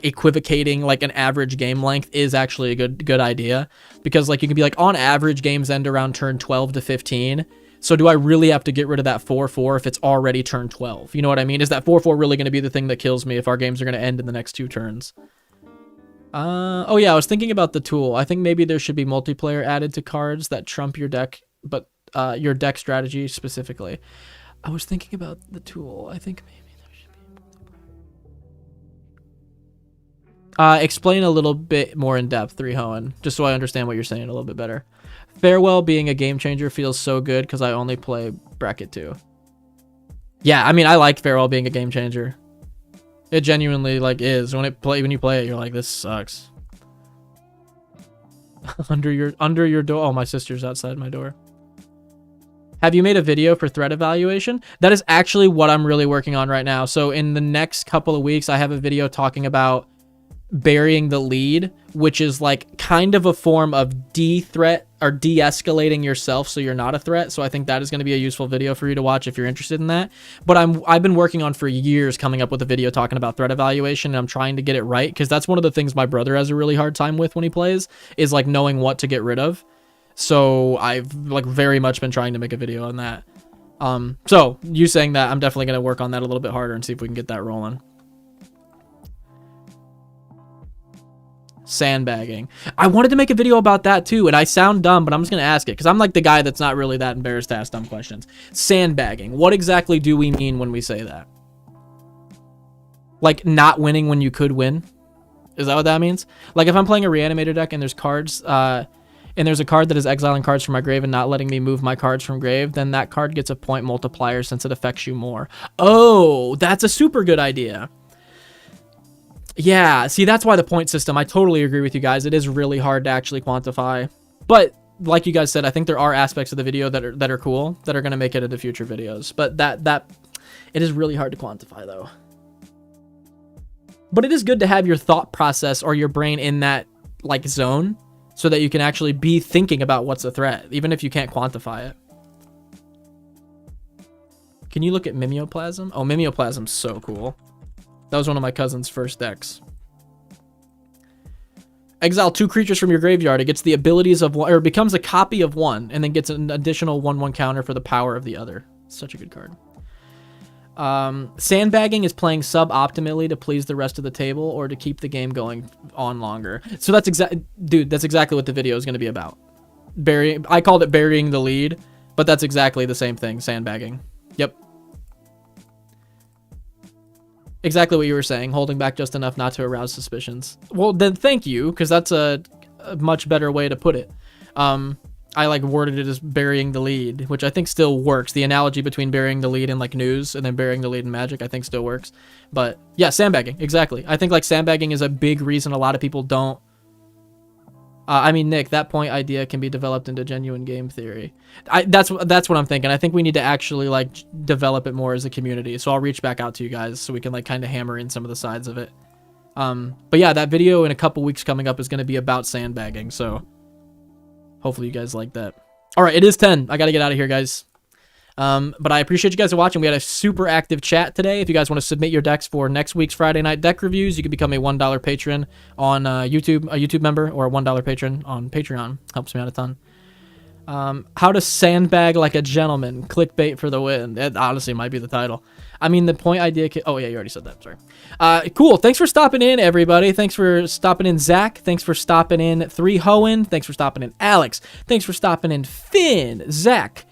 equivocating like an average game length is actually a good idea, because like you can be like on average games end around turn 12 to 15. So do I really have to get rid of that 4/4 if it's already turn 12? You know what I mean? Is that 4/4 really going to be the thing that kills me if our games are going to end in the next 2 turns? Oh yeah, I was thinking about the tool. I think maybe there should be multiplayer added to cards that trump your deck, but your deck strategy specifically. I was thinking about the tool. I think maybe explain a little bit more in depth, 3Hoen, just so I understand what you're saying a little bit better. Farewell being a game changer feels so good because I only play bracket 2. Yeah, I mean, I like Farewell being a game changer. It genuinely like is. When you play it, you're like, this sucks. under your door. Oh, my sister's outside my door. Have you made a video for threat evaluation? That is actually what I'm really working on right now. So in the next couple of weeks, I have a video talking about burying the lead, which is like kind of a form of de-threat or de-escalating yourself so you're not a threat. So I think that is going to be a useful video for you to watch if you're interested in that. But I've been working on for years coming up with a video talking about threat evaluation, and I'm trying to get it right because that's one of the things my brother has a really hard time with when he plays, is like knowing what to get rid of. So I've like very much been trying to make a video on that. So you saying that, I'm definitely going to work on that a little bit harder and see if we can get that rolling. Sandbagging. I wanted to make a video about that too, and I sound dumb, but I'm just going to ask it because I'm like the guy that's not really that embarrassed to ask dumb questions. Sandbagging. What exactly do we mean when we say that? Like not winning when you could win? Is that what that means? Like if I'm playing a reanimator deck and there's cards, and there's a card that is exiling cards from my grave and not letting me move my cards from grave, then that card gets a point multiplier since it affects you more. Oh, that's a super good idea. Yeah, see, that's why the point system, I totally agree with you guys. It is really hard to actually quantify. But like you guys said, I think there are aspects of the video that are cool, that are going to make it into future videos. But it is really hard to quantify though. But it is good to have your thought process or your brain in that like zone so that you can actually be thinking about what's a threat, even if you can't quantify it. Can you look at Mimeoplasm? Oh, Mimeoplasm's so cool. That was one of my cousin's first decks. Exile 2 creatures from your graveyard. It gets the abilities of one, or becomes a copy of one, and then gets an additional 1/1 counter for the power of the other. Such a good card. Sandbagging is playing suboptimally to please the rest of the table or to keep the game going on longer. So that's dude, that's exactly what the video is going to be about. I called it burying the lead, but that's exactly the same thing, sandbagging. Yep. Exactly what you were saying, holding back just enough not to arouse suspicions. Well, then thank you, because that's a much better way to put it. I like worded it as burying the lead, which I think still works. The analogy between burying the lead in like news and then burying the lead in Magic, I think still works. But yeah, sandbagging, exactly. I think like sandbagging is a big reason a lot of people don't. I mean, Nick, that point idea can be developed into genuine game theory. That's what I'm thinking. I think we need to actually like develop it more as a community. So I'll reach back out to you guys so we can like kind of hammer in some of the sides of it. But yeah, that video in a couple weeks coming up is going to be about sandbagging. So hopefully you guys like that. All right, it is 10. I got to get out of here, guys. But I appreciate you guys watching. We had a super active chat today. If you guys want to submit your decks for next week's Friday night deck reviews, you can become a $1 patron on YouTube, a YouTube member, or a $1 patron on Patreon. Helps me out a ton. How to sandbag like a gentleman. Clickbait for the win. It honestly might be the title. I mean, the point idea... Oh, yeah, you already said that. Sorry. Cool. Thanks for stopping in, everybody. Thanks for stopping in, Zach. Thanks for stopping in, 3 Hohen. Thanks for stopping in, Alex. Thanks for stopping in, Finn, Zach,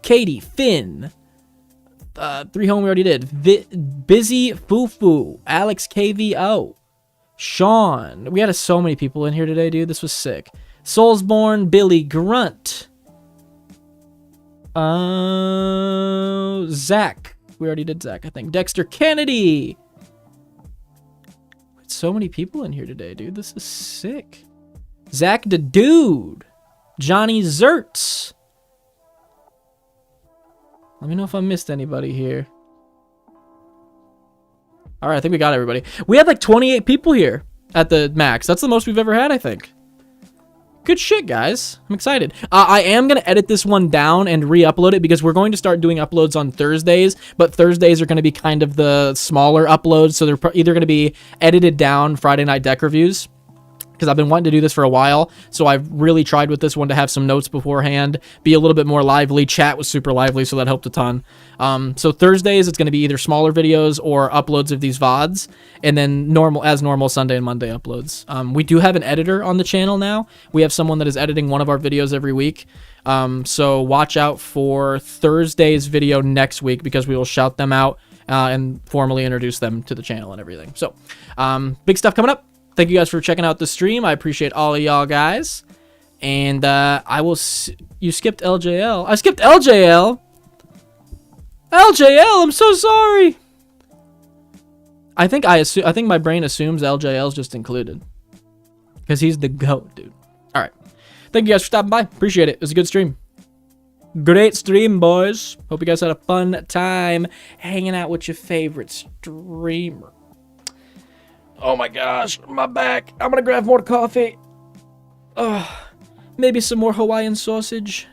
Katie, Finn, 3 Home we already did. Busy Fufu, Alex KVO, Sean. We had so many people in here today, dude. This was sick. Soulsborne, Billy Grunt, Zach. We already did Zach, I think. Dexter Kennedy. So many people in here today, dude. This is sick. Zach the Dude, Johnny Zertz. Let me know if I missed anybody here. All right, I think we got everybody. We had like 28 people here at the max. That's the most we've ever had, I think. Good shit, guys. I'm excited. I am going to edit this one down and re-upload it because we're going to start doing uploads on Thursdays, but Thursdays are going to be kind of the smaller uploads, so they're either going to be edited down Friday night deck reviews, because I've been wanting to do this for a while, so I've really tried with this one to have some notes beforehand, be a little bit more lively. Chat was super lively, so that helped a ton. So Thursdays, it's going to be either smaller videos or uploads of these VODs, and then normal Sunday and Monday uploads. We do have an editor on the channel now. We have someone that is editing one of our videos every week. So watch out for Thursday's video next week, because we will shout them out and formally introduce them to the channel and everything. So big stuff coming up. Thank you guys for checking out the stream. I appreciate all of y'all guys. And I will... You skipped LJL. I skipped LJL. LJL, I'm so sorry. I think my brain assumes LJL is just included, because he's the GOAT, dude. All right. Thank you guys for stopping by. Appreciate it. It was a good stream. Great stream, boys. Hope you guys had a fun time hanging out with your favorite streamer. Oh my gosh, my back. I'm gonna grab more coffee. Maybe some more Hawaiian sausage.